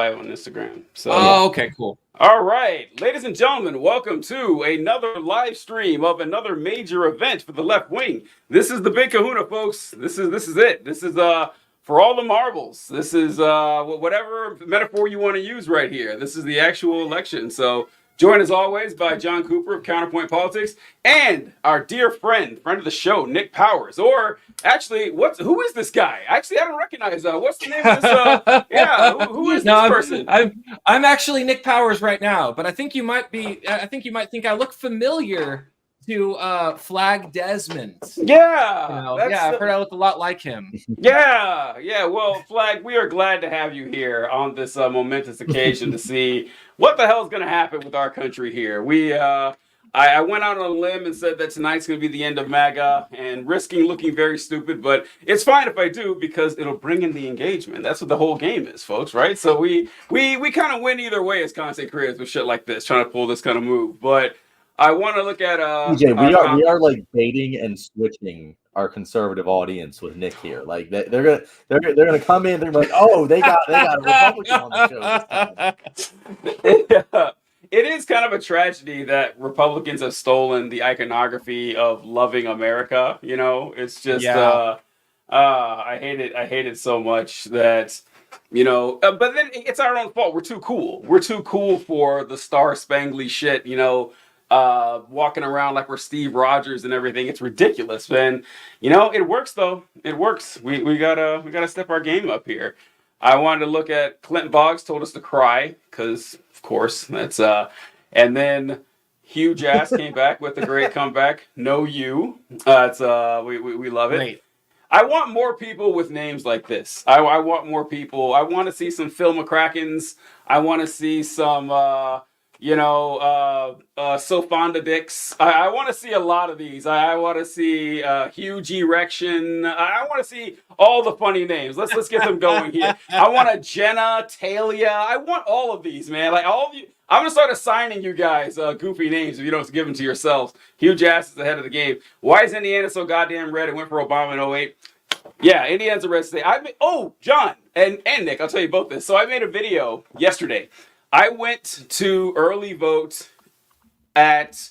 live on Instagram. So, Oh, okay, cool. all right, ladies and gentlemen, welcome to another live stream of another major event for the left wing. This is the Big Kahuna, folks. This is it. This is for all the marbles. This is whatever metaphor you want to use right here. This is the actual election. So, joined as always by John Cooper of Counterpoint Politics and our dear friend of the show, Nick Powers. Or actually, who is this guy? Actually, I don't recognize. What's the name of this? Who is this person? I'm actually Nick Powers right now, but I think you might think I look familiar to Flag Desmond. Yeah, I've heard I look a lot like him. Yeah. Well, Flag, we are glad to have you here on this momentous occasion to see what the hell is going to happen with our country here. I went out on a limb and said that tonight's going to be the end of MAGA and risking looking very stupid, but it's fine if I do because it'll bring in the engagement. That's what the whole game is, folks, right? So we kind of win either way as content creators with shit like this, trying to pull this kind of move. But I want to look at DJ, we are like baiting and switching our conservative audience with Nick here. Like they're gonna come in, they're like, oh, they got a Republican on the show this time. It is kind of a tragedy that Republicans have stolen the iconography of loving America. You know, it's just I hate it so much that. But then it's our own fault. We're too cool. We're too cool for the Star Spangled shit. Walking around like we're Steve Rogers and everything. It's ridiculous, man. It works though. It works. We gotta step our game up here. I wanted to look at Clint Boggs told us to cry because, of course, that's and then Hugh Jass came back with a great comeback. No you. It's we love it. Great. I want more people with names like this. I want more people. I want to see some Phil McCrackens. I want to see some Sofonda Dix. I want to see a lot of these. I want to see Huge Erection. I want to see all the funny names. Let's get them going here. I want a Jenna, Talia. I want all of these, man. Like all of you. I'm gonna start assigning you guys goofy names if you don't give them to yourselves. Hugh Jass is ahead of the game. Why is Indiana so goddamn red? It went for Obama in 08. Yeah, Indiana's a red state. John and Nick, I'll tell you both this. So I made a video yesterday. I went to early vote at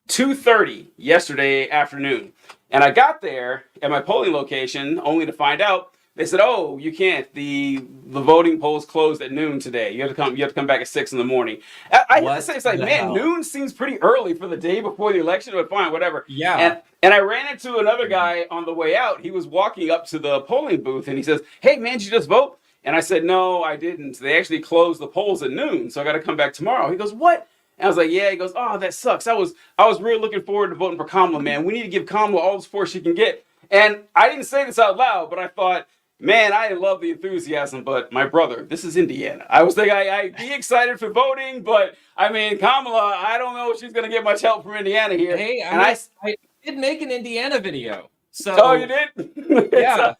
2:30 yesterday afternoon. And I got there at my polling location only to find out they said, "Oh, you can't. The voting polls closed at noon today. You have to come back at 6 in the morning." I have to say, it's like, man, noon seems pretty early for the day before the election, but fine, whatever. Yeah. And I ran into another guy on the way out. He was walking up to the polling booth and he says, "Hey man, did you just vote?" And I said, "No, I didn't. They actually closed the polls at noon, so I got to come back tomorrow." He goes, "What?" And I was like, "Yeah." He goes, "Oh, that sucks. I was really looking forward to voting for Kamala, man. We need to give Kamala all the support she can get." And I didn't say this out loud, but I thought, man, I love the enthusiasm, but my brother, this is Indiana. I was thinking I'd be excited for voting, but I mean, Kamala, I don't know if she's going to get much help from Indiana here. Hey, I did make an Indiana video. So, oh, you did? Yeah.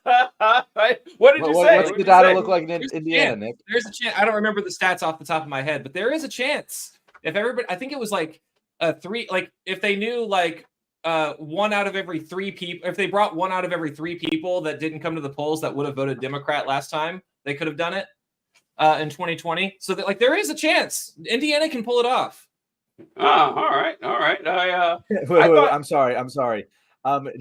What did you say? What's the data look like in Indiana, Nick? There's a chance. I don't remember the stats off the top of my head, but there is a chance. If everybody, I think it was like if they knew like 1 out of every 3 people, if they brought 1 out of every 3 people that didn't come to the polls that would have voted Democrat last time, they could have done it in 2020. So that, like, there is a chance Indiana can pull it off. Oh, all right. Wait, I'm sorry.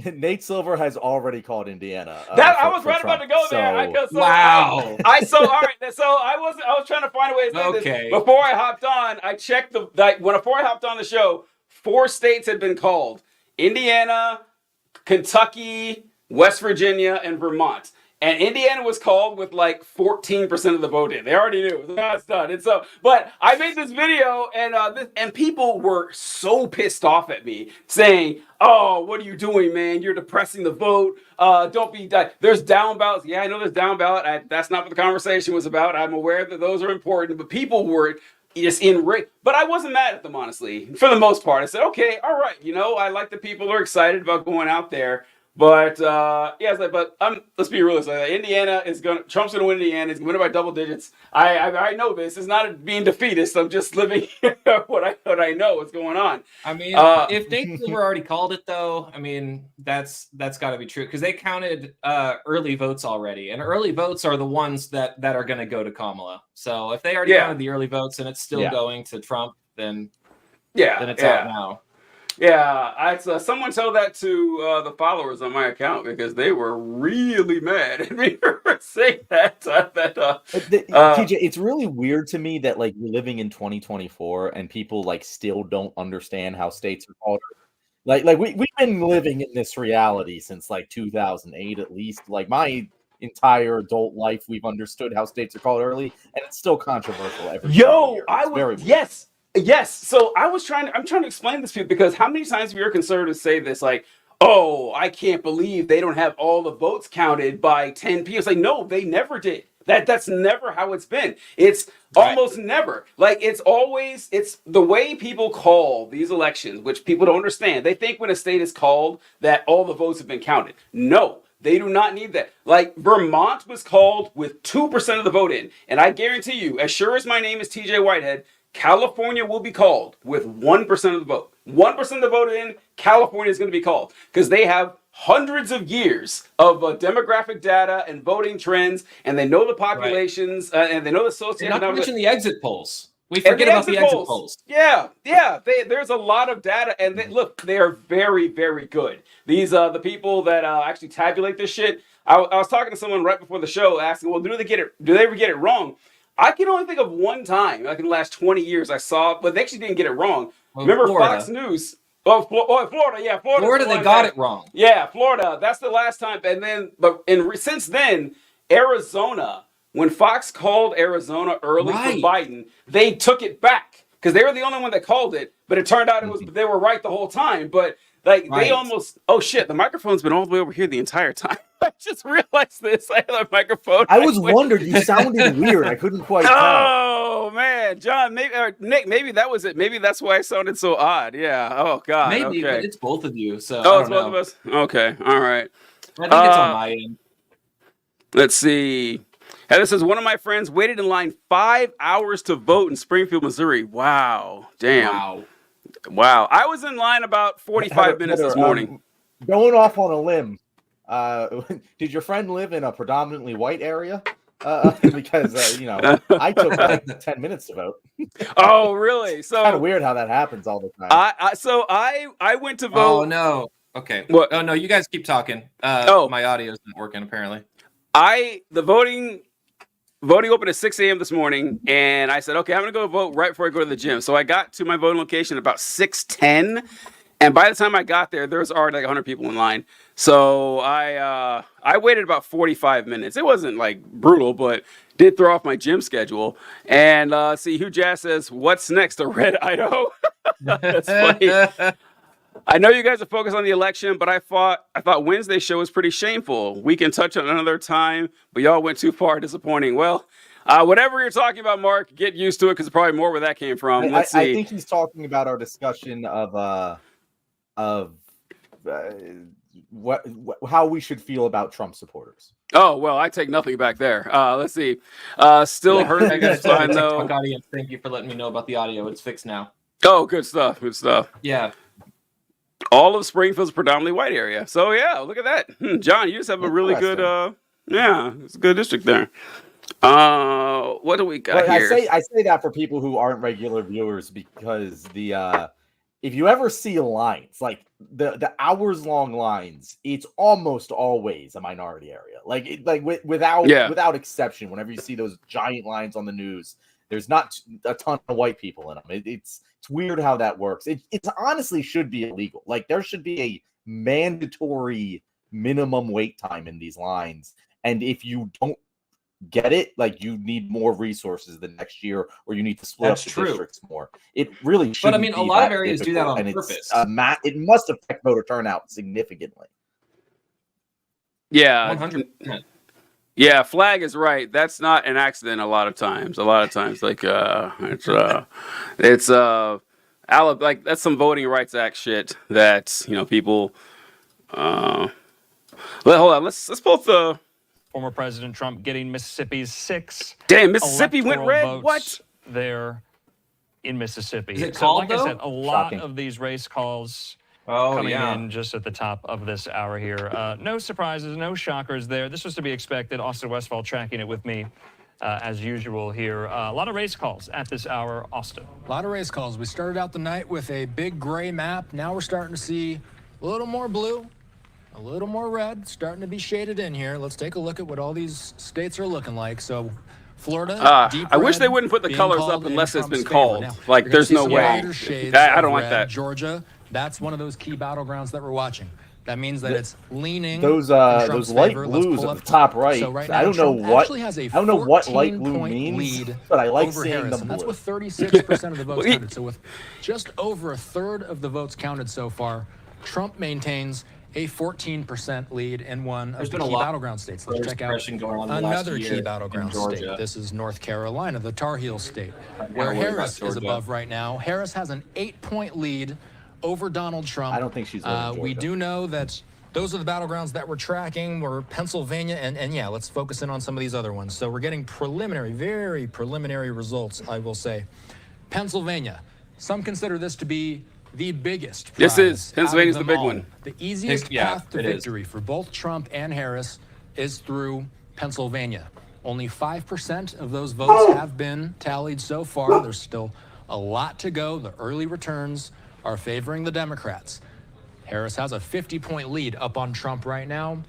Nate Silver has already called Indiana. I was right about to go there. Wow. All right. So I was trying to find a way to say this. Before I hopped on, I checked before I hopped on the show, 4 states had been called: Indiana, Kentucky, West Virginia, and Vermont. And Indiana was called with like 14% of the vote in. They already knew. It's done. And so, but I made this video, and people were so pissed off at me, saying, "Oh, what are you doing, man? You're depressing the vote. Don't be. There's down ballots. Yeah, I know there's down ballot. That's not what the conversation was about. I'm aware that those are important, but people were just enraged. But I wasn't mad at them, honestly. For the most part, I said, okay, all right. I like that people are excited about going out there. But yeah, it's like, but let's be realistic. Indiana is Trump's gonna win Indiana. He's gonna win it by double digits. I know this. It's not being defeatist. I'm just living what I know what's going on. I mean, if Nate Silver already called it, though, I mean that's got to be true because they counted early votes already, and early votes are the ones that are going to go to Kamala. So if they already counted the early votes and it's still going to Trump, then it's out now. Yeah, someone told that to the followers on my account because they were really mad at me for saying that. TJ, it's really weird to me that like we're living in 2024 and people like still don't understand how states are called. Like we've been living in this reality since like 2008 at least. Like my entire adult life, we've understood how states are called early, and it's still controversial every year. Yes. So I'm trying to explain this to you because how many times have your conservatives say this, like, oh, I can't believe they don't have all the votes counted by 10 p.m. It's like, no, they never did. That's never how it's been. It's almost never. Like, it's the way people call these elections, which people don't understand. They think when a state is called that all the votes have been counted. No. They do not need that. Like, Vermont was called with 2% of the vote in. And I guarantee you, as sure as my name is TJ Whitehead, California will be called with 1% of the vote. 1% of the vote in, California is going to be called because they have hundreds of years of demographic data and voting trends, and they know the populations, and they know the socioeconomic. Not to mention the exit polls. We forget about the exit polls. Yeah. There's a lot of data, and they are very, very good. These the people that actually tabulate this shit. I was talking to someone right before the show, asking, well, do they ever get it wrong? I can only think of one time, like in the last 20 years, I saw, but they actually didn't get it wrong. Well, remember Florida. Fox News? Florida, yeah, Florida, they got it wrong. Yeah, Florida, that's the last time. And then, since then, Arizona, when Fox called Arizona early for Biden, they took it back because they were the only one that called it. But it turned out they were right the whole time. But they almost, oh shit, the microphone's been all the way over here the entire time. I just realized this. I had a microphone. I was wondering. You sounded weird. I couldn't quite tell. Oh man, John, maybe Nick, maybe that was it. Maybe that's why I sounded so odd. Yeah. Oh god. Maybe, okay. But it's both of you. So it's both of us. Okay. All right. I think it's on my end. Let's see. Heather says one of my friends waited in line 5 hours to vote in Springfield, Missouri. Wow. Damn. Wow. I was in line about 45 minutes this morning. Going off on a limb. Did your friend live in a predominantly white area? Because I took like 10 minutes to vote. Oh, really? So kind of weird how that happens all the time. I went to vote. Oh no. Okay. What? Oh no, you guys keep talking. My audio isn't working apparently. The voting opened at 6 a.m. this morning, and I said, okay, I'm gonna go vote right before I go to the gym. So I got to my voting location at about 6:10. And by the time I got there was already like 100 people in line. So I waited about 45 minutes. It wasn't like brutal, but did throw off my gym schedule. And see, Hugh Jazz says, "What's next? A red Idaho?" That's funny. I know you guys are focused on the election, but I thought Wednesday's show was pretty shameful. We can touch on another time, but y'all went too far. Disappointing. Well, whatever you're talking about, Mark, get used to it because probably more where that came from. Let's see. I think he's talking about our discussion of how we should feel about Trump supporters. Oh, well, I take nothing back there. Let's see. Still heard you guys fine, though. Audience, thank you for letting me know about the audio. It's fixed now. Oh, good stuff. Good stuff. Yeah. All of Springfield's predominantly white area. So, yeah, look at that. John, you just have a really good, it's a good district there. What do we got here? I say that for people who aren't regular viewers because if you ever see lines, like the hours-long lines, it's almost always a minority area. Without exception, whenever you see those giant lines on the news, there's not a ton of white people in them. It's weird how that works. It honestly should be illegal. Like, there should be a mandatory minimum wait time in these lines. And if you don't get it, like, you need more resources the next year, or you need to split up the districts more. It really should. But I mean, a lot of areas do that on purpose. It must affect voter turnout significantly. Yeah, 100%. Yeah, Flag is right. That's not an accident. A lot of times, like it's like that's some Voting Rights Act shit that people. Well, hold on. Let's both. Former President Trump getting Mississippi's 6 Damn, Mississippi went electoral red. votes What? there in Mississippi. Is it So, called, like I said, a lot Shocking. of these race calls Oh, coming yeah. in just at the top of this hour here. No surprises, no shockers there. This was to be expected. Austin Westfall tracking it with me as usual here. A lot of race calls at this hour, Austin. A lot of race calls. We started out the night with a big gray map. Now we're starting to see a little more blue, a little more red, starting to be shaded in here. Let's take a look at what all these states are looking like. So Florida, deep I wish red they wouldn't put the being colors called up in unless it's Trump's been favor. called. Now, Like, you're gonna there's see no some way. lighter shades I of don't like red. that. Georgia, that's one of those key battlegrounds that we're watching. That means that it's leaning Those in Trump's light favor. Let's blues pull at up the top right. So right I now, don't know Trump what actually has a I don't know what light blue 14-point means, lead but I like over seeing Harris, the and that's blue. with 36% of the votes Wait. counted. So with just over a third of the votes counted so far, Trump maintains a 14% lead in one of There's the been a key lot battleground states. Let's voter check out suppression going on in the last another year key in battleground Georgia. state. This is North Carolina, the Tar Heel state, where worry about Harris is Georgia. above right now. Harris has an 8-point lead over Donald Trump. I don't think she's winning We Georgia. do know that those are the battlegrounds that we're tracking. We're Pennsylvania, and yeah, let's focus in on some of these other ones. So we're getting preliminary, very preliminary results, I will say. Pennsylvania, some consider this to be the biggest This prize is. Pennsylvania's out of the them big all. one. The easiest Yeah, path to it is. victory for both Trump and Harris is through Pennsylvania. Only 5% of those votes have been tallied so far. There's still a lot to go. The early returns are favoring the Democrats. Harris has a 50-point lead up on Trump right now.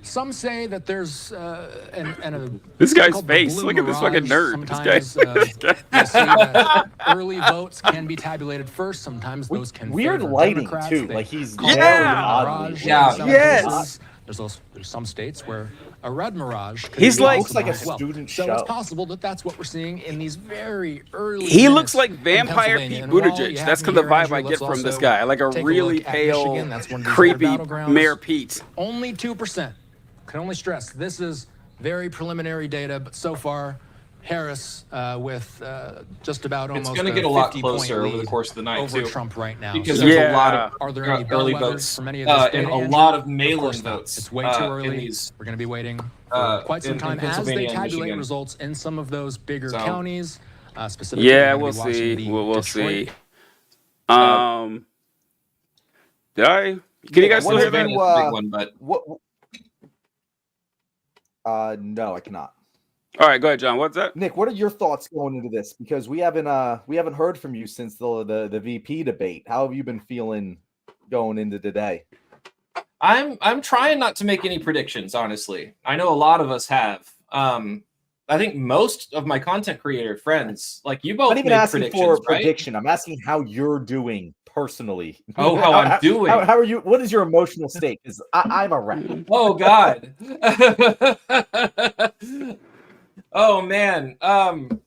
Some say that there's This guy's called the face. blue Look at this fucking mirage. nerd. This Sometimes, guy. you'll see that early votes can be tabulated first. Sometimes those can Weird favor lighting Democrats. too. They Like he's call it very a oddly. mirage Yeah. in some Yes. cases. There's some states where a red mirage could He's be like- Looks like a as well. student So show. it's possible that that's what we're seeing in these very early He looks minutes like in vampire Pennsylvania. Pete And while you Buttigieg. have That's me kind of the here, vibe Andrew, I get let's from this also guy. Like a take really look at pale, Michigan. That's one of these creepy other battlegrounds. Mayor Pete. Only 2%. Can only stress this is very preliminary data, but so far, Harris with just about It's almost gonna a get a lot 50-point closer over the lead course of the night, over too. Trump right now. Because So there's Yeah. a lot of are there any early bellwethers votes from any of this and data, a Andrew? lot of Of mail-in course not. votes. It's way too in early. these, We're going to be waiting for quite some in time as they Pennsylvania and tabulate Michigan. results in some of those bigger So- counties. Specifically, Yeah, we're we'll gonna be watching see. the We'll Detroit see. Did I? Can you guys still hear that? Pennsylvania's the big one, but What? No, I cannot. All right, go ahead, John. What's that? Nick, what are your thoughts going into this? Because we haven't heard from you since the VP debate. How have you been feeling going into today? I'm trying not to make any predictions, honestly. I know a lot of us have. I think most of my content creator friends, like you both, I'm not even made asking predictions, for a right? prediction. I'm asking how you're doing personally. Oh, how I'm doing. How are you? What is your emotional state? Because I'm a wreck. Oh God. Oh man. I'm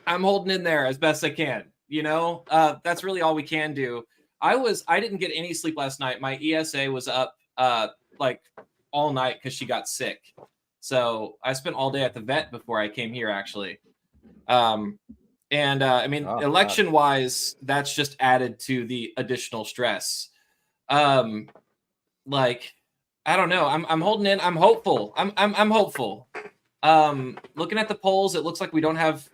holding in there as best I can. You know, that's really all we can do. I didn't get any sleep last night. My ESA was up like all night because she got sick. So I spent all day at the vet before I came here, actually. I mean, Oh, election wise, that's just added to the additional stress. Like, I don't know. I'm holding in. I'm hopeful. I'm hopeful. Looking at the polls, it looks like we don't have.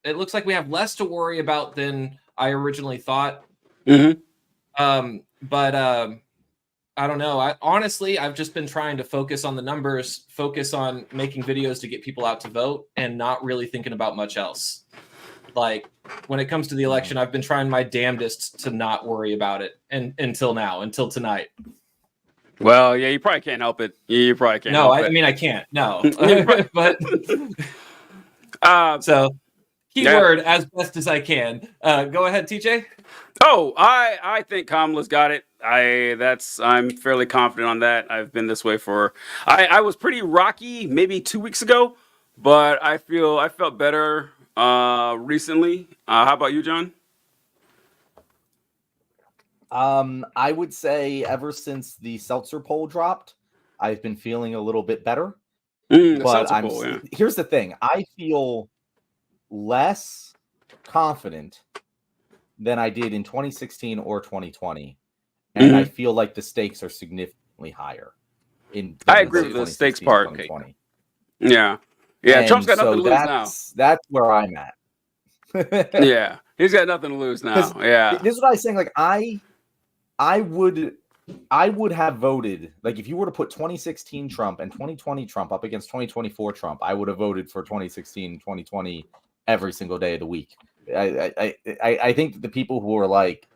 It looks like we have less to worry about than I originally thought. Mm-hmm. But I don't know. I've just been trying to focus on the numbers, focus on making videos to get people out to vote, and not really thinking about much else. Like when it comes to the election, I've been trying my damnedest to not worry about it, and until tonight. Well, yeah, you probably can't help it. You probably can't. No, help I it. mean I can't. No, but Uh, so keyword as best as I can. Go ahead, TJ. Oh, I think Kamala's got it. I'm fairly confident on that. I've been this way for. I was pretty rocky maybe 2 weeks ago, but I felt better recently. How about you, John? I would say ever since the Seltzer poll dropped, I've been feeling a little bit better. The But Seltzer poll, yeah. here's the thing: I feel less confident than I did in 2016 or 2020, and I feel like the stakes are significantly higher. in I agree with the 2016, stakes part. 2020. Yeah. Yeah. And Trump's got nothing so to lose now. that's where I'm at. Yeah. He's got nothing to lose now. Yeah. This is what I was saying. Like I would have voted, like, if you were to put 2016 Trump and 2020 Trump up against 2024 Trump, I would have voted for 2016, 2020 every single day of the week. I think the people who are like,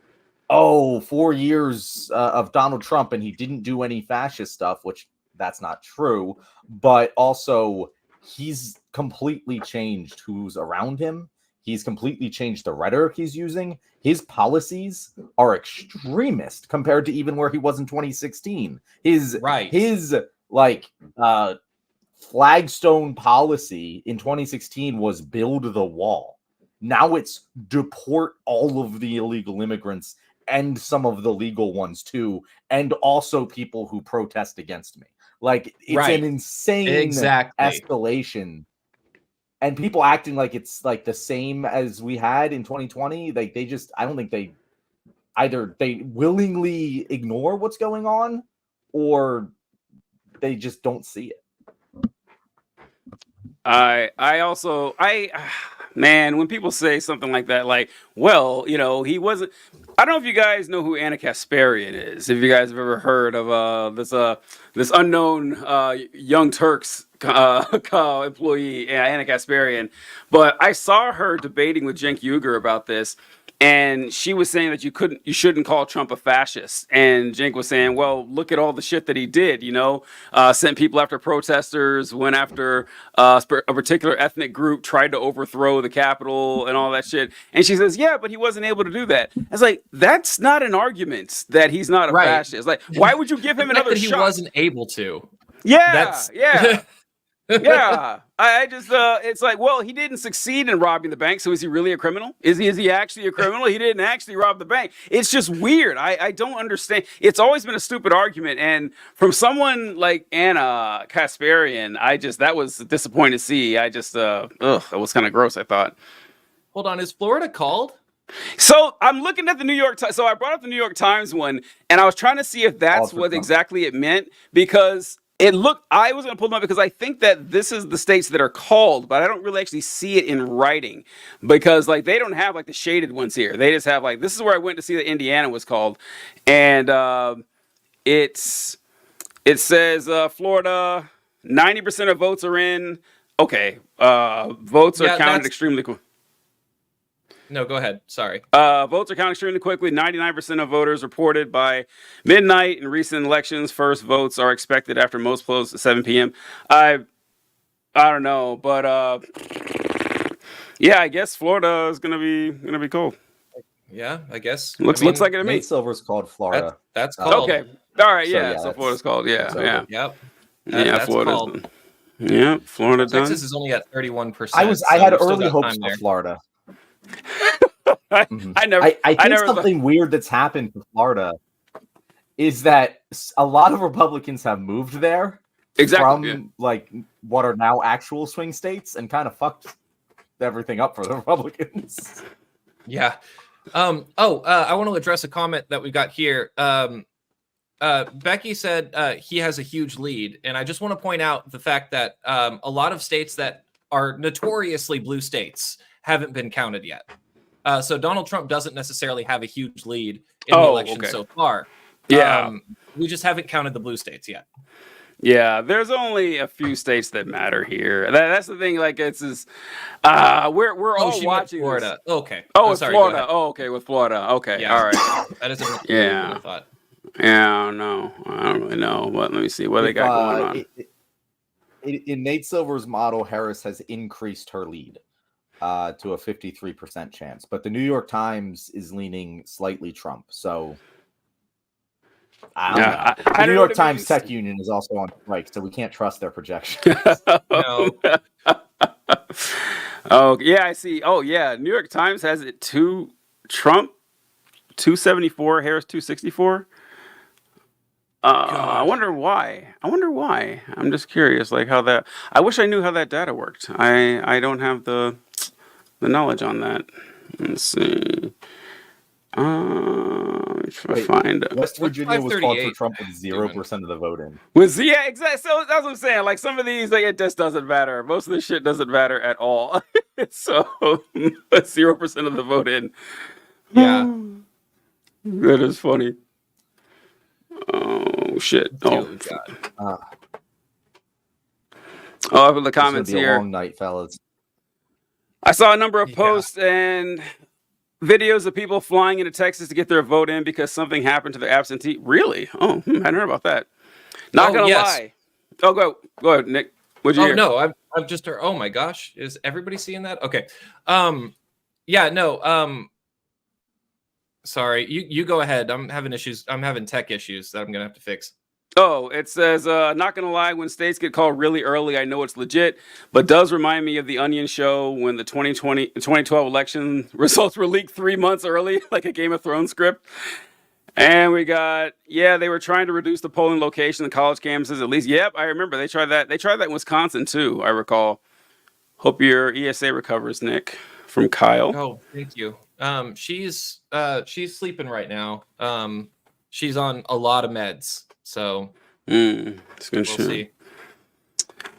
oh, 4 years of Donald Trump and he didn't do any fascist stuff, which that's not true, but also he's completely changed who's around him. He's completely changed the rhetoric he's using. His policies are extremist compared to even where he was in 2016. His like flagstone policy in 2016 was build the wall. Now it's deport all of the illegal immigrants and some of the legal ones too, and also people who protest against me. Like, it's an insane escalation. And people acting like it's like the same as we had in 2020. Like, they just, I don't think they willingly ignore what's going on, or they just don't see it. Man, when people say something like that, like, well, you know, he wasn't. I don't know if you guys know who Anna Kasparian is. If you guys have ever heard of this unknown Young Turks employee, Anna Kasparian, but I saw her debating with Cenk Uygur about this. And she was saying that you shouldn't call Trump a fascist. And Cenk was saying, well, look at all the shit that he did, you know, sent people after protesters, went after a particular ethnic group, tried to overthrow the Capitol and all that shit. And she says, yeah, but he wasn't able to do that. I was like, that's not an argument that he's not a fascist. Like, why would you give him another shot? He wasn't able to. Yeah, yeah. Yeah, I just it's like, well, he didn't succeed in robbing the bank, so is he really a criminal? Is he actually a criminal? He didn't actually rob the bank. It's just weird. I don't understand. It's always been a stupid argument, and from someone like Anna Kasparian, that was disappointing to see. I just that was kind of gross, I thought. Hold on, is Florida called? So I'm looking at the New York Times. So I brought up the New York Times one, and I was trying to see if that's what exactly it meant, because I was going to pull them up because I think that this is the states that are called, but I don't really actually see it in writing, because like they don't have like the shaded ones here. They just have like, this is where I went to see that Indiana was called. And it says Florida, 90% of votes are in. Okay. Votes are counted extremely quick. No, go ahead. Sorry. Votes are counted extremely quickly. 99% of voters reported by midnight. In recent elections, first votes are expected after most close at 7 p.m. I don't know, but yeah, I guess Florida is gonna be cool. Yeah, I guess. Looks like it to me. Nate Silver's called Florida. That's called. Okay. All right. So Florida's called. Yeah. Yep. Yeah. Florida's called. Yeah. Florida. Texas is only at 31%. I had early hopes for Florida. I think something weird that's happened to Florida is that a lot of Republicans have moved there from like what are now actual swing states and kind of fucked everything up for the Republicans. Yeah. I want to address a comment that we got here. Becky said he has a huge lead, and I just want to point out the fact that a lot of states that are notoriously blue states haven't been counted yet. So Donald Trump doesn't necessarily have a huge lead in the election so far. Yeah. We just haven't counted the blue states yet. Yeah, there's only a few states that matter here. That's the thing. Like, we're all watching Florida. This. Okay. Oh, it's Florida. Oh, okay, with Florida. Okay, yeah. All right. That is I thought. Yeah, no, I don't really know. But let me see what they got going on. In Nate Silver's model, Harris has increased her lead to a 53% chance, but the New York Times is leaning slightly Trump. So I don't know. The New York Times Tech Union is also on strike, so we can't trust their projections. No. Oh yeah, I see. Oh yeah, New York Times has it Trump 274, Harris 264. I wonder why. I'm just curious, like how that. I wish I knew how that data worked. I don't have the knowledge on that. Let's see. If I Wait, find West Virginia was called for 538 Trump with 0% of the vote in. was yeah, exactly. So that's what I'm saying. Like some of these, like it just doesn't matter. Most of this shit doesn't matter at all. So 0% of the vote in. Yeah. That is funny. Oh shit. Let's see Oh, what we've got. oh, in the It's gonna comments be a here. long night, fellas. I saw a number of Yeah. posts and videos of people flying into Texas to get their vote in because something happened to their absentee. Really? Oh, I hadn't heard about that. Not gonna yes. lie. Oh, go ahead, Nick. What'd you Oh hear? no, I've just heard. Oh my gosh, is everybody seeing that? Okay. Yeah, no. Sorry, you go ahead. I'm having issues. I'm having tech issues that I'm gonna have to fix. Oh, it says, not gonna lie, when states get called really early, I know it's legit, but does remind me of the Onion show when the 2012 election results were leaked 3 months early, like a Game of Thrones script. And we got, yeah, they were trying to reduce the polling location in college campuses at least. Yep, I remember they tried that. They tried that in Wisconsin too, I recall. Hope your ESA recovers, Nick. From Kyle. Oh, thank you. She's sleeping right now. She's on a lot of meds, so It's good we'll shit. see.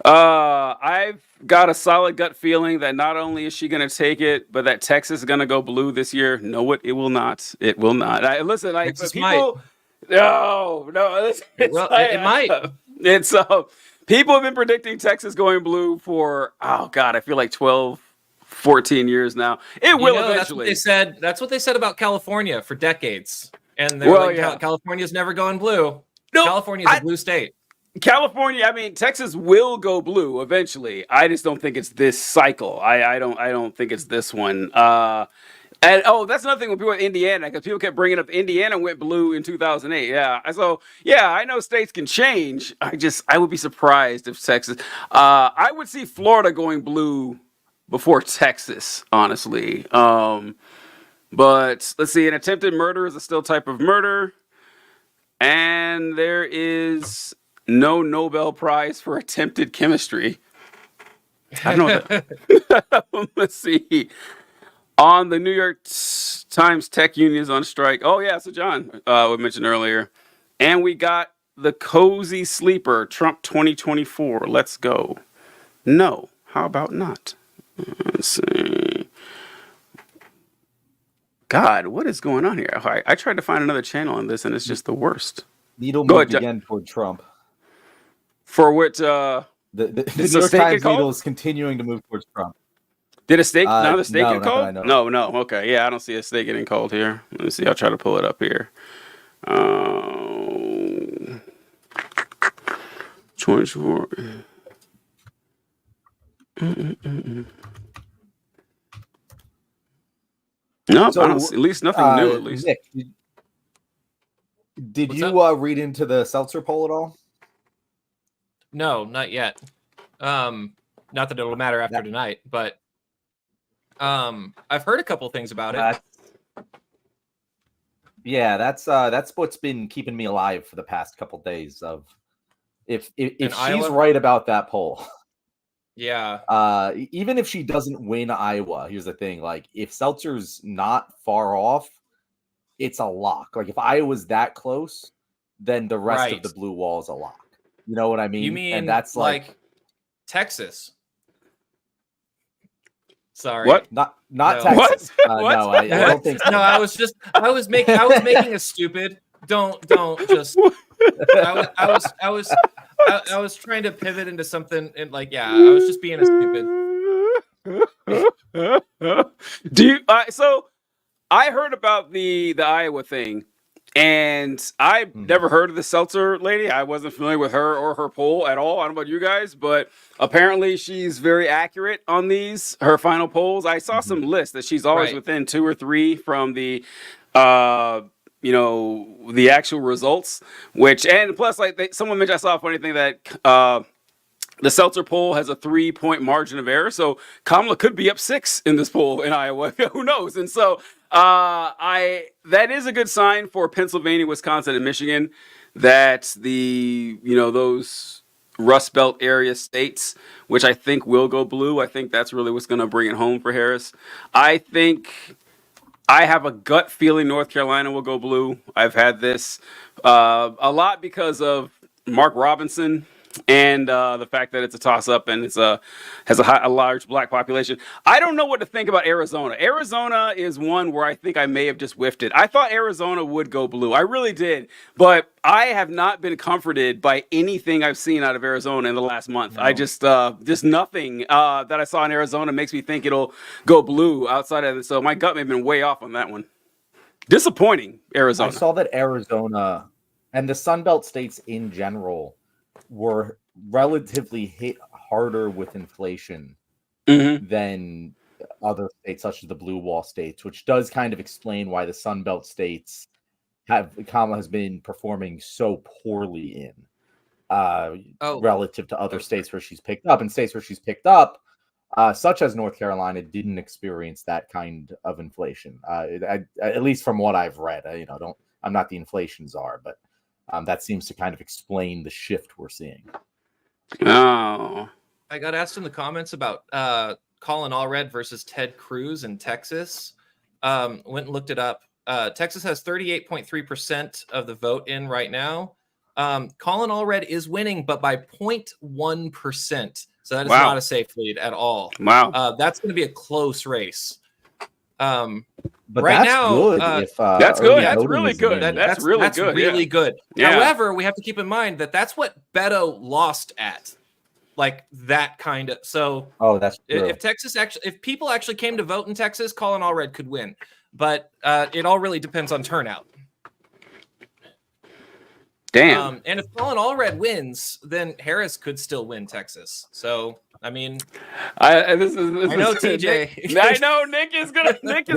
I've got a solid gut feeling that not only is she going to take it, but that Texas is going to go blue this year. No, it will not. It will not. Listen, like Texas people. No. It might. It's people have been predicting Texas going blue for God, I feel like 12, 14 years now. It will eventually. That's what they said about California for decades, and they're like, yeah. California's never going blue. No, California's a blue state. California, I mean, Texas will go blue eventually. I just don't think it's this cycle. I don't think it's this one. And that's another thing with people in Indiana, because people kept bringing up Indiana went blue in 2008. Yeah, so yeah, I know states can change. I would be surprised if Texas. I would see Florida going blue before Texas, honestly. But let's see, an attempted murder is a still type of murder, and there is no Nobel Prize for attempted chemistry. I don't know that. Let's see. On the New York Times Tech Union is on strike. Oh, yeah, so John, we mentioned earlier. And we got the Cozy Sleeper, Trump 2024. Let's go. No. How about not? Let's see. God, what is going on here? I tried to find another channel on this, and it's just the worst. Needle Go moved ahead, again toward Trump. For what? The Is New a York stake Times called? needle is continuing to move towards Trump. Did a stake? Now the stake no, get not that I called? know No. Okay, yeah, I don't see a stake getting called here. Let me see. I'll try to pull it up here. 24. No, So, I don't see. At least nothing new. At least. Nick, did What's you read into the Seltzer poll at all? No, not yet. Not that it'll matter after tonight, but I've heard a couple things about it. Yeah, that's what's been keeping me alive for the past couple days. Of if she's Iowa? right about that poll, Yeah. even if she doesn't win Iowa, here's the thing: like if Seltzer's not far off, it's a lock. Like if Iowa's that close, then the rest of the blue wall is a lock. You know what I mean? You mean and that's like Texas? Sorry. What? not No. Texas. What? No, I don't think so. No, I was making a stupid. Don't just. I was trying to pivot into something and I was just being a stupid. Do you? So I heard about the Iowa thing, and I've never heard of the Seltzer lady. I wasn't familiar with her or her poll at all. I don't know about you guys, but apparently she's very accurate on her final polls. I saw some lists that she's always within 2 or 3 from the the actual results, and plus someone mentioned, I saw a funny thing that the Seltzer poll has a 3-point margin of error, so Kamala could be up 6 in this poll in Iowa. Who knows? And so that is a good sign for Pennsylvania, Wisconsin, and Michigan, that those Rust Belt area states, which I think will go blue. I think that's really what's going to bring it home for Harris. I think I have a gut feeling North Carolina will go blue. I've had this a lot because of Mark Robinson and the fact that it's a toss-up and it's has a large black population. I don't know what to think about Arizona. Arizona is one where I think I may have just whiffed it. I thought Arizona would go blue. I really did. But I have not been comforted by anything I've seen out of Arizona in the last month. No. I just nothing that I saw in Arizona makes me think it'll go blue outside of it. So my gut may have been way off on that one. Disappointing, Arizona. I saw that Arizona and the Sunbelt states in general were relatively hit harder with inflation than other states, such as the blue wall states, which does kind of explain why the Sunbelt states Kamala has been performing so poorly in relative to other states where she's picked up. And states where she's picked up, such as North Carolina, didn't experience that kind of inflation. At least from what I've read, I'm not the inflation czar, but that seems to kind of explain the shift we're seeing. Oh, I got asked in the comments about Colin Allred versus Ted Cruz in Texas. Went and looked it up. Texas has 38.3% of the vote in right now. Colin Allred is winning, but by 0.1%. So that is not a safe lead at all. Wow. That's going to be a close race. But right that's now, good. That's good. That's really good. That's really good. Really good. Yeah. However, we have to keep in mind that that's what Beto lost at, like that kind of. So, that's true. If people actually came to vote in Texas, Colin Allred could win. But it all really depends on turnout. Damn. And if Colin Allred wins, then Harris could still win Texas. So, I mean, I know TJ. I know Nick is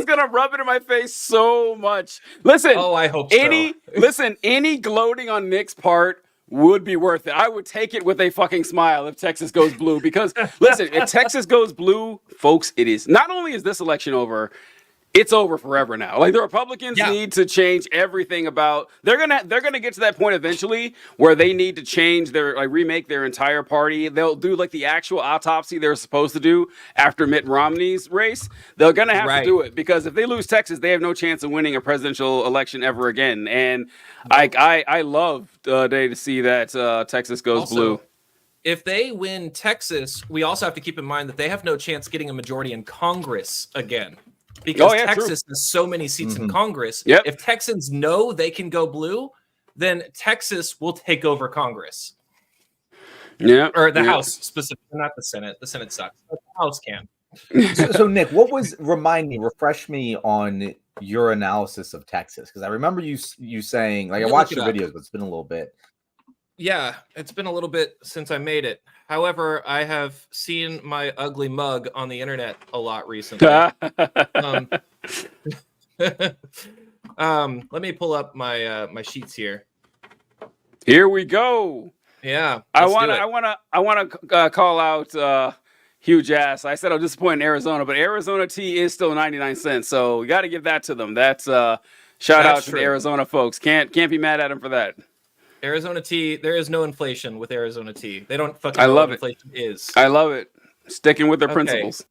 gonna rub it in my face so much. Listen. Oh, I hope so. Any gloating on Nick's part would be worth it. I would take it with a fucking smile if Texas goes blue. Because listen, if Texas goes blue, folks, it is not only is this election over. It's over forever now. Like the Republicans need to change everything about. They're gonna get to that point eventually where they need to change remake their entire party. They'll do like the actual autopsy they're supposed to do after Mitt Romney's race. They're gonna have to do it because if they lose Texas, they have no chance of winning a presidential election ever again. And I love the day to see that Texas goes blue. If they win Texas, we also have to keep in mind that they have no chance getting a majority in Congress again. Because Texas has so many seats in Congress. Yep. If Texans know they can go blue, then Texas will take over Congress. Yeah. Or the House specifically, not the Senate. The Senate sucks. But the House can. So Nick, refresh me on your analysis of Texas. Because I remember you saying, like, I watched your videos, but it's been a little bit. Yeah, it's been a little bit since I made it. However, I have seen my ugly mug on the internet a lot recently. Let me pull up my sheets here. Here we go. Yeah, I want to call out huge ass. I said I'm disappointed in Arizona, but Arizona tea is still 99 cents, so we got to give that to them. That's shout out to the Arizona folks. Can't be mad at them for that. Arizona tea, there is no inflation with Arizona tea. They don't fucking know what inflation is. I love it. Sticking with their principles.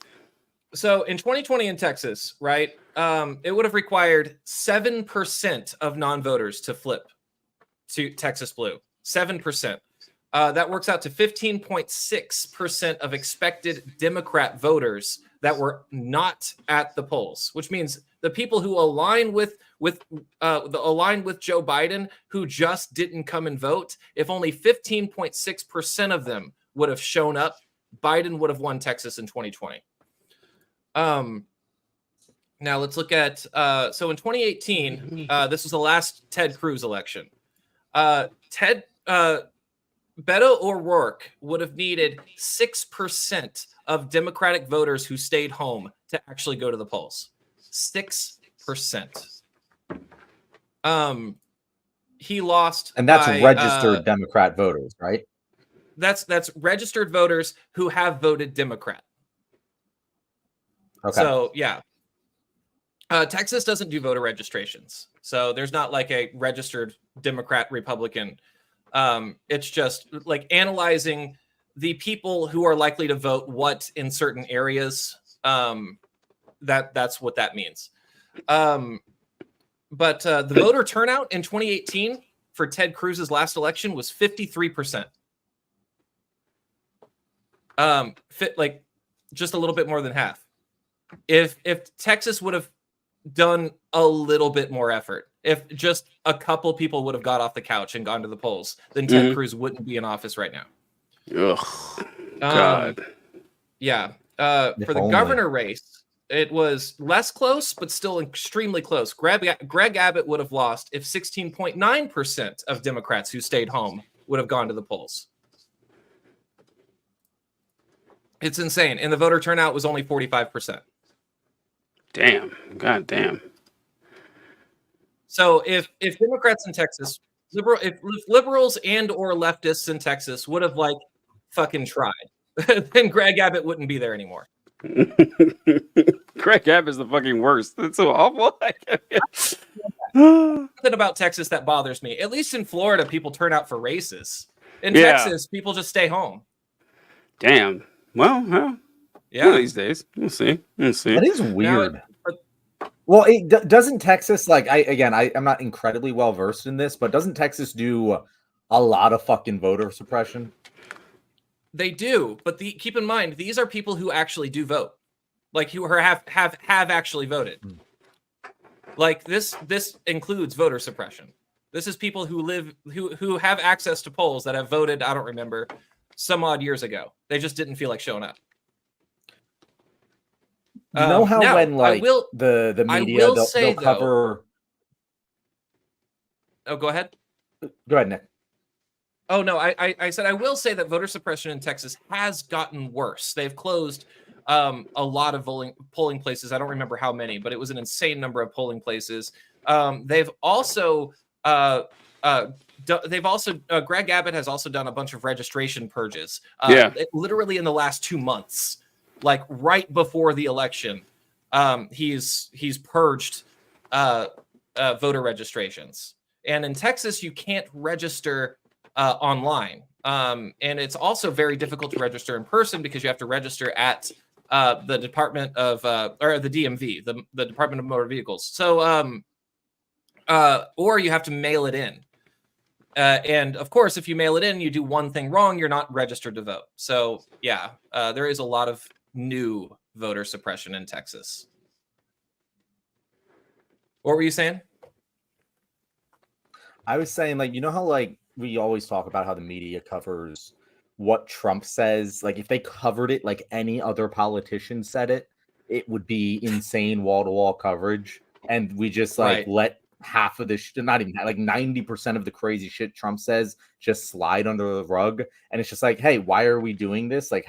So in 2020 in Texas, right, it would have required 7% of non-voters to flip to Texas blue. 7%. That works out to 15.6% of expected Democrat voters that were not at the polls, which means the people who align with Joe Biden, who just didn't come and vote, if only 15.6% of them would have shown up, Biden would have won Texas in 2020. Now let's look at so in 2018, this was the last Ted Cruz election. Beto O'Rourke would have needed 6% of Democratic voters who stayed home to actually go to the polls. 6%. He lost, and that's registered Democrat voters, right? That's registered voters who have voted Democrat. Okay. So yeah, Texas doesn't do voter registrations, so there's not like a registered Democrat Republican. It's just like analyzing the people who are likely to vote what in certain areas. That's what that means. But the voter turnout in 2018 for Ted Cruz's last election was 53%. Like just a little bit more than half. If Texas would have done a little bit more effort, if just a couple people would have got off the couch and gone to the polls, then Ted Cruz wouldn't be in office right now. Ugh, God. Yeah. For the governor race, it was less close, but still extremely close. Greg Abbott would have lost if 16.9% of Democrats who stayed home would have gone to the polls. It's insane. And the voter turnout was only 45%. Damn. God damn. So if Democrats in Texas, if liberals and or leftists in Texas would have like fucking tried, then Greg Abbott wouldn't be there anymore. Greg Abbott's the fucking worst. That's so awful. Something about Texas that bothers me. At least in Florida, people turn out for races. In Texas, people just stay home. Damn. Well, yeah. These days, we'll see. That is weird. Well, doesn't Texas, like, I'm not incredibly well versed in this, but doesn't Texas do a lot of fucking voter suppression? They do, but keep in mind, these are people who actually do vote, like who have actually voted. Like this includes voter suppression. This is people who have access to polls that have voted. I don't remember some odd years ago. They just didn't feel like showing up. You know how when like the media they'll cover. Oh, go ahead. Go ahead, Nick. Oh no, I said I will say that voter suppression in Texas has gotten worse. They've closed a lot of polling places. I don't remember how many, but it was an insane number of polling places. They've also Greg Abbott has also done a bunch of registration purges. Literally in the last 2 months. Like right before the election, he's purged voter registrations. And in Texas, you can't register online. And it's also very difficult to register in person because you have to register at the Department of or the DMV, the Department of Motor Vehicles. So, or you have to mail it in. And of course, if you mail it in, you do one thing wrong, you're not registered to vote. So yeah, there is a lot of new voter suppression in Texas. What were you saying? I was saying, like, you know how like we always talk about how the media covers what Trump says. Like if they covered it like any other politician said it, it would be insane wall-to-wall coverage. And we just like let half of the not even like 90% of the crazy shit Trump says just slide under the rug. And it's just like, hey, why are we doing this? Like,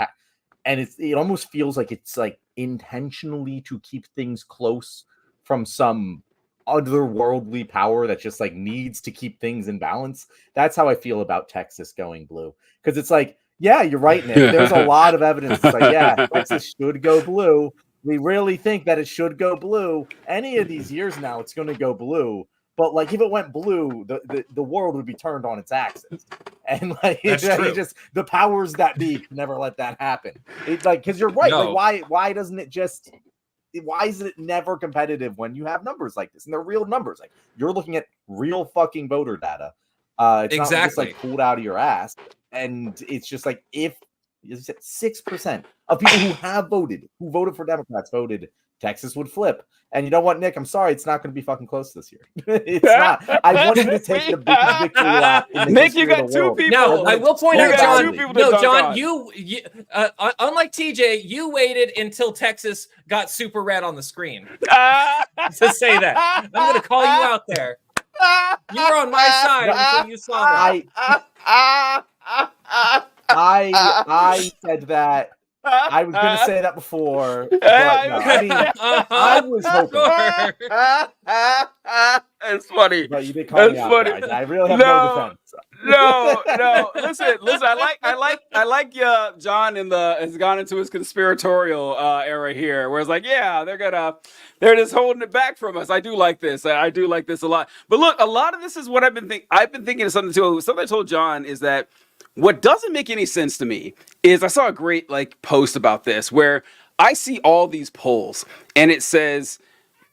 and it almost feels like it's like intentionally to keep things close from some otherworldly power that just like needs to keep things in balance. That's how I feel about Texas going blue. Because it's like, yeah, you're right, Nick. There's a lot of evidence. It's like, yeah, Texas should go blue. We really think that it should go blue. Any of these years now, it's going to go blue. But like, if it went blue, the world would be turned on its axis, and like just the powers that be could never let that happen. It's like, because you're right. No. Like, why doesn't it just? Why is it never competitive when you have numbers like this and they're real numbers? Like you're looking at real fucking voter data. It's not just like pulled out of your ass, and it's just like if 6% of people who voted for Democrats voted, Texas would flip. And you know what, Nick? I'm sorry, it's not going to be fucking close this year. It's not. I want you to take the big victory lap. Nick, you got two people. No, I will point out, John. No, John, you unlike TJ, you waited until Texas got super red on the screen to say that. I'm going to call you out there. You were on my side until you saw that. I said that. I was going to say that before, but no, I mean, I was hoping. It's funny. But you did call me out, guys. I really have no defense. No. Listen. I like John has gone into his conspiratorial era here, where it's like, yeah, they're just holding it back from us. I do like this. I do like this a lot. But look, a lot of this is what I've been thinking of something too. Something I told John is that what doesn't make any sense to me is I saw a great post about this where I see all these polls and it says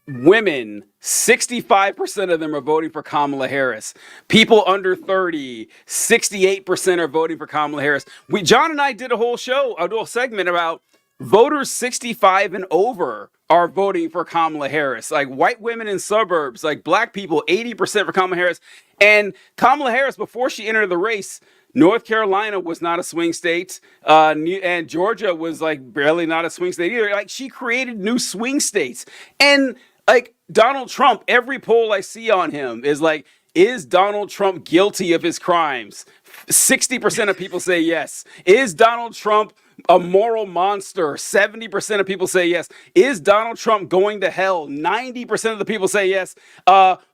women, 65% of them are voting for Kamala Harris. People under 30, 68% are voting for Kamala Harris. John and I did a whole segment about voters 65 and over are voting for Kamala Harris. Like white women in suburbs, like black people, 80% for Kamala Harris. And Kamala Harris, before she entered the race, North Carolina was not a swing state, and Georgia was like barely not a swing state either. Like she created new swing states. And like Donald Trump, every poll I see on him is like, is Donald Trump guilty of his crimes? 60% of people say yes. Is Donald Trump a moral monster? 70% of people say yes. Is Donald Trump going to hell? 90% of the people say yes.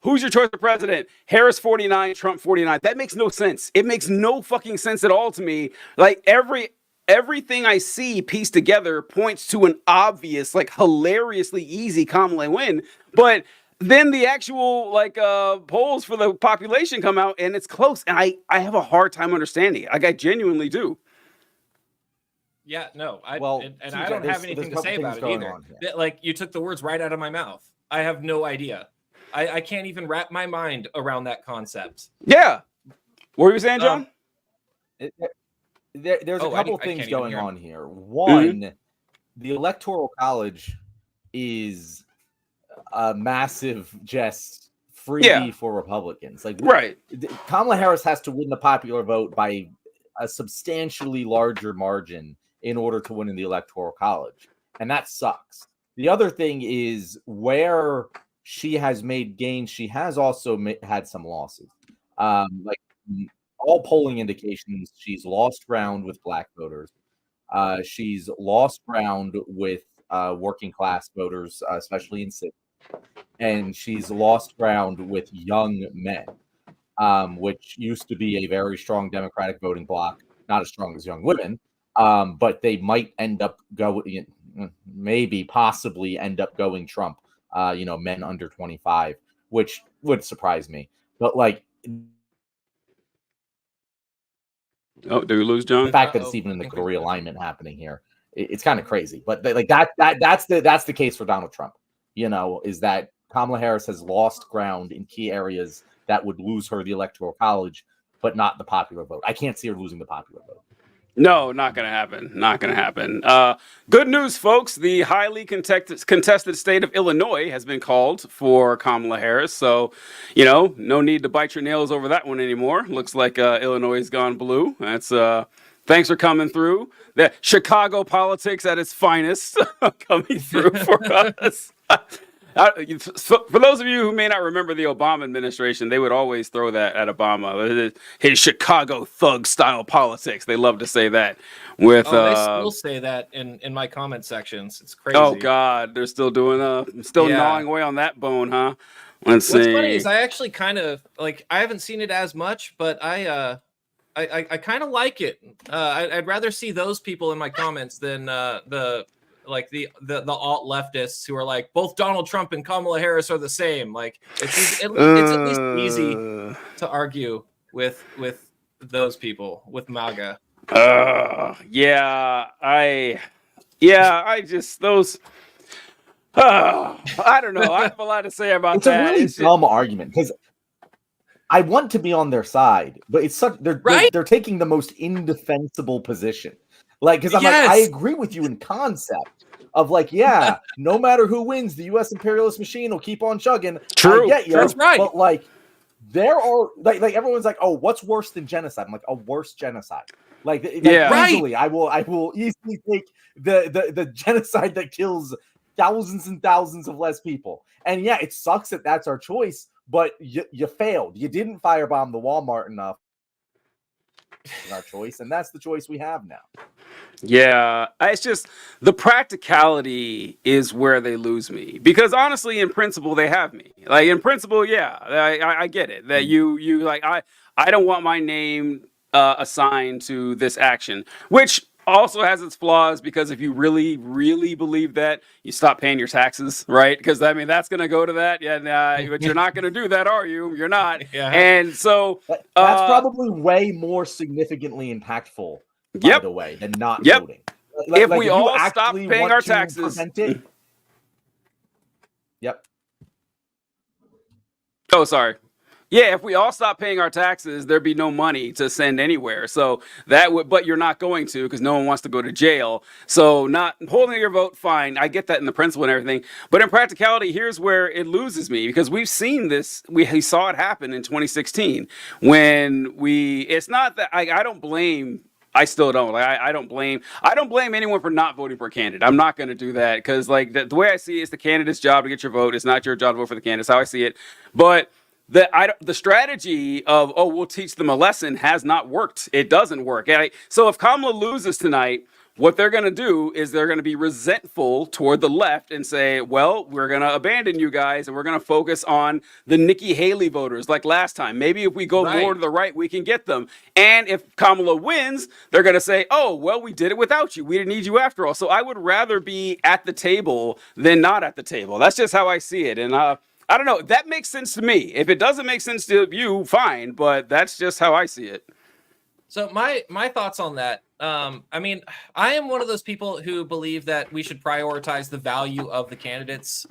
Who's your choice for president? Harris 49, Trump 49. That makes no sense. It makes no fucking sense at all to me. Like everything I see pieced together points to an obvious, like hilariously easy Kamala win. But then the actual polls for the population come out and it's close. And I have a hard time understanding it. Like I genuinely do. Yeah, no, I TJ, don't have anything to say about it either. Like you took the words right out of my mouth. I have no idea. I can't even wrap my mind around that concept. Yeah. What were you saying, John? There's a couple things going on here. One, the Electoral College is a massive just freebie for Republicans. Like, right. Kamala Harris has to win the popular vote by a substantially larger margin in order to win in the Electoral College. And that sucks. The other thing is where she has made gains, she has also had some losses. Like all polling indications, she's lost ground with black voters. She's lost ground with working class voters, especially in cities. And she's lost ground with young men, which used to be a very strong Democratic voting bloc, not as strong as young women, but they might end up going, possibly end up going Trump, men under 25, which would surprise me. But like, oh, do we lose John? The fact that it's even in the realignment happening here, it's kind of crazy. But that's the case for Donald Trump. Is that Kamala Harris has lost ground in key areas that would lose her the Electoral College, but not the popular vote. I can't see her losing the popular vote. No, not going to happen. Not going to happen. Good news, folks. The highly contested state of Illinois has been called for Kamala Harris. So, no need to bite your nails over that one anymore. Looks like Illinois has gone blue. That's thanks for coming through. The Chicago politics at its finest coming through for us. For those of you who may not remember the Obama administration, they would always throw that at Obama. His Chicago thug style politics. They love to say that. They still say that in my comment sections. It's crazy. Oh God, they're still doing gnawing away on that bone, huh? Let's see. What's funny is I actually kind of I haven't seen it as much, but I kind of like it. I'd rather see those people in my comments than the alt leftists who are like both Donald Trump and Kamala Harris are the same. Like it's at least easy to argue with those people with MAGA. I don't know. I have a lot to say about that. It's a really dumb argument because I want to be on their side, but it's such they're taking the most indefensible position. Like, because I'm like, I agree with you in concept of no matter who wins, the U.S. imperialist machine will keep on chugging. True, I get you, that's right. But there are like everyone's like, oh, what's worse than genocide? I'm like, a worse genocide. Easily, I will easily take the genocide that kills thousands and thousands of less people. And yeah, it sucks that that's our choice, but you failed. You didn't firebomb the Walmart enough. Our choice, and that's the choice we have now. Yeah, it's just the practicality is where they lose me, because honestly, in principle, they have me. Like in principle, I get it that you like I don't want my name assigned to this action, which also has its flaws, because if you really, really believe that, you stop paying your taxes, right? Because I mean, that's going to go to that. Yeah, but you're not going to do that, are you? You're not. Yeah. And so that's probably way more significantly impactful, by the way, than not voting. If we all stop paying our taxes. Yep. Oh, sorry. Yeah, if we all stop paying our taxes, there'd be no money to send anywhere. So that would, but you're not going to because no one wants to go to jail. So not holding your vote, fine. I get that in the principle and everything. But in practicality, here's where it loses me because we've seen this. We saw it happen in 2016 when it's not that I don't blame. I still don't. Like, I don't blame. I don't blame anyone for not voting for a candidate. I'm not going to do that because, like, the way I see it is the candidate's job to get your vote. It's not your job to vote for the candidate. That's how I see it. But the strategy of we'll teach them a lesson has not worked. It doesn't work. So if Kamala loses tonight, what they're going to do is they're going to be resentful toward the left and say, well, we're going to abandon you guys and we're going to focus on the Nikki Haley voters like last time. Maybe if we go more to the right, we can get them. And if Kamala wins, they're going to say, oh, well, we did it without you. We didn't need you after all. So I would rather be at the table than not at the table. That's just how I see it. And I don't know. That makes sense to me. If it doesn't make sense to you, fine. But that's just how I see it. So my thoughts on that. I mean, I am one of those people who believe that we should prioritize the value of the candidates.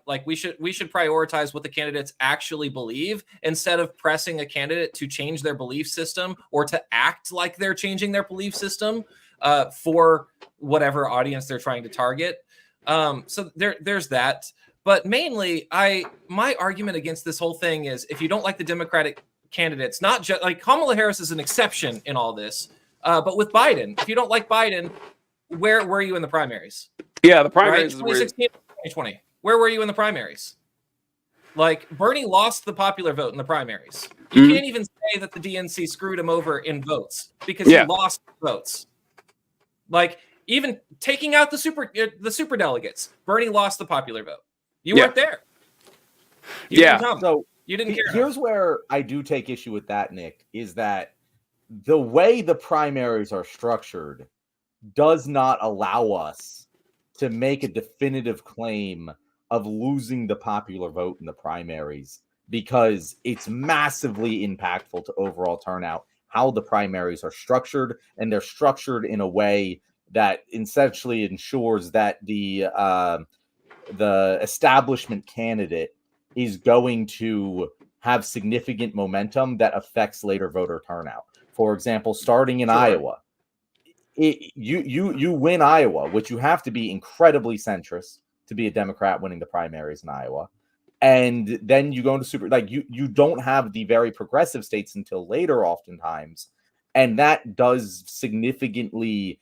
Like we should prioritize what the candidates actually believe instead of pressing a candidate to change their belief system or to act like they're changing their belief system for whatever audience they're trying to target. So there's that. But mainly, my argument against this whole thing is if you don't like the Democratic candidates, not just like Kamala Harris is an exception in all this, but with Biden, if you don't like Biden, where were you in the primaries? Yeah, the primaries is 2016, 2020. Where were you in the primaries? Like Bernie lost the popular vote in the primaries. You can't even say that the DNC screwed him over in votes because he lost votes. Like even taking out the super delegates, Bernie lost the popular vote. You weren't there. You didn't come. So you didn't care. Here's where I do take issue with that, Nick, is that the way the primaries are structured does not allow us to make a definitive claim of losing the popular vote in the primaries because it's massively impactful to overall turnout, how the primaries are structured, and they're structured in a way that essentially ensures that the establishment candidate is going to have significant momentum that affects later voter turnout. For example, starting in Iowa, you win Iowa, which you have to be incredibly centrist to be a Democrat winning the primaries in Iowa. And then you go into you don't have the very progressive states until later oftentimes. And that does significantly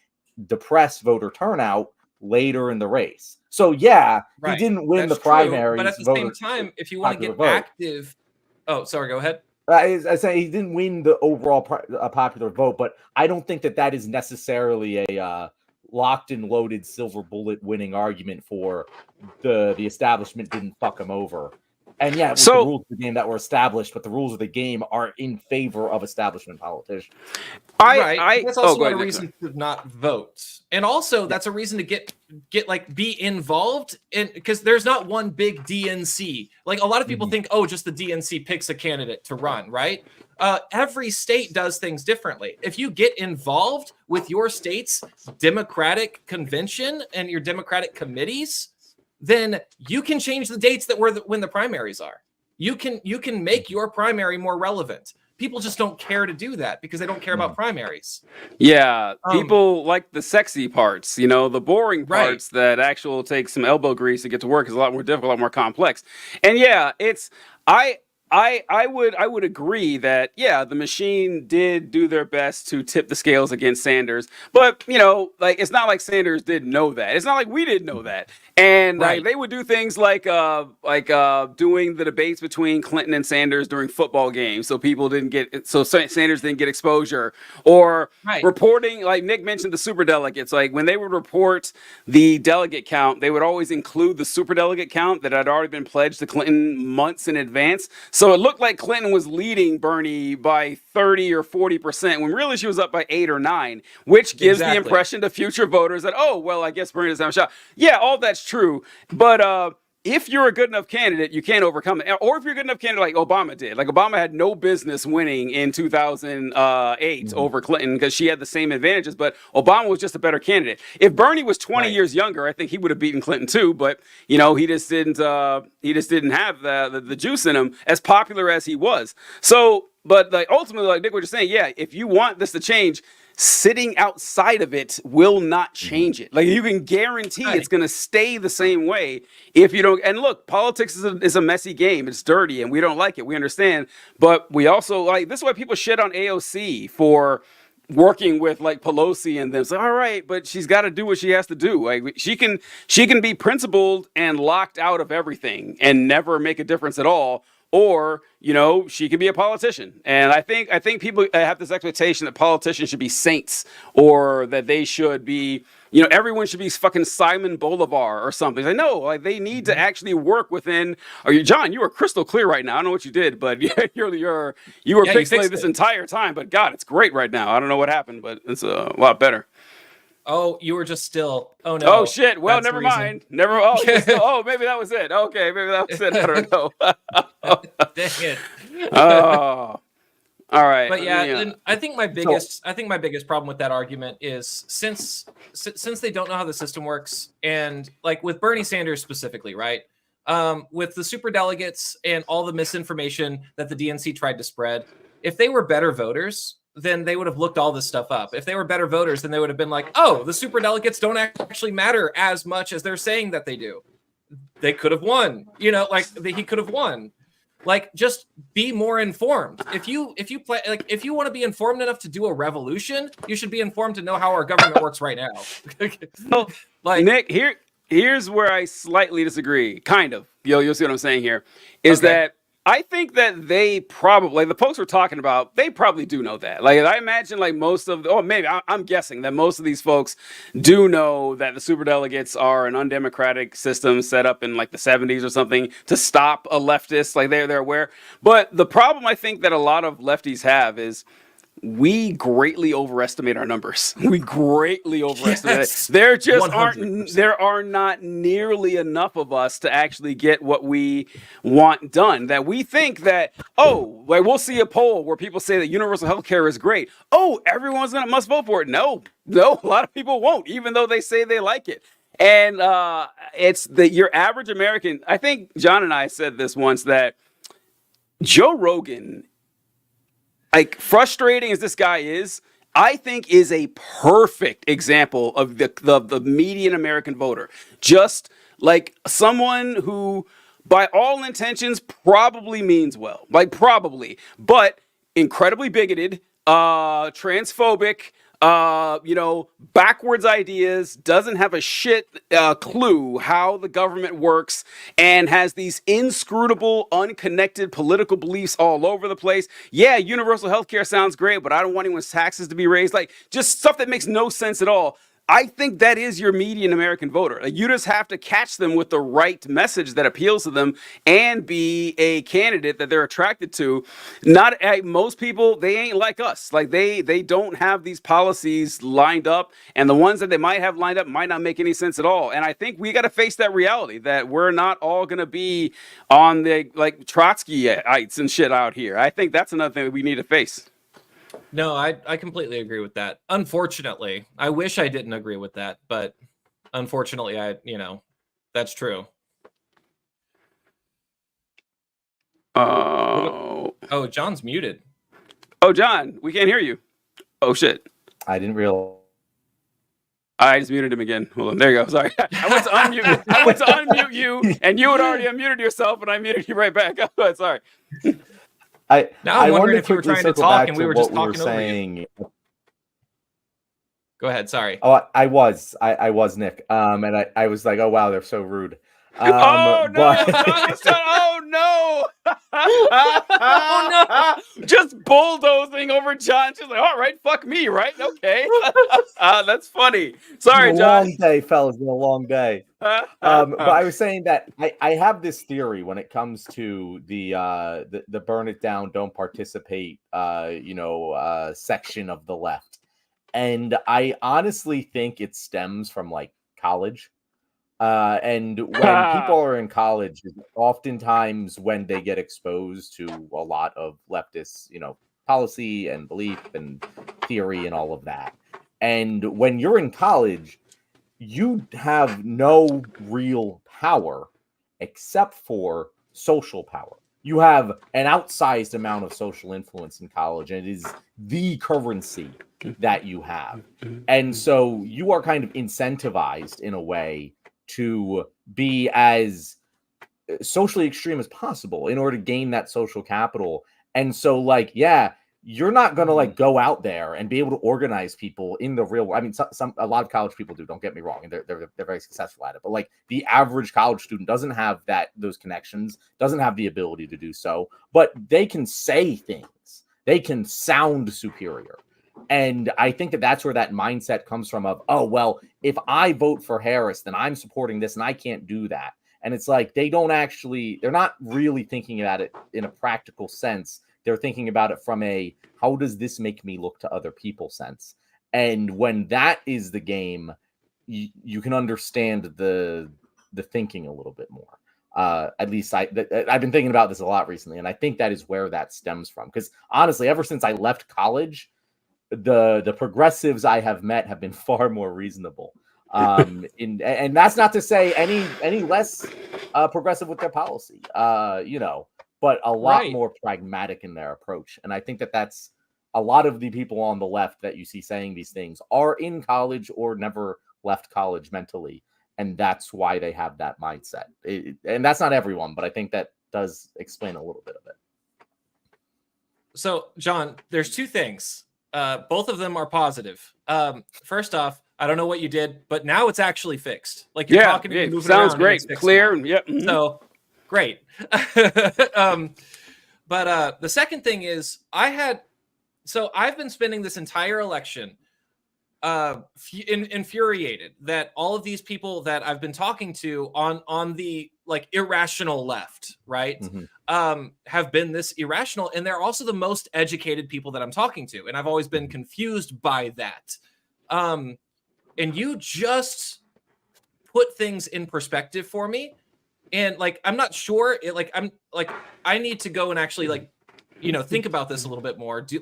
depress voter turnout later in the race. So he didn't win the primaries. But at the same time, if you want to get active, oh, sorry, go ahead. I say he didn't win the overall popular vote, but I don't think that is necessarily a locked and loaded silver bullet winning argument for the establishment didn't fuck him over. And it was the rules of the game that were established, but the rules of the game are in favor of establishment politicians. That's also a reason to not vote, and also that's a reason to get be involved in, because there's not one big DNC. Like a lot of people think, just the DNC picks a candidate to run, right? Every state does things differently. If you get involved with your state's Democratic convention and your Democratic committees, then you can change the dates that when the primaries are. You can make your primary more relevant. People just don't care to do that because they don't care about primaries. Yeah, people like the sexy parts, the boring parts that actually take some elbow grease to get to work is a lot more difficult, a lot more complex. And I would agree that the machine did do their best to tip the scales against Sanders, but it's not like Sanders didn't know that. It's not like we didn't know that. And they would do things like doing the debates between Clinton and Sanders during football games, so Sanders didn't get exposure, or reporting, like Nick mentioned, the superdelegates. Like when they would report the delegate count, they would always include the superdelegate count that had already been pledged to Clinton months in advance. So it looked like Clinton was leading Bernie by 30 or 40% when really she was up by 8 or 9, which gives the impression to future voters that, I guess Bernie doesn't have a shot. Yeah, all that's true. But if you're a good enough candidate, you can't overcome it. Or if you're a good enough candidate like Obama did. Like Obama had no business winning in 2008 over Clinton because she had the same advantages, but Obama was just a better candidate. If Bernie was 20 years younger, I think he would have beaten Clinton too, but you know, he just didn't have the juice in him, as popular as he was. So, but like ultimately, like Nick was just saying, yeah, if you want this to change, sitting outside of it will not change it. Like you can guarantee it's going to stay the same way if you don't. And look, politics is a messy game. It's dirty, and we don't like it. We understand, but we also like this is why people shit on AOC for working with like Pelosi and them. It's like, all right, but she's got to do what she has to do. Like she can be principled and locked out of everything and never make a difference at all. Or, you know, she could be a politician. And I think people have this expectation that politicians should be saints, or that they should be, you know, everyone should be fucking Simon Bolivar or something. Like, no, like they need to actually work within. Or John, you were crystal clear right now. I don't know what you did, but you were pixelated this entire time. But God, it's great right now. I don't know what happened, but it's a lot better. Oh, you were just still. Oh no. Oh shit. Well, never mind. Never. Oh, oh, maybe that was it. Okay, maybe that was it. I don't know. Dang it. Oh. All right. But yeah, and I think my biggest problem with that argument is since they don't know how the system works, and like with Bernie Sanders specifically, right? With the superdelegates and all the misinformation that the DNC tried to spread, if they were better voters, then they would have looked all this stuff up. If they were better voters, then they would have been like, oh, the superdelegates don't actually matter as much as they're saying that they do. They could have won, you know, like he could have won. Like, just be more informed. If you want to be informed enough to do a revolution, you should be informed to know how our government works right now. Like Nick, here's where I slightly disagree. Kind of. You'll see what I'm saying here. Is that I think that they probably, like the folks we're talking about, they probably do know that. Like, I imagine like most of, I'm guessing that most of these folks do know that the superdelegates are an undemocratic system set up in like the 70s or something to stop a leftist. Like they're aware. But the problem I think that a lot of lefties have is we greatly overestimate our numbers. We greatly overestimate it. There just 100%. There are not nearly enough of us to actually get what we want done. That we think that, oh, like we'll see a poll where people say that universal health care is great. Oh, everyone's must vote for it. No, a lot of people won't, even though they say they like it. And it's your average American. I think John and I said this once, that Joe Rogan, like frustrating as this guy is, I think is a perfect example of the median American voter. Just like someone who, by all intentions, probably means well. Like probably, but incredibly bigoted, transphobic, backwards ideas, doesn't have a shit clue how the government works, and has these inscrutable, unconnected political beliefs all over the place. Yeah, universal healthcare sounds great, but I don't want anyone's taxes to be raised. Like, just stuff that makes no sense at all. I think that is your median American voter. Like, you just have to catch them with the right message that appeals to them and be a candidate that they're attracted to. Not most people, they ain't like us. Like they don't have these policies lined up, and the ones that they might have lined up might not make any sense at all. And I think we got to face that reality that we're not all going to be on the like Trotskyites and shit out here. I think that's another thing that we need to face. No, I completely agree with that. Unfortunately, I wish I didn't agree with that, but unfortunately, that's true. Oh, John's muted. Oh, John, we can't hear you. Oh, shit. I didn't realize. I just muted him again. Hold on. There you go. Sorry. I went to unmute you, and you had already unmuted yourself, and I muted you right back. Oh, sorry. Now I'm wondering if you were trying to talk and we were just talking over you. Go ahead. Sorry. Oh, I was Nick. And I was like, oh wow, they're so rude. Oh no! Oh no! Just bulldozing over John. She's like, all right, fuck me, right? Okay. That's funny. Sorry, John. Long day, fellas. It's a long day. But I was saying that I have this theory when it comes to the burn it down, don't participate, section of the left, and I honestly think it stems from like college. And when people are in college, oftentimes when they get exposed to a lot of leftist, policy and belief and theory and all of that. And when you're in college, you have no real power except for social power. You have an outsized amount of social influence in college, and it is the currency that you have. And so you are kind of incentivized in a way to be as socially extreme as possible in order to gain that social capital. And so, like, yeah, you're not going to like go out there and be able to organize people in the real world. I mean, a lot of college people do, don't get me wrong, and they're very successful at it. But like the average college student doesn't have those connections, doesn't have the ability to do so, but they can say things. They can sound superior. And I think that's where that mindset comes from of, oh, well, if I vote for Harris, then I'm supporting this and I can't do that. And it's like, they're not really thinking about it in a practical sense. They're thinking about it from a, how does this make me look to other people sense? And when that is the game, you can understand the thinking a little bit more. At least I've been thinking about this a lot recently. And I think that is where that stems from. Because honestly, ever since I left college, the progressives I have met have been far more reasonable. And that's not to say any less progressive with their policy, but a lot more pragmatic in their approach. And I think that's a lot of the people on the left that you see saying these things are in college or never left college mentally. And that's why they have that mindset. And that's not everyone, but I think that does explain a little bit of it. So, John, there's two things. Both of them are positive. First off, I don't know what you did, but now it's actually fixed. Like you're talking, and moving sounds around, great, clear, So great. But the second thing is, I've been spending this entire election infuriated that all of these people that I've been talking to on the like irrational left, right, have been this irrational, and they're also the most educated people that I'm talking to, and I've always been confused by that. And you just put things in perspective for me, and like I'm not sure I need to go and actually think about this a little bit more. Do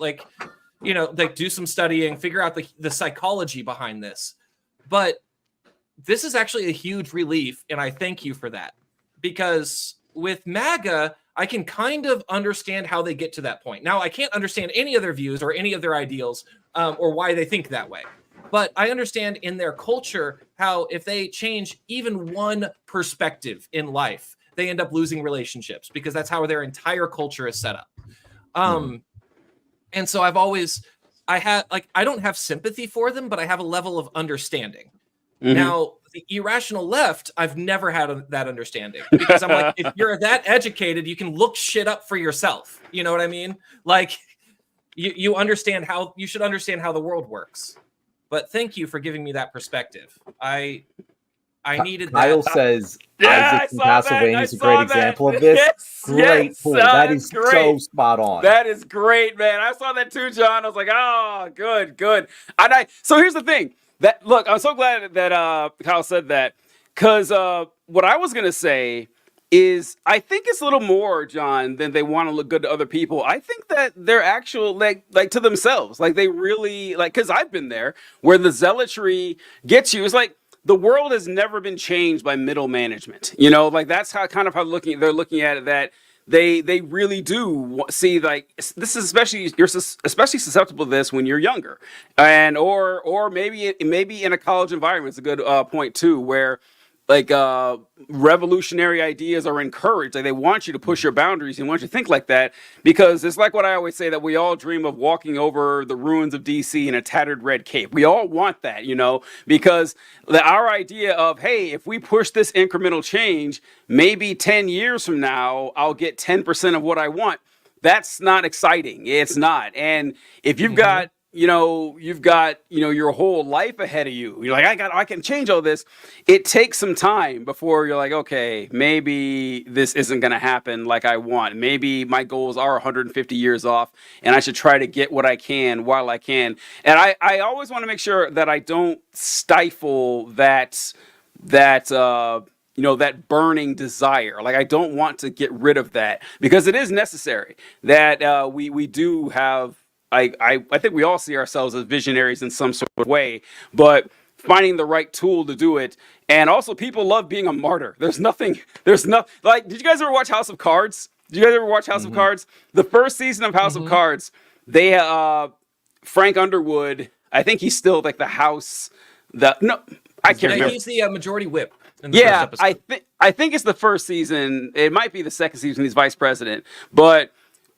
some studying, figure out the psychology behind this. But this is actually a huge relief, and I thank you for that. Because with MAGA, I can kind of understand how they get to that point. Now, I can't understand any of their views or any of their ideals or why they think that way. But I understand in their culture how if they change even one perspective in life, they end up losing relationships because that's how their entire culture is set up. And so I don't have sympathy for them, but I have a level of understanding. Now, the irrational left, I've never had that understanding because I'm like, if you're that educated, you can look shit up for yourself. You know what I mean? Like you should understand how the world works. But thank you for giving me that perspective. I needed Kyle that. says Isaac from Castlevania is a great example of this. Yes, great point. That is great. So spot on. That is great, man. I saw that too, John. I was like, oh, good. So here's the thing. I'm so glad that Kyle said that, because what I was gonna say is I think it's a little more, John, than they want to look good to other people. I think that they're actual like to themselves. Like they really because I've been there where the zealotry gets you. It's like the world has never been changed by middle management. That's how they're looking at it, that they really do see this is you're especially susceptible to this when you're younger, and or maybe in a college environment. It's a good point too, where revolutionary ideas are encouraged. Like they want you to push your boundaries and want you to think like that, because it's like what I always say, that we all dream of walking over the ruins of DC in a tattered red cape. We all want that, because our idea of, hey, if we push this incremental change, maybe 10 years from now, I'll get 10% of what I want. That's not exciting. It's not. And if you've got your whole life ahead of you. You're like, I can change all this. It takes some time before you're like, okay, maybe this isn't going to happen like I want. Maybe my goals are 150 years off, and I should try to get what I can while I can. And I always want to make sure that I don't stifle that that burning desire. Like, I don't want to get rid of that because it is necessary that we do have. I think we all see ourselves as visionaries in some sort of way, but finding the right tool to do it. And also, people love being a martyr. There's no like. Did you guys ever watch House of Cards? Did you guys ever watch House of Cards? The first season of House of Cards, they Frank Underwood. I think he's still like the house. I can't remember. He's the majority whip. In the first episode. I think it's the first season. It might be the second season. He's vice president, but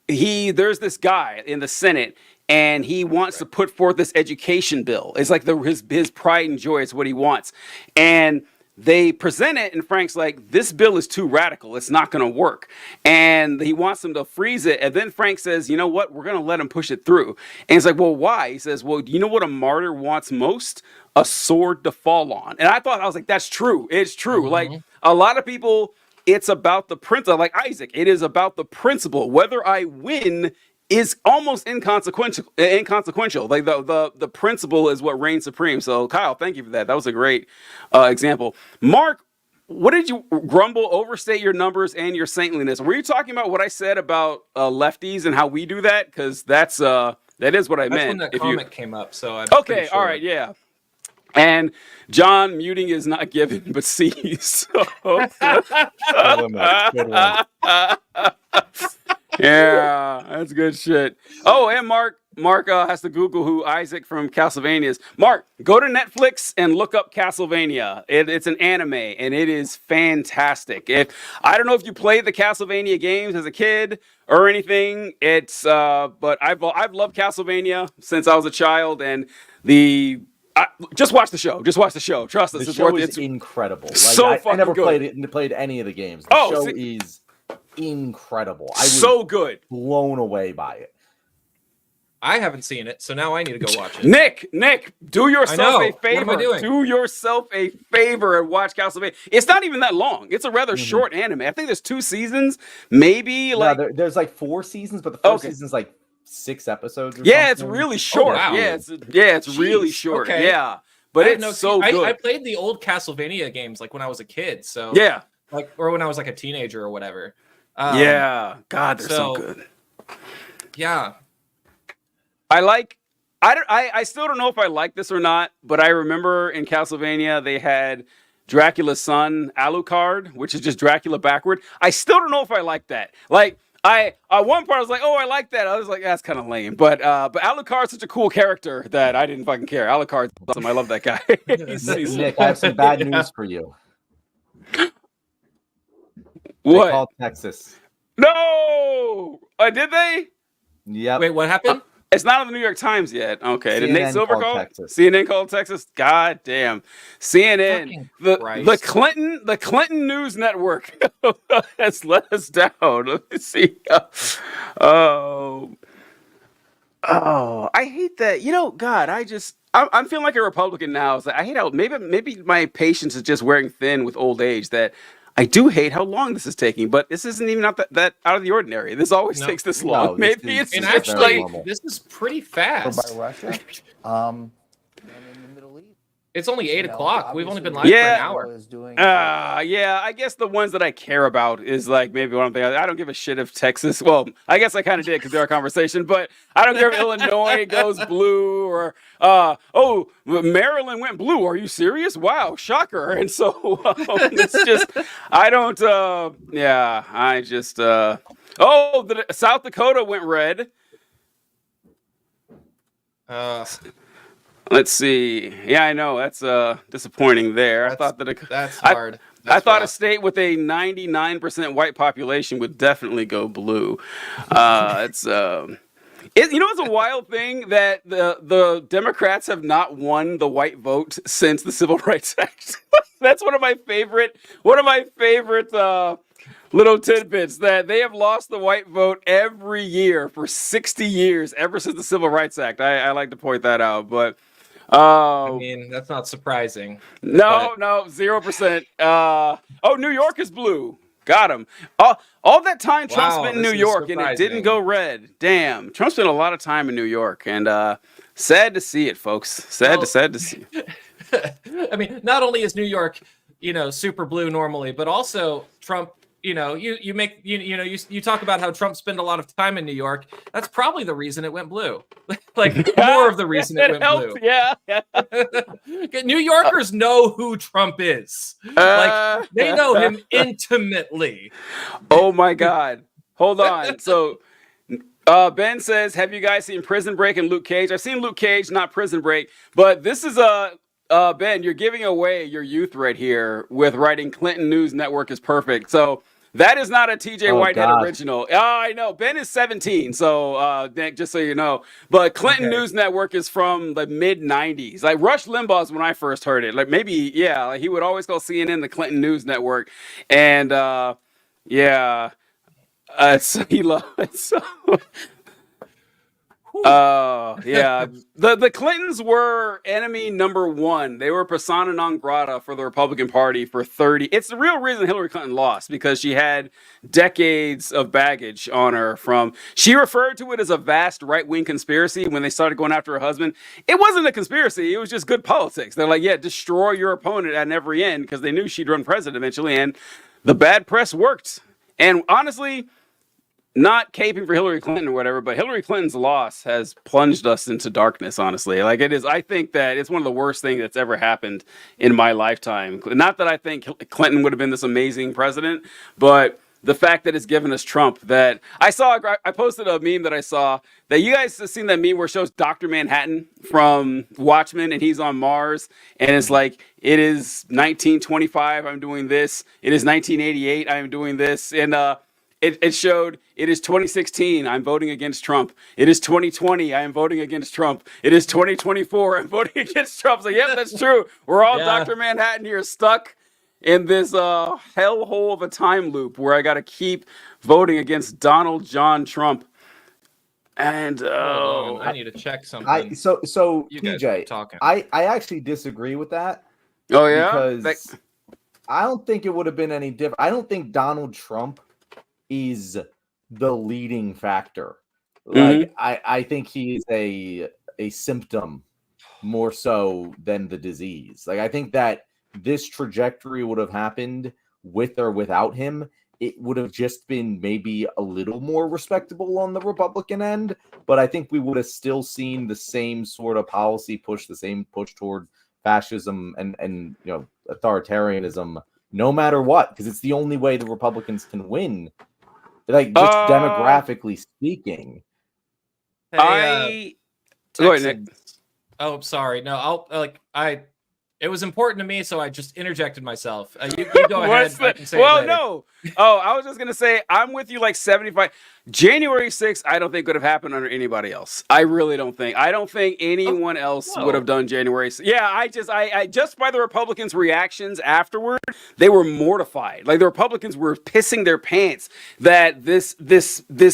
there's this guy in the Senate, and he wants to put forth this education bill. It's like his pride and joy is what he wants, and they present it, and Frank's like, this bill is too radical. It's not going to work. And he wants them to freeze it. And then Frank says, you know what? We're going to let him push it through. And he's like, well, why? He says, well, you know what a martyr wants most? A sword to fall on. And I was like, that's true. It's true. Like, a lot of people, it's about the principle. Like Isaac, it is about the principle. Whether I win is almost inconsequential. Like the principle is what reigns supreme. So Kyle, thank you for that. That was a great example. Mark, what did you grumble, overstate your numbers and your saintliness? Were you talking about what I said about lefties and how we do that? Because that is what I meant. That's when that comment came up. So I'm okay, sure. All right, yeah. And John, muting is not given, but sees. Yeah, that's good shit. Oh, and Mark has to Google who Isaac from Castlevania is. Mark, go to Netflix and look up Castlevania. It's an anime, and it is fantastic. I don't know if you played the Castlevania games as a kid or anything. But I've loved Castlevania since I was a child, and just watch the show. Just watch the show. Trust us. The show is incredible. Like, so fucking I never good. played any of the games. The show is incredible. I was so good. Blown away by it. I haven't seen it, so now I need to go watch it. Nick, do yourself a favor. What am I doing? Do yourself a favor and watch Castlevania. It's not even that long. It's a rather short anime. I think there's 2 seasons, maybe. There's like 4 seasons, but the first season's like 6 episodes. Or yeah, something. it's really short. Oh, wow. It's really short. Okay. Yeah, but it's so good. I played the old Castlevania games like when I was a kid. So yeah, or when I was like a teenager or whatever. Yeah, God, they're so good. Yeah. I still don't know if I like this or not, but I remember in Castlevania they had Dracula's son, Alucard, which is just Dracula backward. I still don't know if I like that. Like, at one part I was like, oh, I like that. I was like, that's kind of lame. But Alucard's such a cool character that I didn't fucking care. Alucard's awesome. I love that guy. Nick, I have some bad news for you. What? They called Texas. No! Did they? Yeah. Wait, what happened? It's not on the New York Times yet. Okay. Did Nate Silver call Texas. CNN called Texas? God damn. CNN. The Clinton News Network has let us down. Let me see. Oh, I hate that. God, I'm feeling like a Republican now. It's like, I hate how maybe my patience is just wearing thin with old age, that I do hate how long this is taking, but this isn't even not that out of the ordinary. This always takes this long. No, Maybe it's and just actually, this is pretty fast. By Russia, and in the Middle East. It's only 8 o'clock. We've only been live Yeah. for an hour. Yeah, I guess the ones that I care about is like maybe one thing. I don't give a shit if Texas. Well, I guess I kind of did because they're a conversation, but I don't care if Illinois goes blue or Maryland went blue. Are you serious? Wow, shocker! And so it's just I don't. South Dakota went red. Let's see. Yeah, I know that's disappointing there. I thought that that's hard. I thought a state with a 99% white population would definitely go blue. It's a wild thing that the Democrats have not won the white vote since the Civil Rights Act. That's one of my favorite little tidbits, that they have lost the white vote every year for 60 years ever since the Civil Rights Act. I like to point that out, but. I mean, that's not surprising. No, 0%. New York is blue. Got him. All that time Trump spent in New York and it didn't go red. Damn. Trump spent a lot of time in New York, and sad to see it, folks. Sad to see. I mean, not only is New York super blue normally, but also Trump. You talk about how Trump spent a lot of time in New York. That's probably the reason it went blue. Like more of the reason it went helped, blue. Yeah. New Yorkers know who Trump is. Like they know him intimately. Oh my God. Hold on. So Ben says, have you guys seen Prison Break and Luke Cage? I've seen Luke Cage, not Prison Break, but this is Ben, you're giving away your youth right here with writing Clinton News Network is perfect. So that is not a TJ Whitehead original. Oh, I know. Ben is 17, so Nick, just so you know. But Clinton News Network is from the mid 90s. Like Rush Limbaugh's when I first heard it. Like maybe, like he would always call CNN the Clinton News Network. And so he loves it. So the Clintons were enemy number one. They were persona non grata for the Republican Party for 30. It's the real reason Hillary Clinton lost, because she had decades of baggage on her. She referred to it as a vast right-wing conspiracy when they started going after her husband. It wasn't a conspiracy. It was just good politics. They're like, destroy your opponent at every end, because they knew she'd run president eventually, and the bad press worked. And honestly, not caping for Hillary Clinton or whatever, but Hillary Clinton's loss has plunged us into darkness, honestly. Like it is, I think that it's one of the worst things that's ever happened in my lifetime. Not that I think Clinton would have been this amazing president, but the fact that it's given us Trump. That I posted a meme that I saw that you guys have seen, that meme where it shows Dr. Manhattan from Watchmen and he's on Mars, and it's like, it is 1925, I'm doing this. It is 1988, I'm doing this. And it showed, it is 2016, I'm voting against Trump. It is 2020, I am voting against Trump. It is 2024, I'm voting against Trump. So, yep, that's true. We're all Dr. Manhattan here, stuck in this hellhole of a time loop where I got to keep voting against Donald John Trump. And I need to check something. So you TJ, guys talking. I actually disagree with that. Oh yeah, because I don't think it would have been any different. I don't think Donald Trump is the leading factor. Like I think he's a symptom more so than the disease. Like I think that this trajectory would have happened with or without him. It would have just been maybe a little more respectable on the Republican end, but I think we would have still seen the same sort of policy push, the same push toward fascism and authoritarianism, no matter what, because it's the only way the Republicans can win. Like just demographically speaking. Hey, Go ahead, Nick. Oh, sorry. No, it was important to me, so I just interjected myself. You go ahead. I can say no. Oh, I was just going to say, I'm with you like 75. January 6th, I don't think would have happened under anybody else. I really don't think. I don't think anyone else would have done January 6th. Yeah, I just by the Republicans' reactions afterward, they were mortified. Like the Republicans were pissing their pants that this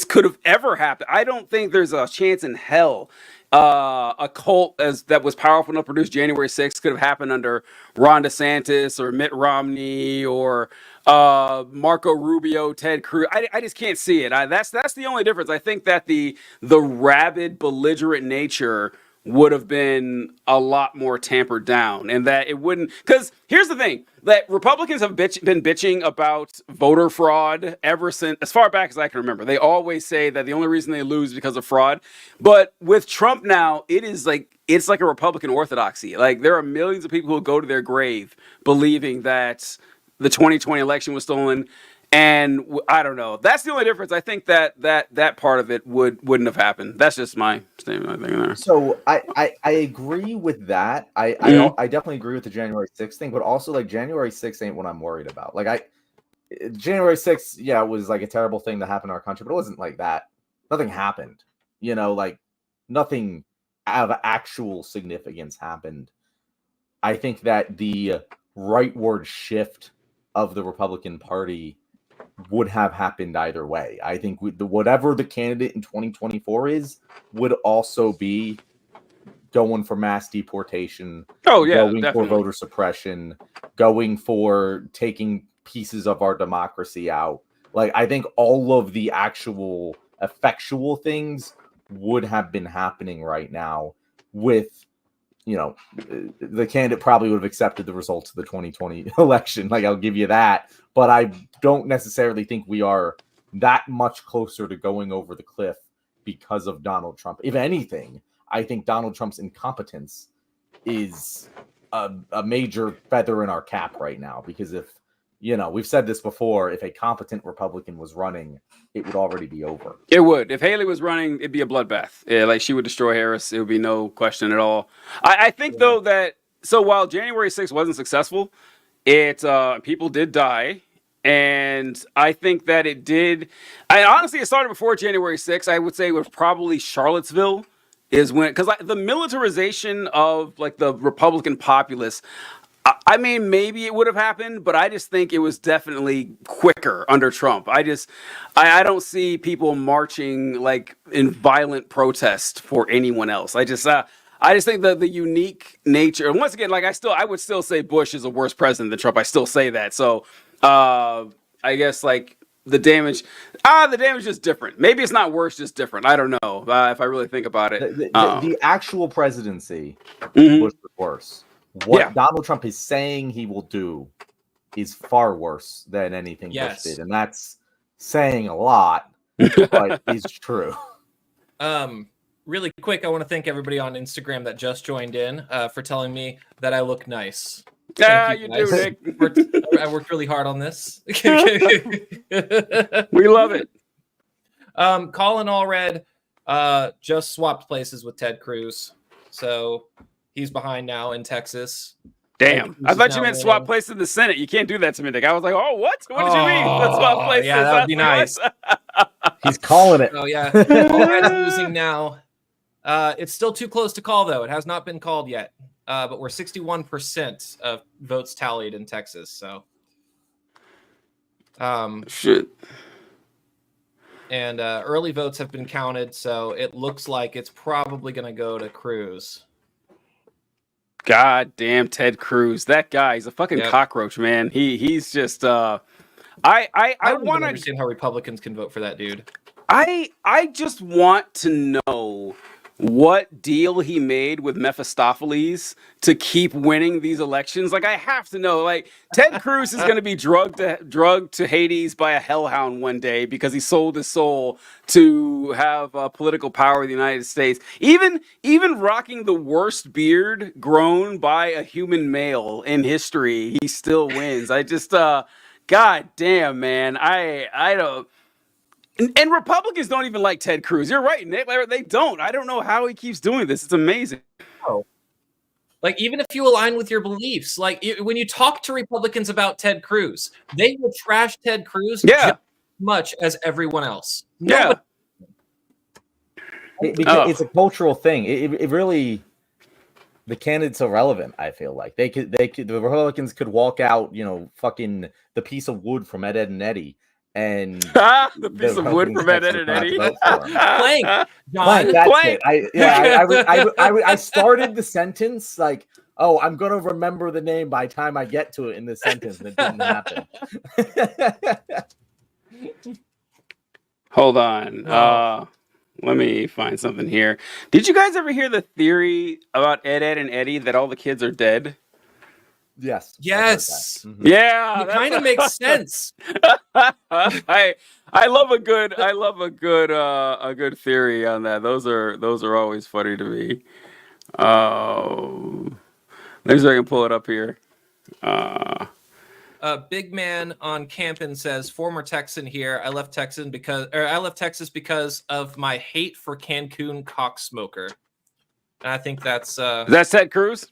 could have ever happened. I don't think there's a chance in hell a cult that was powerful enough to produce January 6th could have happened under Ron DeSantis or Mitt Romney or Marco Rubio, Ted Cruz. I just can't see it. That's the only difference. I think that the rabid, belligerent nature would have been a lot more tampered down, and that it wouldn't. Because here's the thing: that Republicans have been bitching about voter fraud ever since, as far back as I can remember. They always say that the only reason they lose is because of fraud. But with Trump now, it's like a Republican orthodoxy. Like there are millions of people who go to their grave believing that the 2020 election was stolen. And I don't know. That's the only difference. I think that part of it wouldn't have happened. That's just my statement. I think there. So I agree with that. I definitely agree with the January 6th thing, but also like January 6th ain't what I'm worried about. Like January 6th, yeah, it was like a terrible thing that happened in our country, but it wasn't like that. Nothing happened. Like nothing of actual significance happened. I think that the rightward shift of the Republican Party would have happened either way. I think whatever the candidate in 2024 is would also be going for mass deportation. Oh yeah, going definitely for voter suppression, going for taking pieces of our democracy out. Like I think all of the actual effectual things would have been happening right now with the candidate probably would have accepted the results of the 2020 election. Like, I'll give you that. But I don't necessarily think we are that much closer to going over the cliff because of Donald Trump. If anything, I think Donald Trump's incompetence is a major feather in our cap right now. Because if, we've said this before, if a competent Republican was running, it would already be over. It would. If Haley was running, it'd be a bloodbath. Yeah, like, she would destroy Harris. It would be no question at all. I think, though, that so while January 6th wasn't successful, people did die. And I think that it did. Honestly, it started before January 6th. I would say it was probably Charlottesville is when, because the militarization of like the Republican populace, I mean, maybe it would have happened, but I just think it was definitely quicker under Trump. I don't see people marching like in violent protest for anyone else. I just think that the unique nature, and once again, like I would still say Bush is a worse president than Trump. I still say that. So I guess like the damage is different. Maybe it's not worse, just different. I don't know if I really think about it. The actual presidency was worse. What Donald Trump is saying he will do is far worse than anything Bush did, and that's saying a lot, but is true. Really quick, I want to thank everybody on Instagram that just joined in for telling me that I look nice. Yeah, you do, Nick. I worked really hard on this. We love it. Colin Allred just swapped places with Ted Cruz, so he's behind now in Texas. Damn, I thought you meant swap places in the Senate. You can't do that to me, Nick. I was like, oh, what? What did you mean? Swap places? Yeah, that would be nice. He's calling it. Oh yeah, Allred's losing now. It's still too close to call, though. It has not been called yet. But we're 61% of votes tallied in Texas. So, shit. And early votes have been counted, so it looks like it's probably going to go to Cruz. God damn Ted Cruz. That guy, he's a fucking cockroach, man. He's just I want to understand how Republicans can vote for that dude. I just want to know what deal he made with Mephistopheles to keep winning these elections. Like, I have to know. Like, Ted Cruz is going to be drugged to Hades by a hellhound one day because he sold his soul to have political power in the United States. Even rocking the worst beard grown by a human male in history, he still wins. I just, God damn, man. I don't. And Republicans don't even like Ted Cruz. You're right, Nick. They don't. I don't know how he keeps doing this. It's amazing. Like, even if you align with your beliefs, like when you talk to Republicans about Ted Cruz, they will trash Ted Cruz just as much as everyone else. Yeah. Because it's a cultural thing. It really, the candidate's irrelevant. I feel like the Republicans could walk out, fucking the piece of wood from Ed, Ed and Eddie. And the piece of wood from Ed, Ed and Eddie. Plank, John. Plank. I started the sentence like, oh, I'm gonna remember the name by the time I get to it in the sentence, and it didn't happen. Hold on. Let me find something here. Did you guys ever hear the theory about Ed, Ed and Eddie that all the kids are dead? Yes. Mm-hmm. Yeah. It kind of makes sense. I love a good theory on that. Those are always funny to me. Let me see if I can pull it up here. Big man on Campin says, former Texan here. I left Texas because of my hate for Cancun cocksmoker. And I think that's Ted Cruz.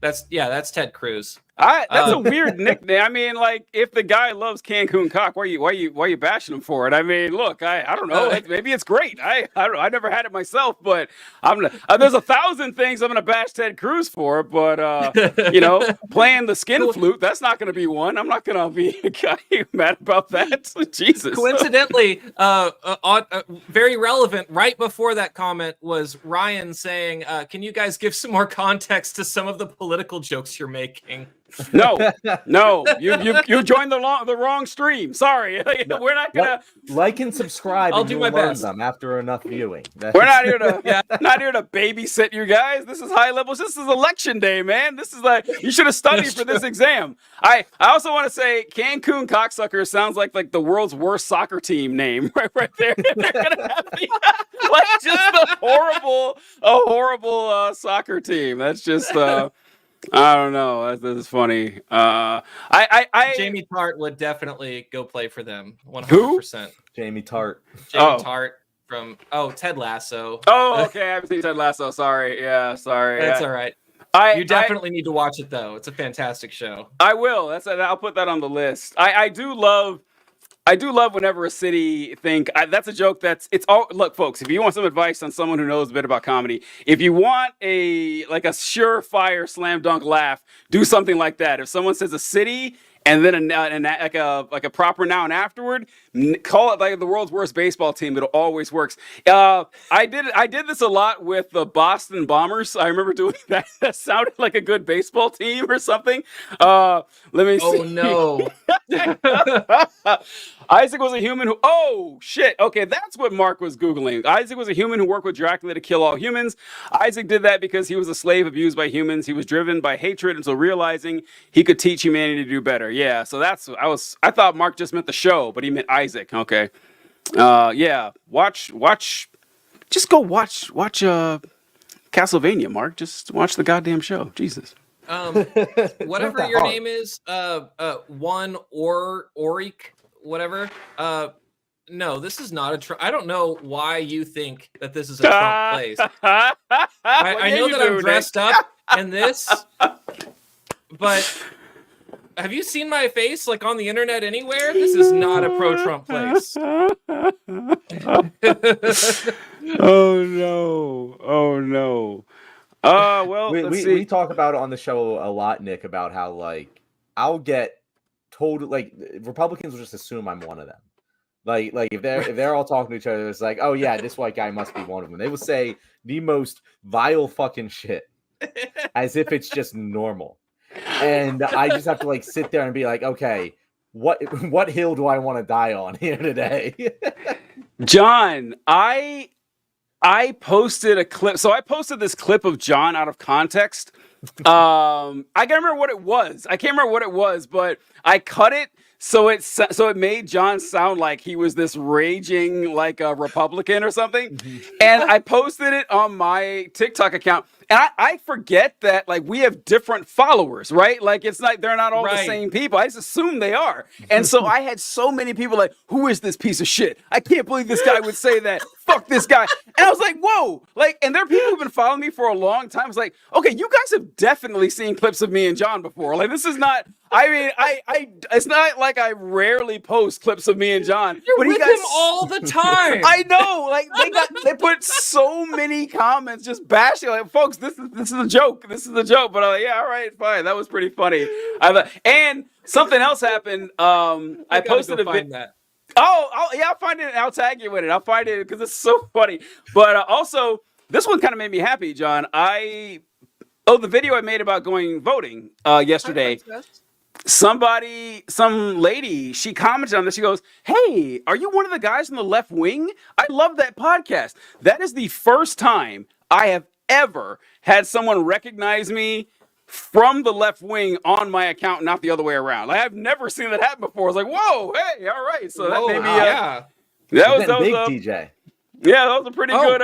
That's Ted Cruz. That's a weird nickname. I mean, like, if the guy loves Cancun cock, why you bashing him for it? I mean, look, I don't know. Maybe it's great. I don't know. I never had it myself, but there's 1,000 things I'm gonna bash Ted Cruz for. But playing the skin flute, that's not gonna be one. I'm not gonna be mad about that. Jesus. Coincidentally, very relevant. Right before that comment was Ryan saying, "Can you guys give some more context to some of the political jokes you're making?" No, you joined the wrong stream. Sorry, we're not gonna. Like and subscribe. I'll and do you'll my learn best. them after enough viewing. We're not here to Yeah. not here to babysit you guys. This is high levels. This is election day, man. This is like you should have studied That's for this exam. I also want to say Cancun Cocksucker sounds like the world's worst soccer team name right there. They're gonna have like just a horrible soccer team. That's just I don't know. This is funny. Jamie Tart would definitely go play for them. 100%. Who? Jamie Tart. Jamie Tart from Ted Lasso. Oh, okay. I haven't seen Ted Lasso. Sorry. Yeah, sorry. That's all right. You definitely need to watch it though. It's a fantastic show. I will. I'll put that on the list. I do love whenever a city that's a joke it's all look folks, if you want some advice on someone who knows a bit about comedy, if you want a surefire slam dunk laugh, do something like that. If someone says a city and then like a proper noun afterward, call it like the world's worst baseball team. It always works. I did this a lot with the Boston Bombers. I remember doing that. That sounded like a good baseball team or something. Let me see. Oh no. Isaac was a human who. Oh shit. Okay, that's what Mark was googling. Isaac was a human who worked with Dracula to kill all humans. Isaac did that because he was a slave abused by humans. He was driven by hatred until realizing he could teach humanity to do better. Yeah. So I thought Mark just meant the show, but he meant Isaac. Okay. Yeah. Just go watch Castlevania, Mark. Just watch the goddamn show. Jesus. Whatever your name is, one Oric, whatever. No, this is not a Trump. I don't know why you think that this is a Trump place. I know that I'm dressed up in this, but have you seen my face like on the internet anywhere? This is not a pro-Trump place. Oh no. Well, we talk about it on the show a lot, Nick, about how like I'll get told like Republicans will just assume I'm one of them. Like if they're all talking to each other, it's like, oh yeah, this white guy must be one of them. They will say the most vile fucking shit as if it's just normal. And I just have to like sit there and be like, okay, what hill do I want to die on here today? John, I posted a clip. So I posted this clip of John out of context. I can't remember what it was. But I cut it so it made John sound like he was this raging like a Republican or something. And I posted it on my TikTok account. And I forget that like we have different followers, right? Like it's like they're not all the same people. I just assume they are. And so I had so many people like, who is this piece of shit? I can't believe this guy would say that. Fuck this guy. And I was like, whoa. Like, and there are people who've been following me for a long time. It's like, okay, you guys have definitely seen clips of me and John before. Like this is not, I mean, it's not like I rarely post clips of me and John. You're with him all the time. I know. Like they put so many comments just bashing like, folks, this is a joke. This is a joke. But I'm like, yeah, all right, fine. That was pretty funny. And something else happened. I posted a video. Oh, yeah, I'll find it and I'll tag you with it. I'll find it because it's so funny. But also, this one kind of made me happy, John. The video I made about going voting yesterday. Some lady, she commented on this. She goes, "Hey, are you one of the guys from the left wing? I love that podcast. That is the first time I have ever had someone recognize me from the left wing on my account, not the other way around. Like, I've never seen that happen before. I was like, whoa, hey, all right. So that made me, yeah. That was big DJ. Yeah, that was a pretty good.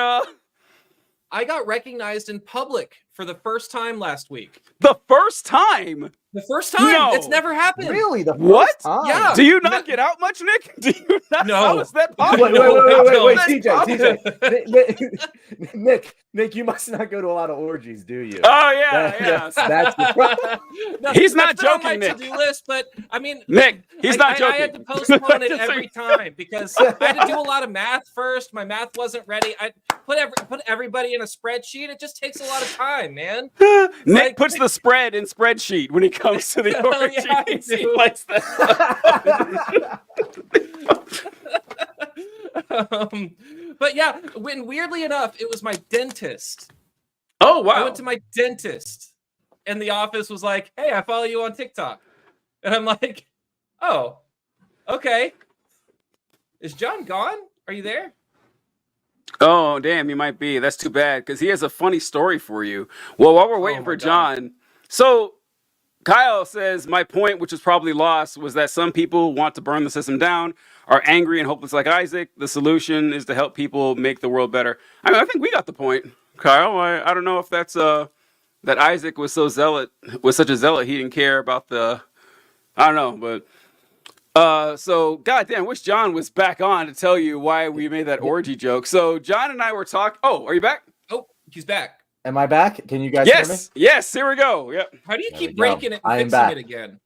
I got recognized in public for the first time last week. The first time? The first time? No. It's never happened. Really? The what? Time? Yeah. Do you not get out much, Nick? Do you not? No. How is that possible? Wait, TJ. Nick, you must not go to a lot of orgies, do you? Oh yeah, That's the problem. No, he's not that's on joking, my Nick. to-do list, but I mean, Nick, he's not joking. I had to postpone it every time because I had to do a lot of math first. My math wasn't ready. I put everybody in a spreadsheet. It just takes a lot of time, man. Nick puts the spread in spreadsheet when he comes to the orgy. Yeah, I He do. likes that. But yeah, when weirdly enough, it was my dentist. Oh wow! I went to my dentist, in the office was like, "Hey, I follow you on TikTok," and I'm like, "Oh, okay. Is John gone? Are you there?" Oh, damn, he might be. That's too bad because he has a funny story for you. Well, while we're waiting Oh for my God. John, so Kyle says my point, which was probably lost, was that some people want to burn the system down, are angry and hopeless like Isaac. The solution is to help people make the world better. I mean, I think we got the point, Kyle. I don't know if that's that Isaac was such a zealot he didn't care about the. I don't know, but. So goddamn, wish John was back on to tell you why we made that orgy joke. So John and I were talking. Oh, are you back? Oh, he's back. Am I back? Can you guys hear me? Yes, yes. Here we go. Yep. How do you There keep we go. breaking it and I am fixing back. it again?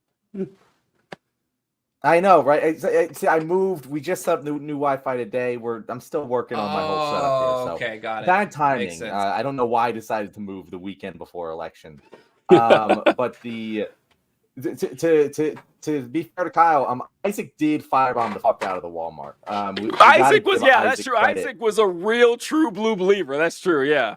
I know, right? See, I moved. We just set up new Wi-Fi today. I'm still working on my whole setup here. So Okay, got it. bad Makes timing. sense. I don't know why I decided to move the weekend before election. But to be fair to Kyle, Isaac did firebomb the fuck out of the Walmart. We gotta Isaac was, give yeah, that's true. credit. Isaac was a real true blue believer. That's true. Yeah.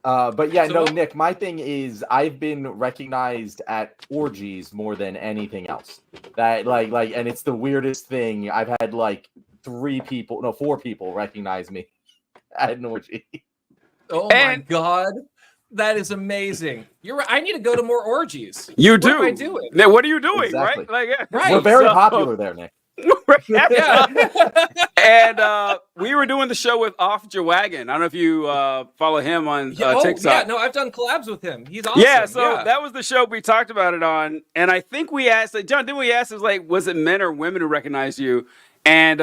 But yeah, So no, what- Nick, my thing is I've been recognized at orgies more than anything else. That like, and it's the weirdest thing. I've had like 4 people recognize me at an orgy. Oh And- my God. That is amazing. You're right. I need to go to more orgies. You What do. am I doing? Now, what are you doing? Exactly. Right? Like, yeah. Right. We're very So- popular there, Nick. Yeah. And we were doing the show with Off Jawagon. I don't know if you follow him on Yeah, TikTok. yeah, no, I've done collabs with him. He's awesome. Yeah, so that was the show we talked about it on, and I think we asked, like, John, didn't we ask, was it men or women who recognized you? And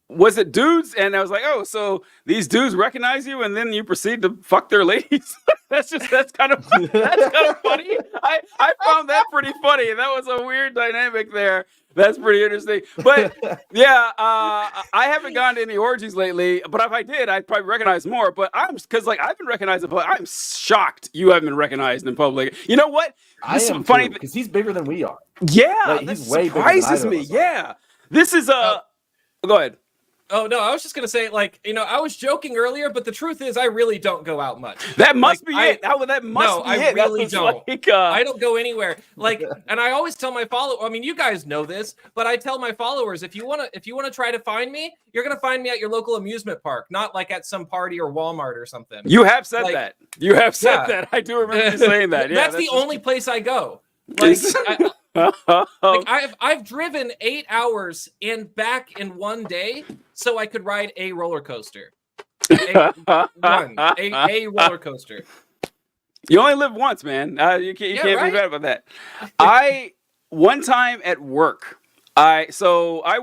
was it dudes? And I was like, oh, so these dudes recognize you, and then you proceed to fuck their ladies? that's kind of funny. I found that pretty funny. That was a weird dynamic there. That's pretty interesting. But yeah, I haven't gone to any orgies lately. But if I did, I'd probably recognize more. But I've been recognized in public. I'm shocked you haven't been recognized in public. You know what? I This is am funny. because he's bigger than we are. Yeah, Like, this he's way bigger than surprises either of me. us are. Yeah, this is Go ahead. Oh no, I was just gonna say, like, I was joking earlier, but the truth is, I really don't go out much. That must Like, be it. That must be I it. really That was don't. like, I don't go anywhere. Like, and I always tell my followers. I mean, you guys know this, but I tell my followers, if you wanna try to find me, you're gonna find me at your local amusement park, not like at some party or Walmart or something. You have said Like, that. You have said yeah. that. I do remember you saying that. Yeah, that's the only place I go. Like, I've driven 8 hours and back in one day so I could ride a roller coaster. A roller coaster. You only live once, man. You can't Yeah, be right? bad about that. One time at work, I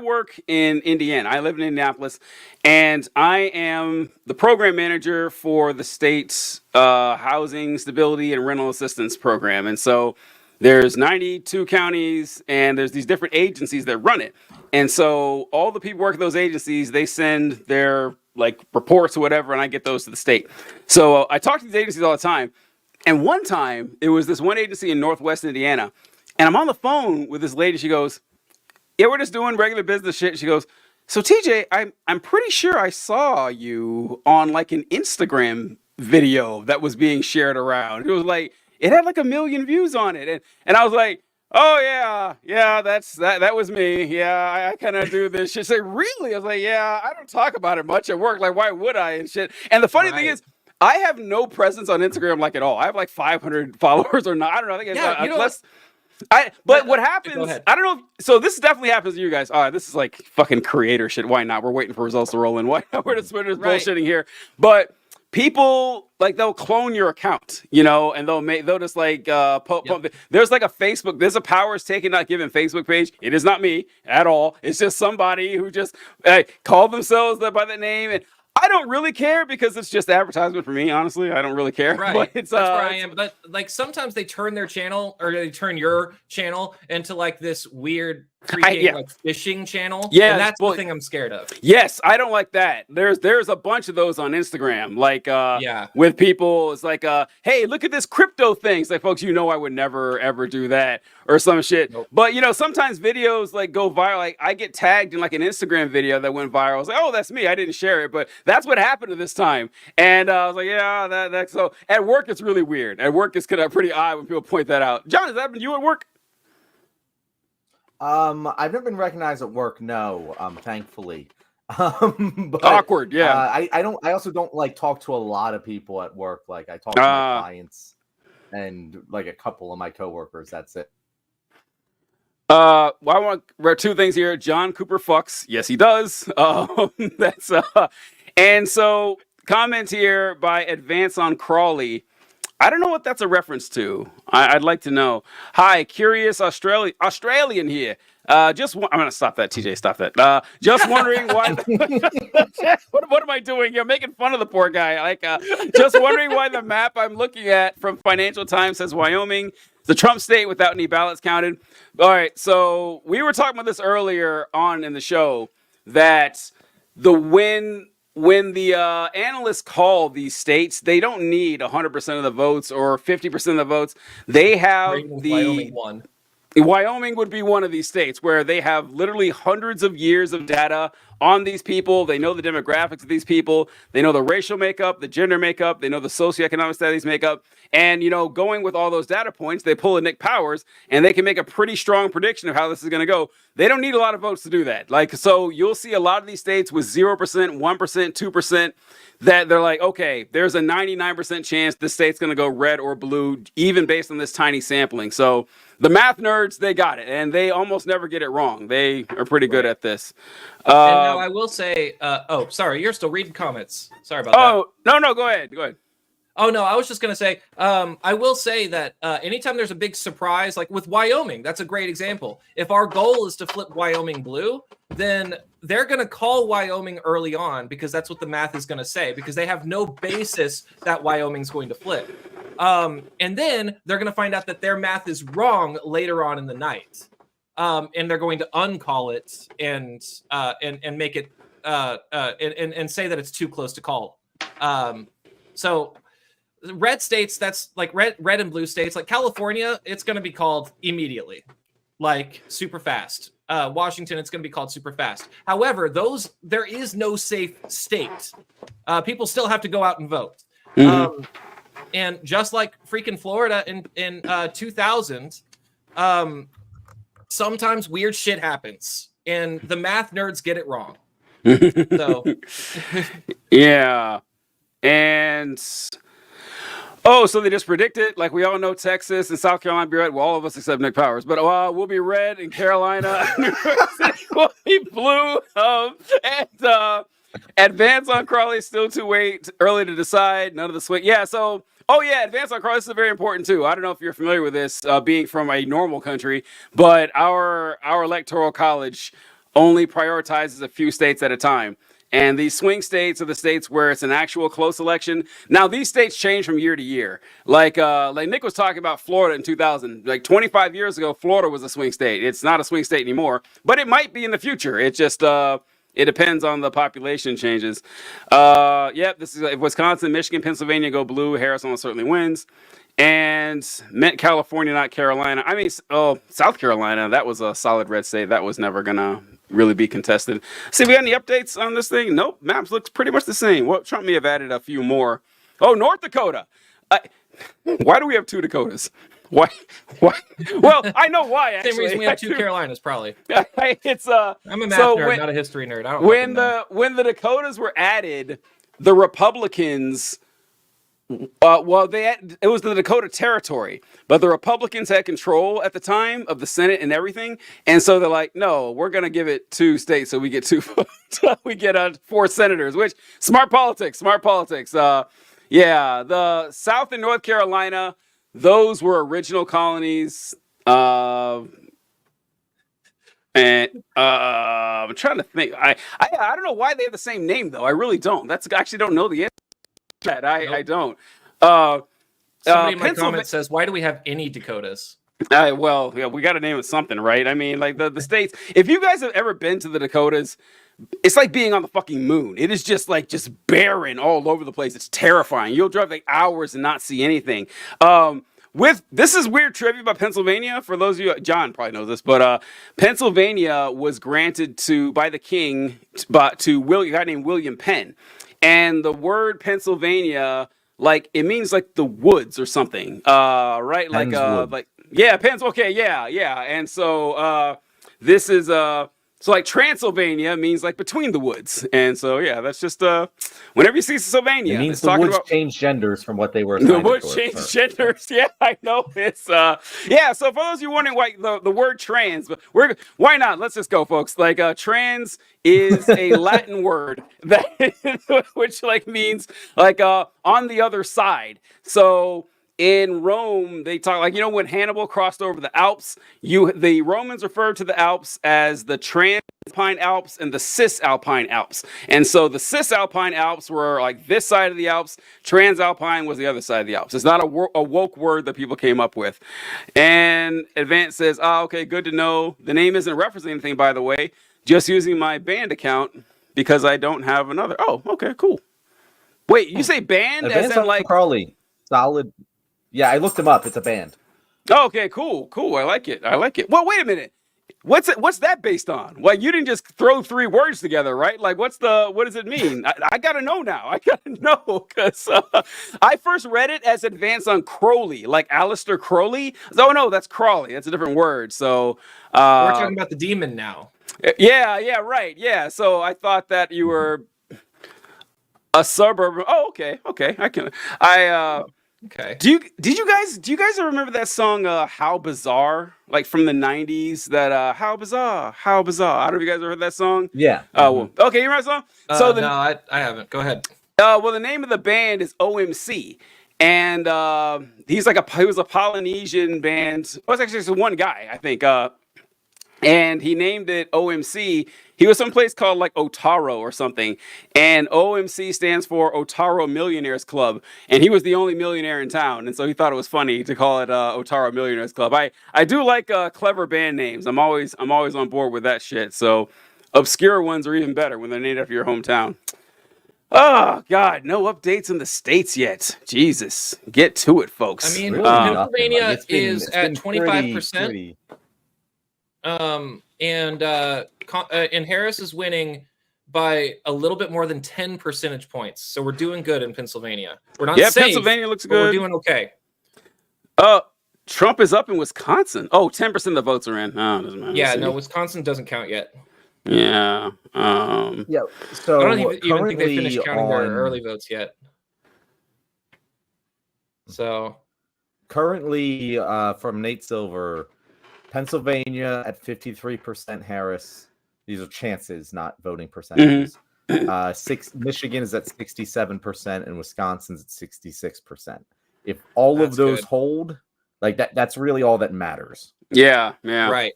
work in Indiana. I live in Indianapolis, and I am the program manager for the state's housing stability and rental assistance program. And so there's 92 counties, and there's these different agencies that run it. And so all the people working at those agencies, they send their like reports or whatever, and I get those to the state. So I talk to these agencies all the time. And one time, it was this one agency in Northwest Indiana, and I'm on the phone with this lady. She goes, yeah, we're just doing regular business shit. She goes, so TJ, I'm pretty sure I saw you on like an Instagram video that was being shared around. It was like, it had like 1 million views on it. And I was like, oh yeah, that was me. Yeah, I kind of do this shit. She's like, really? I was like, yeah, I don't talk about it much at work. Like, why would I and shit? And the funny thing is, I have no presence on Instagram like at all. I have like 500 followers or not. I don't know. I think it's less. But what happens, I don't know. So this definitely happens to you guys. All right, this is like fucking creator shit. Why not? We're waiting for results to roll in. Why not? We're just bullshitting here. But people, like, they'll clone your account, and they'll just like there's like a Facebook, there's a powers taken not given Facebook page. It is not me at all. It's just somebody who just called themselves by that name, and I don't really care because it's just advertisement for me. Honestly, I don't really care. Right, but it's, that's where I am. But like sometimes they turn their channel, or they turn your channel into like this weird freaking like fishing channel. Yeah, and that's the thing I'm scared of. Yes, I don't like that. There's a bunch of those on Instagram, like with people. It's like hey, look at this crypto thing. It's like, folks, I would never ever do that or some shit. Nope. But sometimes videos like go viral. Like I get tagged in like an Instagram video that went viral. I was like, oh, that's me. I didn't share it, but that's what happened at this time. And I was like, yeah, that's so. At work, it's really weird. At work, it's kind of pretty odd when people point that out. John, has that happened to you at work? I've never been recognized at work. No, thankfully. But, awkward. Yeah. I also don't like talk to a lot of people at work. Like I talk to my clients and like a couple of my coworkers. That's it. Well, I want two things here. John Cooper fucks. Yes, he does. That's and so comment here by Advance on Crawley. I don't know what that's a reference to. I'd like to know. Hi, curious Australian here. I'm gonna stop that, TJ. Stop that. Just wondering why. What am I doing? You're making fun of the poor guy. Like, just wondering why the map I'm looking at from Financial Times says Wyoming, the Trump state without any ballots counted. All right, so we were talking about this earlier on in the show that when the analysts call these states, they don't need 100% of the votes or 50% of the votes. They have Wyoming won. Wyoming would be one of these states where they have literally hundreds of years of data on these people. They know the demographics of these people. They know the racial makeup, the gender makeup. They know the socioeconomic studies makeup. And, going with all those data points, they pull a Nick Powers and they can make a pretty strong prediction of how this is going to go. They don't need a lot of votes to do that. Like, so you'll see a lot of these states with 0%, 1%, 2% that they're like, okay, there's a 99% chance this state's going to go red or blue, even based on this tiny sampling. So the math nerds, they got it, and they almost never get it wrong. They are pretty good at this. And now I will say, sorry, you're still reading comments. Sorry about that. Oh, no, go ahead. Oh, no, I was just going to say, I will say that anytime there's a big surprise, like with Wyoming, that's a great example. If our goal is to flip Wyoming blue, then they're going to call Wyoming early on because that's what the math is going to say, because they have no basis that Wyoming's going to flip. And then they're going to find out that their math is wrong later on in the night. And they're going to uncall it and make it and say that it's too close to call. So red states, that's like red and blue states, like California, it's going to be called immediately, like super fast. Washington, it's going to be called super fast. However, there is no safe state. People still have to go out and vote. Mm-hmm. And just like freaking Florida in 2000, sometimes weird shit happens, and the math nerds get it wrong. So, yeah, and so they just predict it. Like we all know, Texas and South Carolina be red. Well, all of us except Nick Powers, but we'll be red in Carolina. New York City will be blue. And Advance on Crawley still too early to decide. None of the swing. Yeah, so. Oh, yeah, Advance on Crawley, this is very important, too. I don't know if you're familiar with this, being from a normal country, but our electoral college only prioritizes a few states at a time. And these swing states are the states where it's an actual close election. Now, these states change from year to year. Like Nick was talking about Florida in 2000. Like 25 years ago, Florida was a swing state. It's not a swing state anymore, but it might be in the future. It just... it depends on the population changes. This is Wisconsin, Michigan, Pennsylvania go blue. Harris almost certainly wins. And meant California, not Carolina. I mean, South Carolina, that was a solid red state. That was never going to really be contested. See, we got any updates on this thing? Nope. Maps looks pretty much the same. Well, Trump may have added a few more. Oh, North Dakota. Why do we have two Dakotas? Why? Well, I know why. Actually, same reason we have two Carolinas, probably. It's I'm a math nerd, not a history nerd. I don't when the Dakotas were added, the Republicans. It was the Dakota Territory, but the Republicans had control at the time of the Senate and everything, and so they're like, no, we're gonna give it 2 states, so we get 2. We get 4 senators, which smart politics. The South and North Carolina. Those were original colonies, and I'm trying to think. I don't know why they have the same name though. I really don't. I actually don't know the answer to that. I don't. Somebody in my comment says, "Why do we have any Dakotas?" Well, yeah, we got to name it something, right? I mean, like the states. If you guys have ever been to the Dakotas, it's like being on the fucking moon. It is just like just barren all over the place. It's terrifying. You'll drive like hours and not see anything. With this is weird trivia about Pennsylvania. For those of you, John probably knows this, but Pennsylvania was granted to by the king, but to a guy named William Penn, and the word Pennsylvania, like it means like the woods or something, right? Penn's wood. Like yeah, Penn's okay, yeah, and so this is so like Transylvania means like between the woods, and so yeah, that's just whenever you see Sylvania, It means it's the talking woods about change genders from what they were. the assigned woods to change first. genders. Yeah, I know it's yeah. So for those of you wondering why the word trans, but why not? Let's just go, folks. Like trans is a Latin word that which like means like on the other side. So in Rome, they talk like when Hannibal crossed over the Alps, the Romans referred to the Alps as the Transalpine Alps and the Cisalpine Alps. And so the Cisalpine Alps were like this side of the Alps, Transalpine was the other side of the Alps. It's not a woke word that people came up with. And Advance says, okay, good to know. The name isn't referencing anything, by the way, just using my band account because I don't have another. Oh, okay, cool. Wait, you say band Advance as in like Crawley, solid. Yeah, I looked him up. It's a band. Oh, okay, cool. I like it. Well, wait a minute. What's that based on? Like, you didn't just throw 3 words together, right? Like, what does it mean? I gotta know now. I gotta know because I first read it as Advance on Crowley, like Aleister Crowley. Oh no, that's Crawley. That's a different word. So We're talking about the demon now. yeah, right. Yeah. So I thought that you were a suburb. Oh, okay. Okay. Did you guys remember that song How Bizarre, like from the 90s, that How Bizarre. I don't know if you guys ever heard that song. Yeah. Oh, well, okay, you remember that song? No, I haven't. Go ahead. Well, the name of the band is OMC, and he was a Polynesian band. Well, it's actually just one guy, I think. And he named it OMC. He was someplace called like Otaro or something. And OMC stands for Otaro Millionaires Club. And he was the only millionaire in town. And so he thought it was funny to call it Otaro Millionaires Club. I do like clever band names. I'm always on board with that shit. So obscure ones are even better when they're named after your hometown. Oh, God, no updates in the States yet. Jesus. Get to it, folks. I mean, Really Pennsylvania nothing. Like, is at 25%. pretty- And Harris is winning by a little bit more than 10 percentage points. So we're doing good in Pennsylvania. We're not safe, Pennsylvania looks but we're good. doing okay. Trump is up in Wisconsin. Oh, 10% of the votes are in. Oh, doesn't matter. Yeah, no, Wisconsin doesn't count yet. Yeah. Yeah. So I don't even think they finished currently counting their on- early votes yet. So Currently, from Nate Silver, Pennsylvania at 53% Harris. These are chances, not voting percentages. Michigan is at 67% and Wisconsin's at 66%. If all That's of those good. hold, like that's really all that matters. Yeah. right.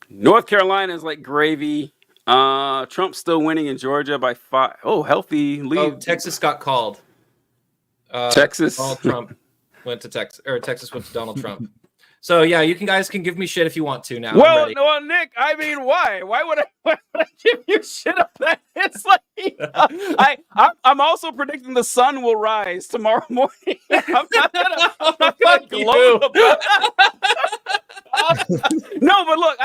North Carolina is like gravy. Trump's still winning in Georgia by 5. Oh, healthy lead. Oh, Texas got called. Texas. Donald Trump went to Texas, or Texas went to Donald Trump. So yeah, you guys can give me shit if you want to now. I'm Well, ready. no, Nick. I mean, why? Why would I give you shit on that? It's like I'm also predicting the sun will rise tomorrow morning. I'm not gonna gloat about No, but look.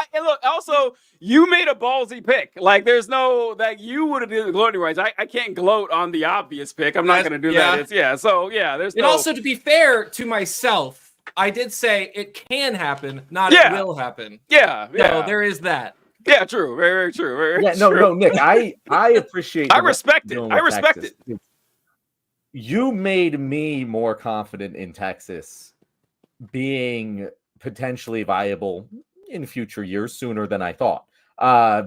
Also, you made a ballsy pick. Like, there's no that you would have done the gloating rights. I can't gloat on the obvious pick. I'm not going to do that. There's And no. also, to be fair to myself, I did say it can happen, not it will happen. Yeah. So there is that. Yeah, true. Very, very true. Very Yeah, true. no, Nick, I appreciate. I respect it. dealing I with respect Texas. it. You made me more confident in Texas being potentially viable in future years sooner than I thought.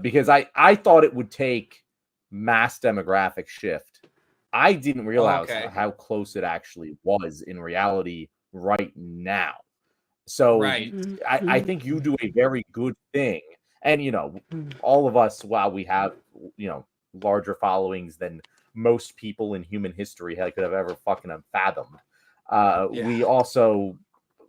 Because I thought it would take mass demographic shift. I didn't realize how close it actually was in reality right now. So I think you do a very good thing. And, all of us, while we have, larger followings than most people in human history could have ever fucking fathomed, we also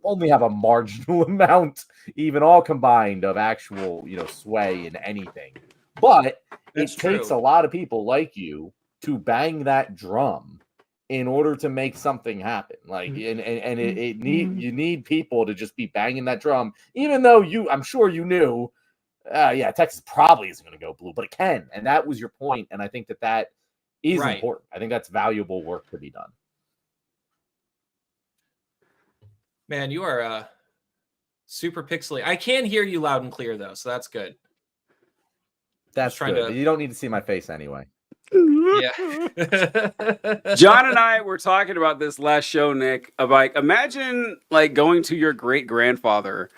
only have a marginal amount, even all combined, of actual, sway in anything. But That's it takes true. a lot of people like you to bang that drum in order to make something happen. Like, and you need people to just be banging that drum, even though I'm sure you knew, Texas probably isn't going to go blue, but it can. And that was your point. And I think that is Right. important. I think that's valuable work to be done. Man, you are super pixely. I can hear you loud and clear though, so that's good. That's trying good. to- You don't need to see my face anyway. Yeah. John and I were talking about this last show, Nick. Of like, imagine like going to your great grandfather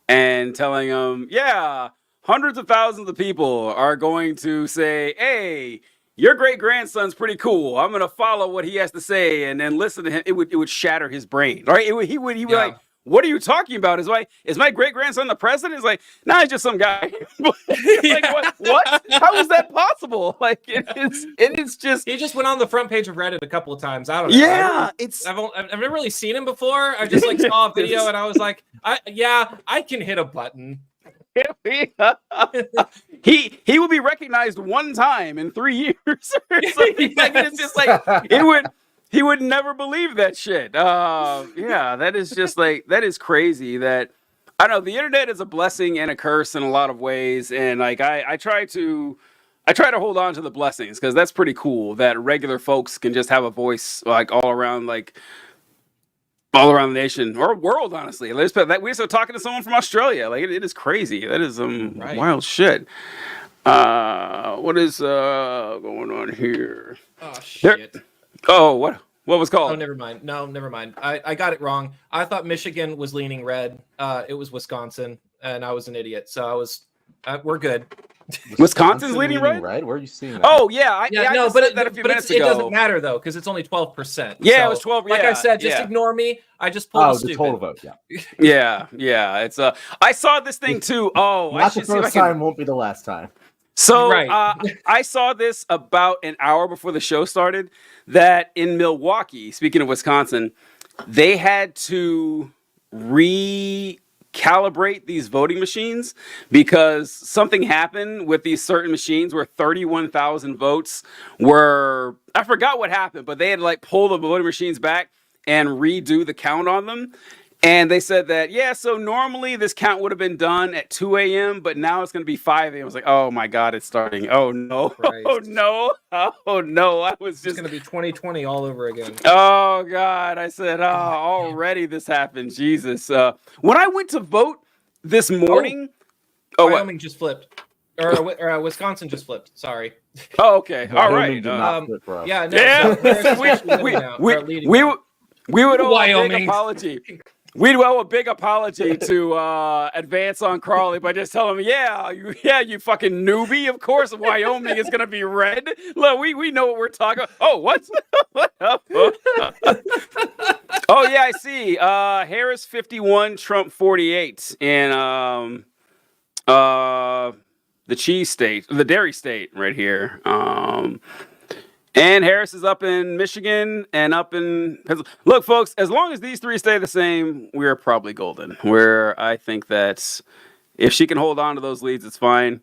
and telling him, yeah, hundreds of thousands of people are going to say, hey, your great grandson's pretty cool. I'm gonna follow what he has to say and then listen to him. It would shatter his brain, right? He would like, what are you talking about? Is my great grandson the president? It's like, nah, he's just some guy. Like, what? How is that possible? Like, it is just. He just went on the front page of Reddit a couple of times. I don't know. Yeah, I've never really seen him before. I just like saw a video and I was like, I can hit a button. He will be recognized one time in 3 years or something. Like, it's just like he would never believe that shit. That is just like, that is crazy. That, I don't know, the internet is a blessing and a curse in a lot of ways, and like I try to hold on to the blessings, because that's pretty cool that regular folks can just have a voice like all around the nation or world, honestly. We just talking to someone from Australia. Like, it is crazy. That is wild shit. What is going on here? Oh shit. What was called? Oh, never mind. No, never mind. I got it wrong. I thought Michigan was leaning red. It was Wisconsin, and I was an idiot. So we're good. Wisconsin's leaning red? Where are you seeing that? Oh yeah, I just said that a few minutes ago. It doesn't matter though, because it's only 12%. Yeah, it was 12. Like I said, just ignore me. I just pulled the total vote. Yeah. It's I saw this thing too. Oh, not the first time, won't be the last time. So Right. I saw this about an hour before the show started, that in Milwaukee, speaking of Wisconsin, they had to recalibrate these voting machines because something happened with these certain machines where 31,000 votes were, I forgot what happened, but they had to like pull the voting machines back and redo the count on them. And they said that, so normally this count would have been done at 2 a.m., but now it's going to be 5 a.m. I was like, oh my God, it's starting. Oh no. Christ. Oh no. Oh no. I was It's going to be 2020 all over again. Oh God. I said, already this happened. Jesus. When I went to vote this morning. Wyoming just flipped. Or Wisconsin just flipped. Sorry. Oh, okay. All right. We would owe a big apology. We'd owe a big apology to Advance on Crawley by just telling him, you fucking newbie. Of course, Wyoming is gonna be red. Look, we know what we're talking about. Oh, what? Oh yeah, I see. Harris 51, Trump 48 in the cheese state, the dairy state, right here. And Harris is up in Michigan and up in Pennsylvania. Look, folks, as long as these three stay the same, we're probably golden. Where I think that if she can hold on to those leads, it's fine.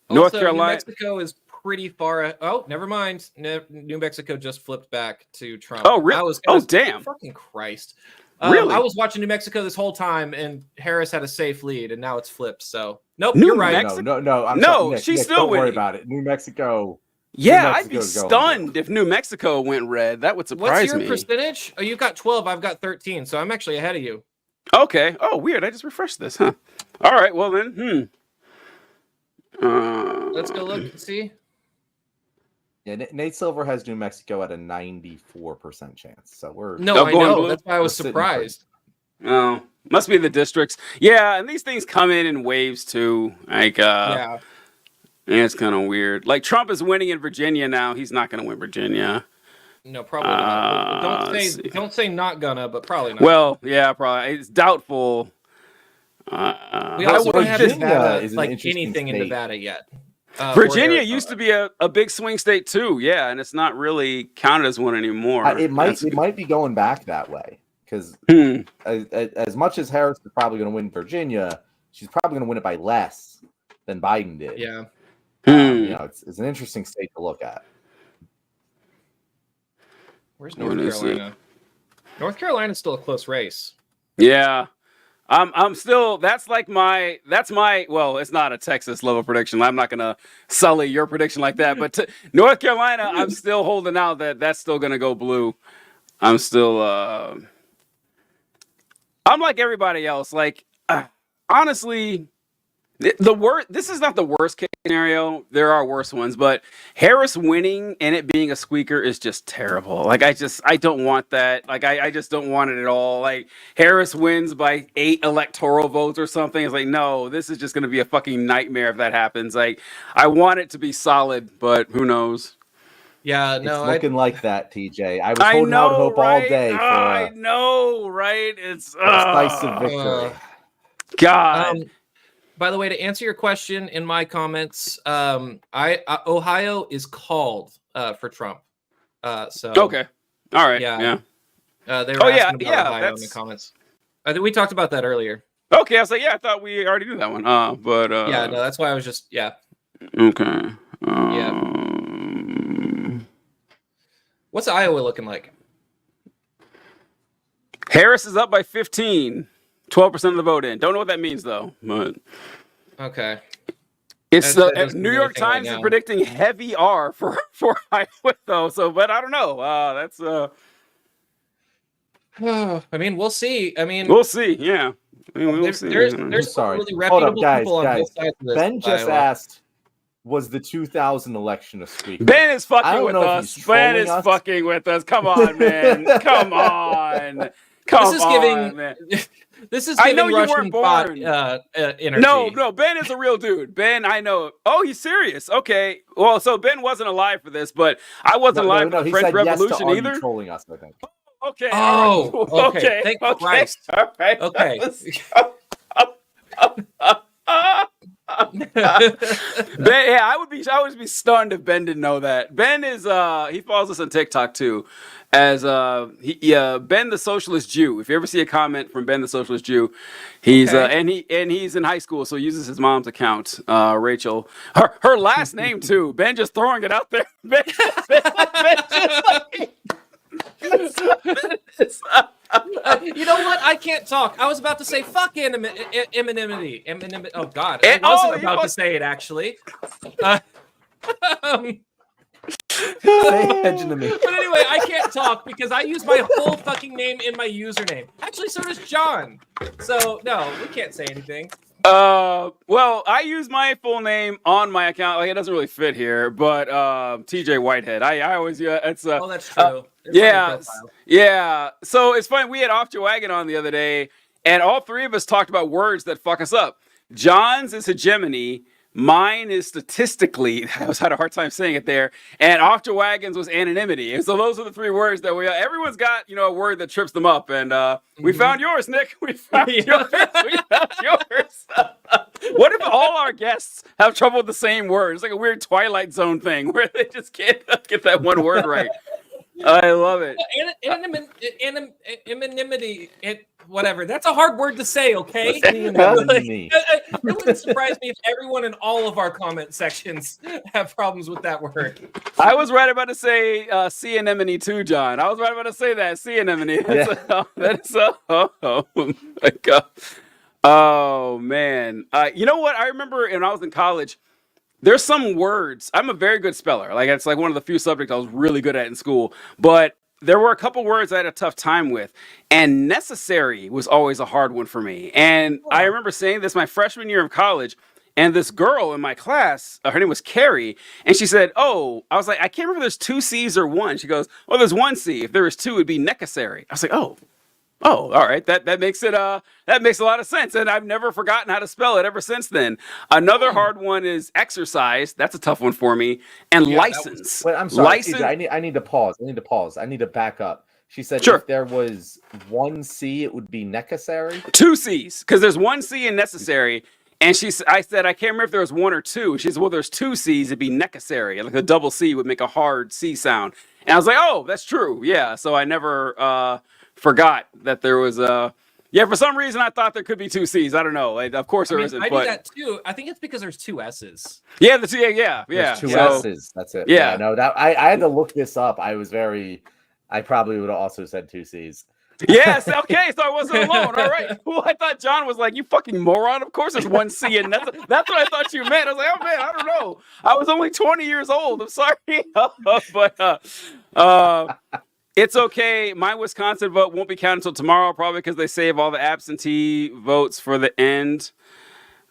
Also, North Carolina. New Mexico is pretty far. Oh, never mind. New Mexico just flipped back to Trump. Oh, really? Damn. Fucking Christ. Really? I was watching New Mexico this whole time, and Harris had a safe lead, and now it's flipped. So, nope, New you're right. Mexico? No. She's Nick, still don't winning. worry about it. New Mexico. Yeah, I'd be stunned if New Mexico went red. That would surprise me. What's your percentage? Oh, you've got 12. I've got 13. So I'm actually ahead of you. Okay. Oh, weird. I just refreshed this, huh? All right. Well, then. Let's go look and see. Yeah, Nate Silver has New Mexico at a 94% chance. So we're I know. Blue. That's why I was surprised. Oh, must be the districts. Yeah, and these things come in waves too. Like, yeah, it's kind of weird. Like, Trump is winning in Virginia now. He's not going to win Virginia. No, probably not. Don't say not gonna, but probably not. Well, yeah, probably. It's doubtful. We also don't have Nevada, like anything in Nevada yet. Virginia used to be a big swing state too, yeah, and it's not really counted as one anymore. It might be going back that way because Hmm. as much as Harris is probably going to win Virginia, she's probably going to win it by less than Biden did. Yeah. Hmm. You know, it's an interesting state to look at. Where's What North is it? Carolina? North Carolina's still a close race. Yeah. I'm still that's my well, it's not a Texas level prediction. I'm not gonna sully your prediction like that, but North Carolina, I'm still holding out that's still gonna go blue. I'm still I'm like everybody else. Like honestly, the worst. This is not the worst case scenario. There are worse ones, but Harris winning and it being a squeaker is just terrible. Like I don't want that. Like I just don't want it at all. Like Harris wins by 8 electoral votes or something. It's like no, this is just going to be a fucking nightmare if that happens. Like I want it to be solid, but who knows? Yeah, It's no, looking like that, TJ. I was holding out hope all day for I a know, right? It's decisive victory. God. By the way, to answer your question in my comments, Ohio is called for Trump. So Okay. All right. Yeah. Yeah. They were asking about Ohio in the comments. I think we talked about that earlier. Okay. I was like, yeah, I thought we already knew that one. But Yeah, no, that's why I was just Okay. What's Iowa looking like? Harris is up by 15. 12% of the vote in. Don't know what that means though, but Okay. it's That the doesn't New mean York anything right Times is now. predicting heavy R for Iowa though. So, but I don't know. That's I mean, we'll see. I mean, we'll see. Yeah, I mean, we'll see. there's some Sorry. really Hold up, reputable guys, people on guys. both sides of this. Ben just Iowa. asked, was the 2000 election a squeaker? Ben is I fucking don't with know if us. he's Ben trolling is us. fucking with us. Come on, man. Come on. Come This is on, giving. man. This is I giving know you Russian weren't bot born. energy. No, Ben is a real dude. Ben, I know. Oh, he's serious. Okay. Well, so Ben wasn't alive for this, but I wasn't alive for the he French said Revolution yes to either. trolling us, I think. Okay. Oh, all right. okay. Thank Christ. All right. Okay. Ben, yeah, I would be stunned if Ben didn't know that. Ben is he follows us on TikTok too, as Ben the Socialist Jew. If you ever see a comment from Ben the Socialist Jew, he's Okay. and he's in high school, so he uses his mom's account, Rachel. Her last name too. Ben just throwing it out there. Ben just like, You know what? I can't talk. I was about to say fuck anonymity. Oh God, I And- wasn't oh, you about to must- say it actually. Say hegemony. But anyway, I can't talk because I use my whole fucking name in my username. Actually, so does John. So no, we can't say anything. Well, I use my full name on my account. Like it doesn't really fit here, but TJ Whitehead. I always it's Oh, that's true. It's on your yeah, profile. yeah. So it's funny. We had Off Your Wagon on the other day, and all three of us talked about words that fuck us up. John's is hegemony. Mine is statistically. I had a hard time saying it there. And Off Your Wagon's was anonymity. And so those are the three words that everyone's got, a word that trips them up. And we found yours, Nick. We found yours. We found yours. What if all our guests have trouble with the same word? It's like a weird Twilight Zone thing where they just can't get that one word right. I love it. Anonymity, whatever. That's a hard word to say, okay? Anonymity. It wouldn't surprise me if everyone in all of our comment sections have problems with that word. I was right about to say sea anemone too, John. I was right about to say that sea anemone. Oh my God. Oh man. You know what? I remember when I was in college. There's some words. I'm a very good speller. Like it's like one of the few subjects I was really good at in school. But there were a couple words I had a tough time with, and necessary was always a hard one for me. And I remember saying this my freshman year of college, and this girl in my class, her name was Carrie, and she said, "Oh," I was like, "I can't remember if there's 2 C's or 1." She goes, "Oh, there's 1 C. If there was 2, it'd be necessary." I was like, "Oh, all right. That makes it that makes a lot of sense." And I've never forgotten how to spell it ever since then. Another hard one is exercise. That's a tough one for me. And license. Wait, I'm sorry. License. TJ, I need to pause. I need to back up. She said Sure. if there was 1 C, it would be necessary. 2 C's, because there's 1 C in necessary. And I said, I can't remember if there was 1 or 2. She said, well, there's 2 C's, it'd be necessary. Like a double C would make a hard C sound. And I was like, oh, that's true. Yeah. So I never forgot that there was yeah, for some reason I thought there could be 2 C's. I don't know. Like, of course there isn't. I But do that too. I think it's because there's 2 S's. yeah, yeah. There's 2 So, S's. That's it. Yeah. No, that I had to look this up. I probably would have also said 2 C's. yes, okay, so I wasn't alone. All right. Well, I thought John was like, you fucking moron. Of course there's 1 C, and that's what I thought you meant. I was like, oh man, I don't know. I was only 20 years old. I'm sorry. But it's okay. My Wisconsin vote won't be counted until tomorrow, probably because they save all the absentee votes for the end.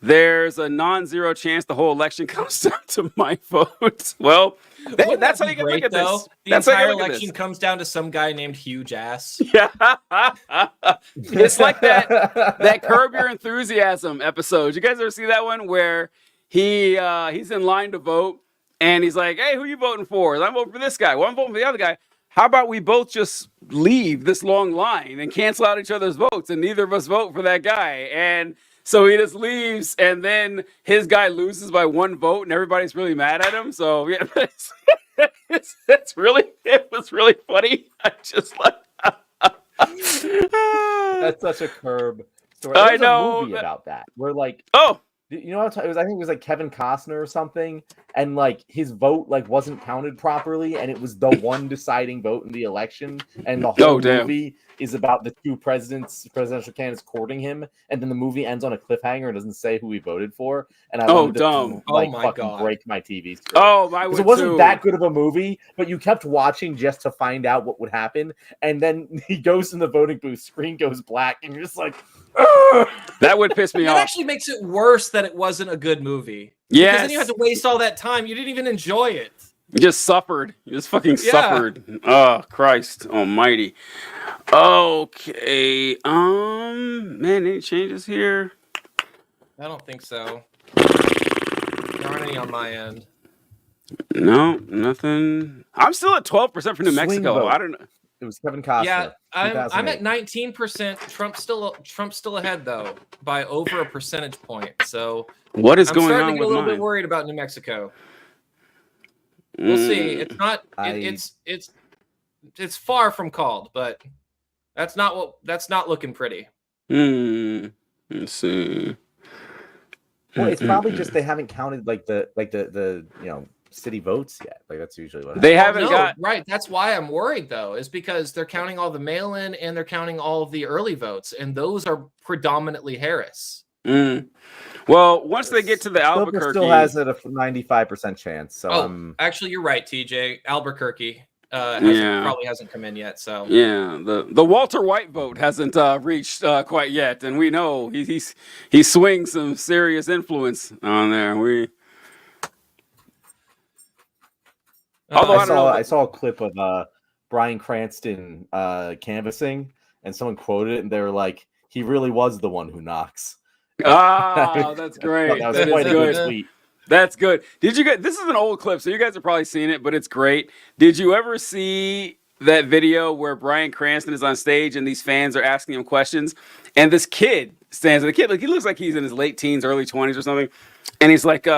There's a non-zero chance the whole election comes down to my vote. Well, that's how you can look at this. The entire election comes down to some guy named Huge Ass. Yeah. It's like that Curb Your Enthusiasm episode. You guys ever see that one where he's in line to vote and he's like, hey, who you voting for? I'm voting for this guy. Well, I'm voting for the other guy. How about we both just leave this long line and cancel out each other's votes and neither of us vote for that guy? And so he just leaves, and then his guy loses by 1 vote, and everybody's really mad at him. So yeah, it was really funny. I just like That's such a Curb story. I There's know. a movie about that. Where like, oh, you know what it was? I think it was like Kevin Costner or something, and like his vote like wasn't counted properly, and it was the one deciding vote in the election, and the whole movie is about the 2 presidential candidates courting him, and then the movie ends on a cliffhanger and doesn't say who he voted for. And I wanted to like fucking break my TV screen. Oh, my! It wasn't that good of a movie, but you kept watching just to find out what would happen, and then he goes in the voting booth, screen goes black, and you're just like, ugh! That would piss me off. That actually makes it worse that it wasn't a good movie. Yes. Because then you had to waste all that time. You didn't even enjoy it. You just suffered. You just fucking suffered. Oh, Christ almighty. Okay. Man, any changes here? I don't think so. There aren't any on my end. No, nothing. I'm still at 12% for New Mexico. Vote. I don't know. It was Kevin Costner. Yeah, I'm at 19%. Trump's still ahead though by over a percentage point. So what is I'm going starting on to get with a little mine? bit worried about New Mexico. We'll see. It's not. It's far from called, but that's not looking pretty. Let's see. Well, it's probably just they haven't counted like the city votes yet. Like that's usually what they happens. haven't got right. That's why I'm worried though, is because they're counting all the mail-in and they're counting all of the early votes, and those are predominantly Harris. Well, once they get to the Albuquerque, still has a 95% chance. So actually, you're right, TJ. Albuquerque probably hasn't come in yet. So yeah, the Walter White vote hasn't reached quite yet, and we know he swings some serious influence on there. I saw a clip of Bryan Cranston canvassing, and someone quoted it, and they were like, "He really was the one who knocks." Oh, that's great. That was quite a good tweet. That's good. Did you guys? This is an old clip, so you guys have probably seen it, but it's great. Did you ever see that video where Bryan Cranston is on stage and these fans are asking him questions, and this kid stands? The kid, like he looks like he's in his late teens, early 20s or something, and he's like,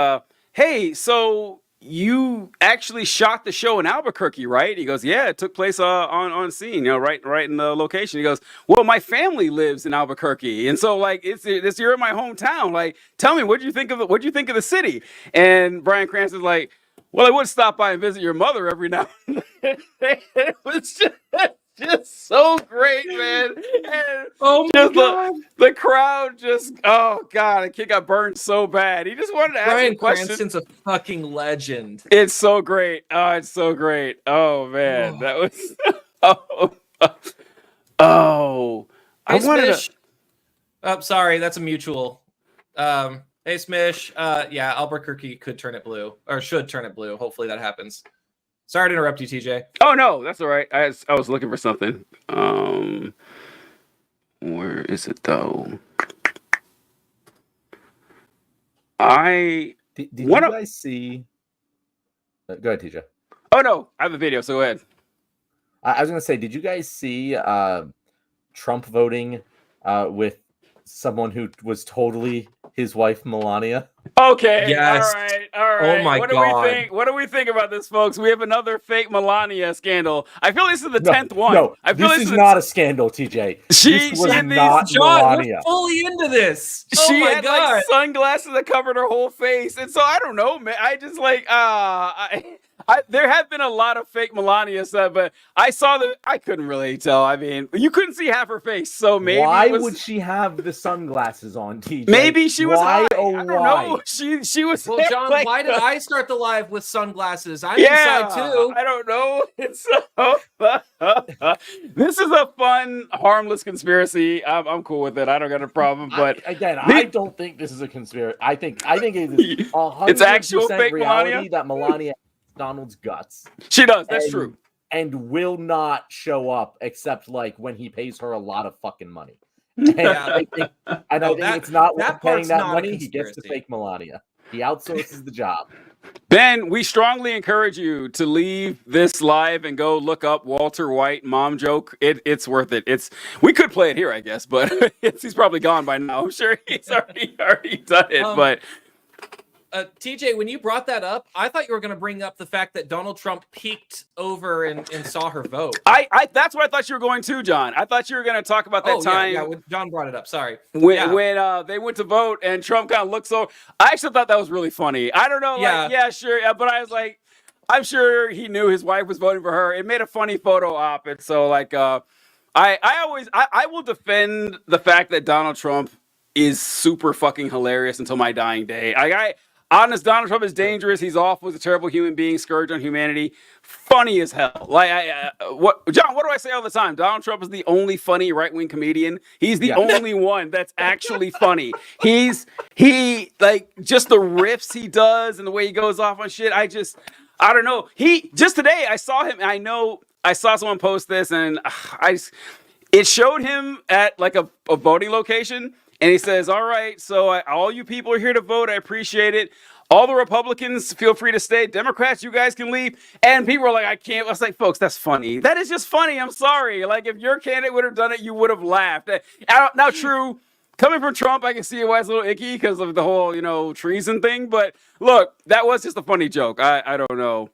"Hey, so you actually shot the show in Albuquerque, right?" He goes, "Yeah, it took place on scene, right in the location." He goes, "Well, my family lives in Albuquerque, and so like you're in my hometown. Like, tell me, what do you think of the city?" And Bryan Cranston's like, "Well, I would stop by and visit your mother every now and then." It was just so great, man. And oh my God. The crowd just, oh God, the kid got burned so bad. He just wanted to ask Bryan a question. Cranston's a fucking legend. It's so great. Oh, it's so great. Oh man, that was I wanted Smish. Oh, sorry, that's a mutual. Hey Smish. Yeah, Albuquerque could turn it blue, or should turn it blue. Hopefully that happens. Sorry to interrupt you, TJ. Oh no, that's all right. I was looking for something. Where is it though? Did you guys see? Go ahead, TJ. Oh no, I have a video. So go ahead. I was gonna say, did you guys see Trump voting with someone who was totally his wife Melania. Okay. Yes. All right. Oh my what God. do we think? What do we think about this, folks? We have another fake Melania scandal. I feel this is the 10th one. No, I feel this is not a scandal, TJ. She This was had these- not John, Melania. we're fully into this. Oh She my had God. like sunglasses that covered her whole face, and so I don't know, man. I just like there have been a lot of fake Melania stuff, but I saw that I couldn't really tell. I mean, you couldn't see half her face, so maybe Why it was, would she have the sunglasses on, TJ? maybe she was why, high. Oh, I don't why? know. She was. Well, John, like, why did I start the live with sunglasses? I'm Yeah, inside too. I don't know. It's this is a fun, harmless conspiracy. I'm cool with it. I don't got a problem. But I don't think this is a conspiracy. I think it is 100% It's actual fake reality Melania? that Melania has Donald's guts. she does. That's true. And will not show up except like when he pays her a lot of fucking money. And I think it's not that worth paying part's that not a money. He gets to conspiracy. fake Melania. He outsources the job. Ben, we strongly encourage you to leave this live and go look up Walter White mom joke. It's worth it. We could play it here, I guess, but he's probably gone by now. I'm sure he's already done it. But TJ, when you brought that up, I thought you were going to bring up the fact that Donald Trump peeked over and saw her vote. I that's what I thought you were going to, John. I thought you were going to talk about that time. Yeah, when John brought it up. Sorry. When they went to vote and Trump kind of looks over. I actually thought that was really funny. I don't know, sure, but I was like, I'm sure he knew his wife was voting for her. It made a funny photo op, and so like, I will defend the fact that Donald Trump is super fucking hilarious until my dying day. Honest, Donald Trump is dangerous. He's awful. He's a terrible human being, scourge on humanity. Funny as hell. Like, John, what do I say all the time? Donald Trump is the only funny right-wing comedian. He's the only one that's actually funny. He just the riffs he does and the way he goes off on shit. I don't know. Just today I saw him. I saw someone post this, and it showed him at like a voting location. And he says, all right, so all you people are here to vote. I appreciate it. All the Republicans, feel free to stay. Democrats, you guys can leave. And people are like, I can't. I was like, folks, that's funny. That is just funny. I'm sorry. Like, if your candidate would have done it, you would have laughed. Now, true, coming from Trump, I can see why it's a little icky because of the whole, treason thing. But look, that was just a funny joke. I don't know.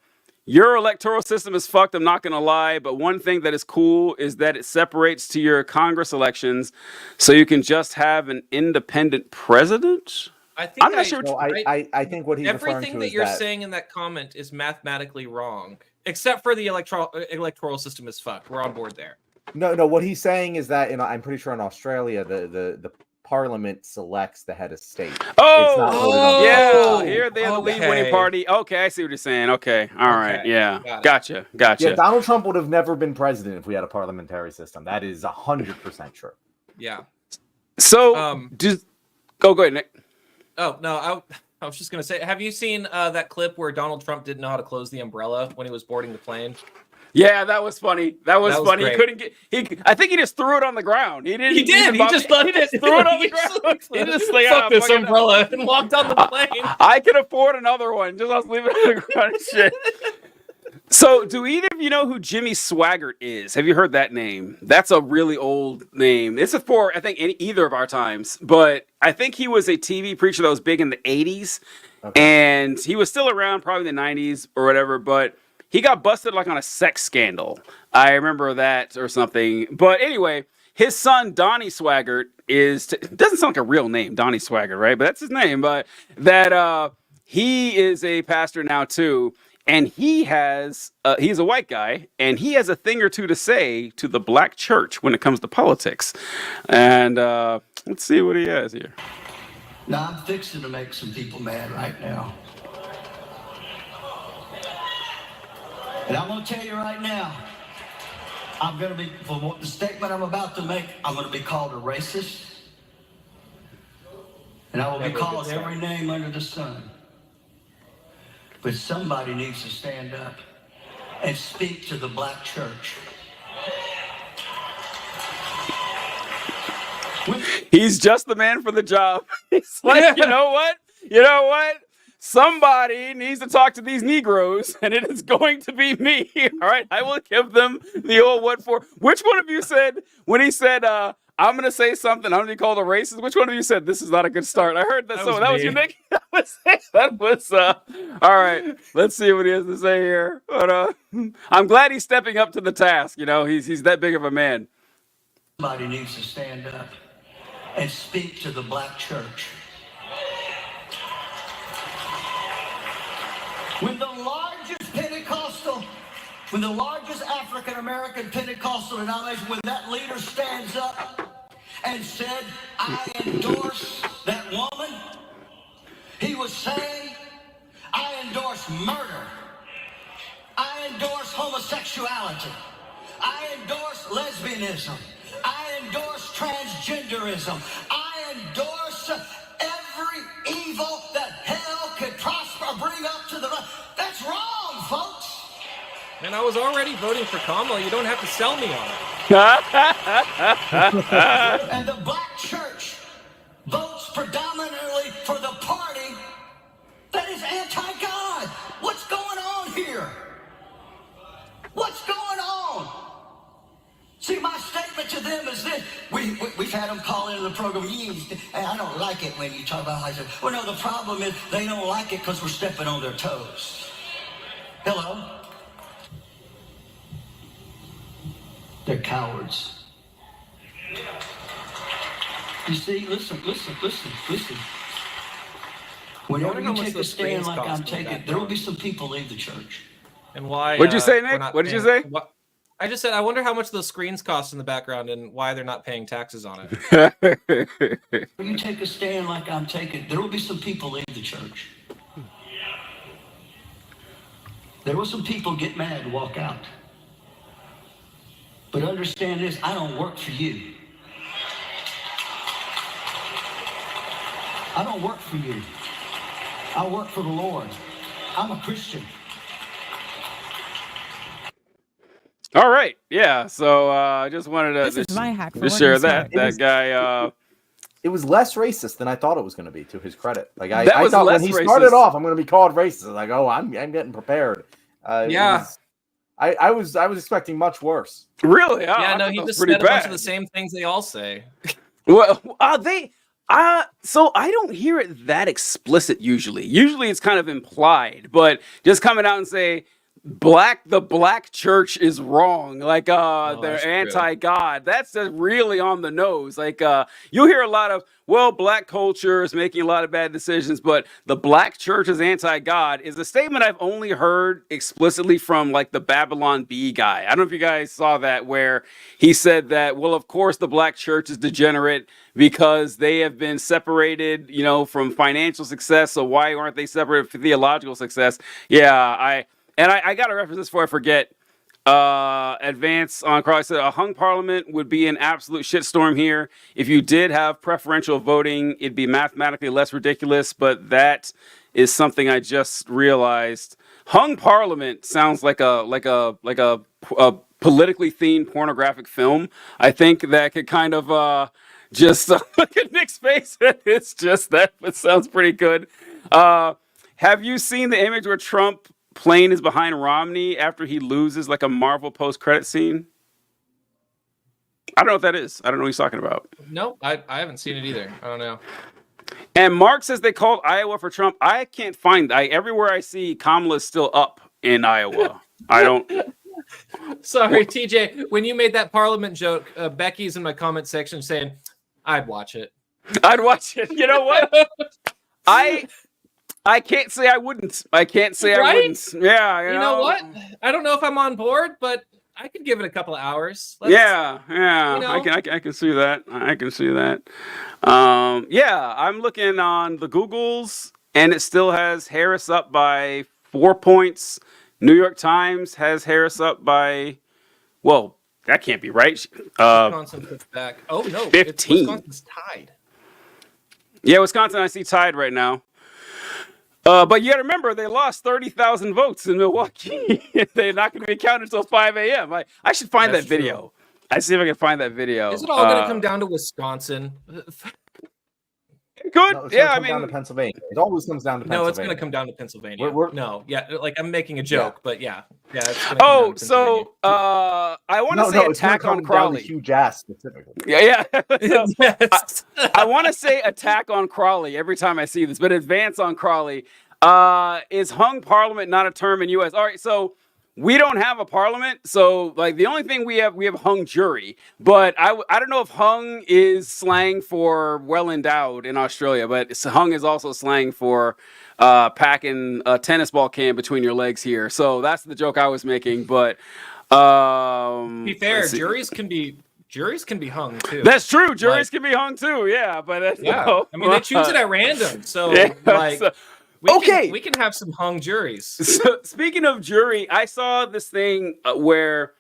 Your electoral system is fucked, I'm not going to lie, but one thing that is cool is that it separates to your Congress elections so you can just have an independent president? I'm not sure. I think what he's referring to is everything that you're saying in that comment is mathematically wrong, except for the electoral system is fucked. We're on board there. No, what he's saying is that I'm pretty sure in Australia, the Parliament selects the head of state. Yeah, here they're the lead winning party. Okay, I see what you're saying. Okay, all right, yeah, gotcha. Yeah, Donald Trump would have never been president if we had a parliamentary system. That is 100% true. Yeah. So, go ahead, Nick. Oh no, I was just gonna say, have you seen that clip where Donald Trump didn't know how to close the umbrella when he was boarding the plane? Yeah, that was funny. That was funny. Great. He couldn't get. I think he just threw it on the ground. He didn't. He did. He just threw it on the ground. He just like, fuck this umbrella and walked on the plane. I can afford another one. Just I'll leave it on the ground and shit. So, do either of you know who Jimmy Swaggart is? Have you heard that name? That's a really old name. This is for, I think, either of our times. But I think he was a TV preacher that was big in the 80s. Okay. And he was still around probably in the 90s or whatever. But he got busted like on a sex scandal. I remember that or something. But anyway, his son, Donnie Swaggart, doesn't sound like a real name, Donnie Swaggart, right? But that's his name. But he is a pastor now, too. And he's a white guy, and he has a thing or two to say to the black church when it comes to politics. And let's see what he has here. Now, I'm fixing to make some people mad right now. And I'm going to tell you right now, for the statement I'm about to make, I'm going to be called a racist. And I will be called every name under the sun. But somebody needs to stand up and speak to the black church. He's just the man for the job. He's like, you know what? Somebody needs to talk to these Negroes, and it is going to be me. All right, I will give them the old what for. Which one of you said when he said, I'm gonna say something. I'm gonna be called a racist. Which one of you said this is not a good start? I heard that. That So was that was me. you, Nick. That was. All right. Let's see what he has to say here. But I'm glad he's stepping up to the task. You know, he's that big of a man. Somebody needs to stand up and speak to the black church. When the largest African American Pentecostal denomination, when that leader stands up and said, I endorse that woman, he was saying, I endorse murder. I endorse homosexuality. I endorse lesbianism. I endorse transgenderism. I endorse every evil that hell could prosper or bring up to the right. That's wrong, folks. And I was already voting for Kamala. You don't have to sell me on it. And the black church votes predominantly for the party that is anti-God. What's going on here? What's going on? See, my statement to them is this. We've had them call into the program. And I don't like it when you talk about how I said, well, no, the problem is they don't like it because we're stepping on their toes. Hello? They're cowards. You see, listen. Whenever you take a stand like I'm taking, there will be some people leave the church. And why? What'd you say, Nick? What did you say? I just said, I wonder how much those screens cost in the background and why they're not paying taxes on it. When you take a stand like I'm taking, there will be some people leave the church. There will some people get mad and walk out. But understand this, I don't work for you. I don't work for you. I work for the Lord. I'm a Christian. All right. Yeah. So I just wanted to This is my hack for just share working that. smart. That guy. It was less racist than I thought it was going to be, to his credit. Like That I was thought when less he started racist. off, I'm going to be called racist. Like, oh, I'm getting prepared. Yeah. I was expecting much worse. Really? Oh, Yeah, I no, thought he that was just pretty said a bunch bad. of the same things they all say. Well, so I don't hear it that explicit usually. Usually it's kind of implied, but just coming out and say the black church is wrong, like that's they're true. anti-God. That's just really on the nose. Like you'll hear a lot of, well, black culture is making a lot of bad decisions, but the black church is anti-God is a statement I've only heard explicitly from like the Babylon Bee guy. I don't know if you guys saw that, where he said that, well, of course the black church is degenerate because they have been separated, you know, from financial success. So why aren't they separated for theological success? Yeah, I got to reference this before I forget. Advance on cross. A hung parliament would be an absolute shitstorm here. If you did have preferential voting, it'd be mathematically less ridiculous. But that is something I just realized. Hung parliament sounds like a politically themed pornographic film. I think that could kind of just look at Nick's face. It's just that. It sounds pretty good. Have you seen the image where Trump plane is behind Romney after he loses, like a Marvel post-credit scene? I don't know what that is. I don't know what he's talking about. No, I haven't seen it either. I don't know. And Mark says they called Iowa for Trump. I can't find. Everywhere I see Kamala is still up in Iowa. I don't. Sorry, TJ. When you made that Parliament joke, Becky's in my comment section saying, "I'd watch it." I'd watch it. You know what? I can't say I wouldn't. I can't say I wouldn't. Yeah, You know what? I don't know if I'm on board, but I could give it a couple of hours. Yeah. you know? I can see that. I can see that. Yeah, I'm looking on the Googles, and it still has Harris up by 4 points. New York Times has Harris up by, well, that can't be right. Wisconsin puts back. Oh no, 15. Wisconsin's tied. Yeah, Wisconsin I see tied right now. But you got to remember, they lost 30,000 votes in Milwaukee. They're not going to be counted until 5 a.m. I should find That's that video. true. I see if I can find that video. Is it all going to come down to Wisconsin? Good. No, it's Yeah, gonna I come down to mean, Pennsylvania. It always comes down to No, Pennsylvania. it's going to come down to Pennsylvania. We're- No, yeah, like I'm making a joke, but yeah, it's going to come down oh, to Pennsylvania. so I want to No, say it's gonna attack on come down to Crawley. huge ass specifically. Yeah. So, Yes. I want to say attack on Crawley every time I see this, but advance on Crawley. Is hung parliament not a term in U.S.? All right, so we don't have a parliament, so like the only thing we have hung jury. But I don't know if hung is slang for well endowed in Australia, but hung is also slang for packing a tennis ball can between your legs here. So that's the joke I was making. But To be fair, let's see. juries can be hung too. That's true. Juries can be hung too. Yeah, but that's I mean, they choose it at random, so Yeah, like. so- We can have some hung juries. So, speaking of jury, I saw this thing where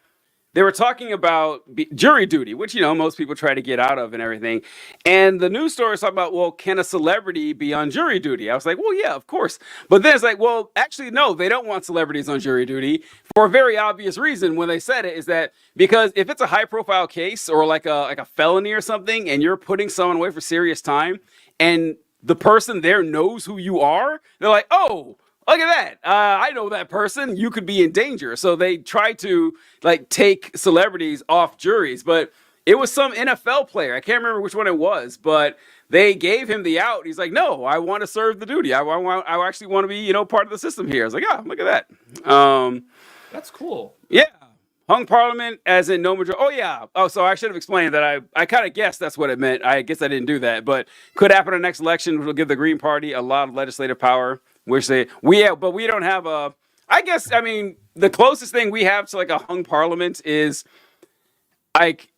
they were talking about jury duty, which, you know, most people try to get out of and everything. And the news story was talking about, well, can a celebrity be on jury duty? I was like, well, yeah, of course. But then it's like, well, actually, no, they don't want celebrities on jury duty for a very obvious reason when they said it, is that because if it's a high profile case or like a felony or something, and you're putting someone away for serious time, and the person there knows who you are, they're like, oh, look at that. I know that person. You could be in danger. So they try to like take celebrities off juries. But it was some NFL player. I can't remember which one it was, but they gave him the out. He's like, no, I want to serve the duty. I actually want to be, you know, part of the system here. I was like, oh, look at that. That's cool. Yeah. Hung parliament as in no majority. Oh, yeah. Oh, so I should have explained that I kind of guessed that's what it meant. I guess I didn't do that. But could happen in the next election, which will give the Green Party a lot of legislative power, which but we don't have a, I guess, I mean, the closest thing we have to like a hung parliament is like,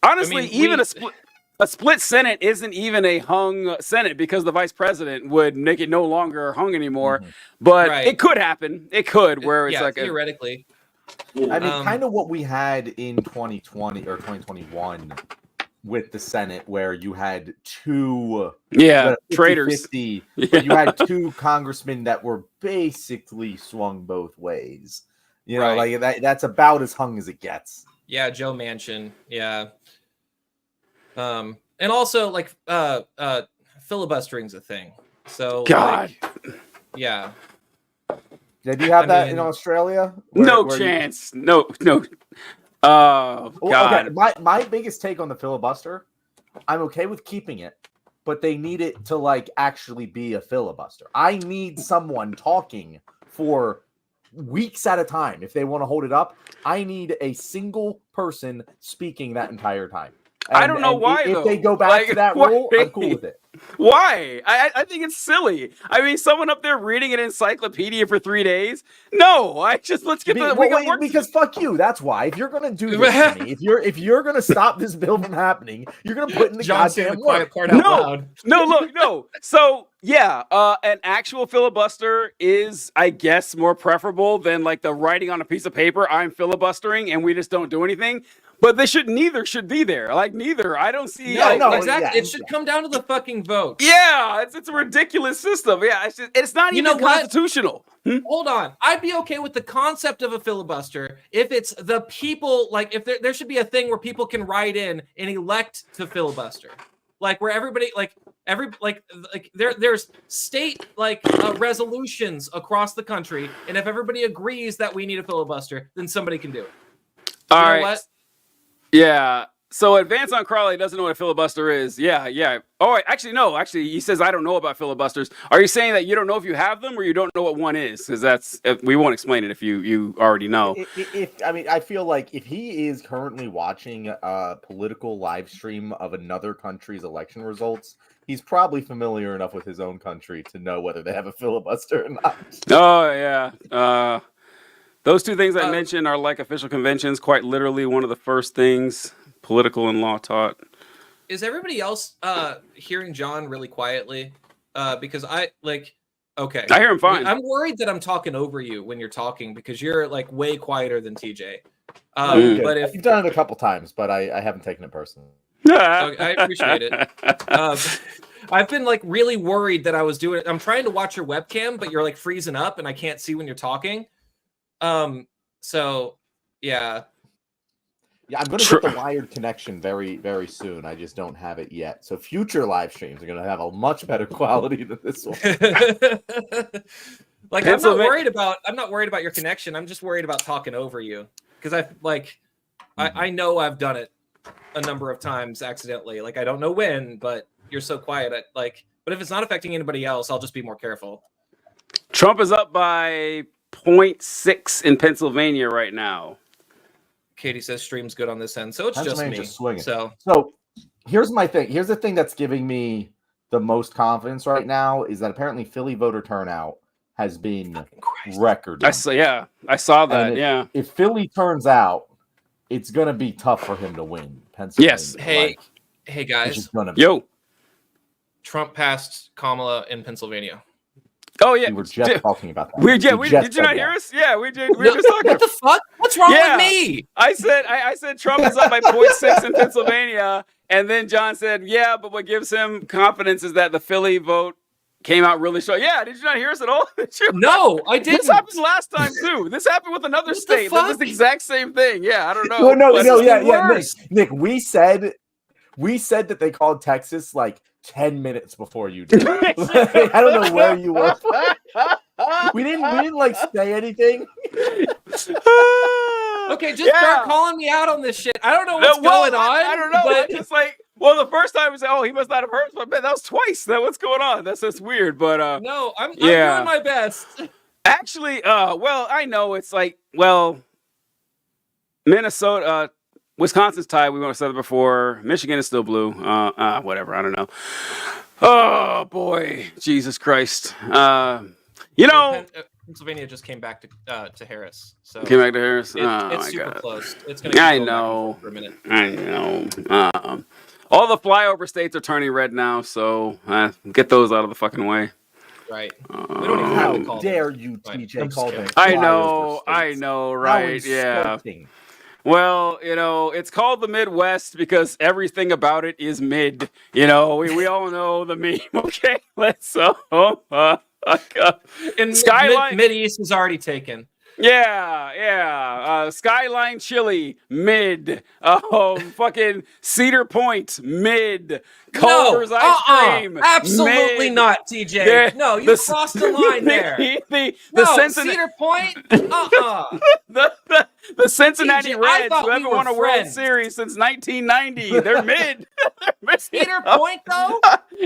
honestly, even a split Senate isn't even a hung Senate because the vice president would make it no longer hung anymore. Mhm. But Right. it could happen. It could, where it's yeah, like theoretically. I mean, Um, kind of what we had in 2020 or 2021 with the Senate, where you had two traitors. 50-50, Yeah. but you had two congressmen that were basically swung both ways. You know, Right. like that's about as hung as it gets. Yeah, Joe Manchin. Yeah. And also like filibustering's a thing. So God. like, yeah. Did you have I that in mean, Australia? No where chance. No. Oh, Well, God. okay, my biggest take on the filibuster, I'm okay with keeping it, but they need it to like actually be a filibuster. I need someone talking for weeks at a time. If they want to hold it up, I need a single person speaking that entire time. I don't know why, if though. they go back Like, to that why? rule, I'm cool with it. Why? I think it's silly. I mean, someone up there reading an encyclopedia for 3 days? No, let's get the. We got work to do. Because fuck you. That's why. If you're gonna do this to me, if you're gonna stop this bill from happening, you're gonna put in the John saying goddamn the quiet work. part out No. loud. No, look, no. So yeah, an actual filibuster is, I guess, more preferable than like the writing on a piece of paper. I'm filibustering, and we just don't do anything. But neither should be there. Like neither. I don't see. No, no, exactly. yeah, It should come down to the fucking vote. Yeah, it's a ridiculous system. Yeah, it's not You even know what? constitutional. Hold on. I'd be okay with the concept of a filibuster if it's the people, like if there should be a thing where people can write in and elect to filibuster. Like where everybody there's state resolutions across the country, and if everybody agrees that we need a filibuster, then somebody can do it. All You know right. what? Yeah. So advance on Crawley doesn't know what a filibuster is. Yeah. Oh, actually, no. Actually, he says I don't know about filibusters. Are you saying that you don't know if you have them, or you don't know what one is? Because we won't explain it if you already know. I feel like if he is currently watching a political live stream of another country's election results, he's probably familiar enough with his own country to know whether they have a filibuster or not. Oh yeah. Those two things I mentioned are like official conventions. Quite literally, one of the first things political and law taught. Is everybody else hearing John really quietly? Because okay. I hear him fine. I'm worried that I'm talking over you when you're talking because you're like way quieter than TJ. Good. But if You've done it a couple times, but I haven't taken it personally. I appreciate it. I've been like really worried that I was doing it. I'm trying to watch your webcam, but you're like freezing up and I can't see when you're talking. So yeah. Yeah, I'm going to get the wired connection very, very soon. I just don't have it yet. So future live streams are going to have a much better quality than this one. Like I'm not worried about your connection. I'm just worried about talking over you because I know I've done it a number of times accidentally. Like I don't know when, but you're so quiet. But if it's not affecting anybody else, I'll just be more careful. Trump is up by 0.6 in Pennsylvania right now. Katie says stream's good on this end, so it's just me. Swinging. So here's my thing. Here's the thing that's giving me the most confidence right now is that apparently Philly voter turnout has been record. I saw that. If Philly turns out, it's gonna be tough for him to win Pennsylvania. Yes. Hey guys. Yo. Trump passed Kamala in Pennsylvania. Oh yeah, we were just talking about that. Did you not hear us? Yeah, we did. We were just talking. What the fuck? What's wrong with me? I said Trump is up by 0.6 in Pennsylvania, and then John said, yeah, but what gives him confidence is that the Philly vote came out really strong. Yeah, did you not hear us at all? No, I didn't. This happened last time too. This happened with another state. It was the exact same thing. Yeah, I don't know. Nick, we said that they called Texas like 10 minutes before you did. I don't know where you were. We didn't like say anything. Okay, just start calling me out on this shit. I don't know what's going on. I don't know. But... Just like, well, the first time we said, "Oh, he must not have heard," but man, that was twice. What's going on? That's weird. But no, I'm doing my best. Actually, well, I know it's like, well, Minnesota. Wisconsin's tied. We said it before. Michigan is still blue. Whatever. I don't know. Oh boy, Jesus Christ. Pennsylvania just came back to Harris. So came back to Harris. It's super close. It's gonna. I know. For a minute. I know. All the flyover states are turning red now, so get those out of the fucking way. Right. We don't even have to call dare them. You, TJ? Call them. I know. Right? Yeah. Well, it's called the Midwest because everything about it is mid. We all know the meme. Okay, let's Skyline Mid-East is already taken. Yeah. Skyline Chili, mid. Fucking Cedar Point, mid. Culver's Ice Cream, absolutely mid. Not, TJ. No, you crossed the line there. Cedar Point. The Cincinnati TJ, Reds, who haven't won a World Series since 1990, they're mid. Cedar Point, though?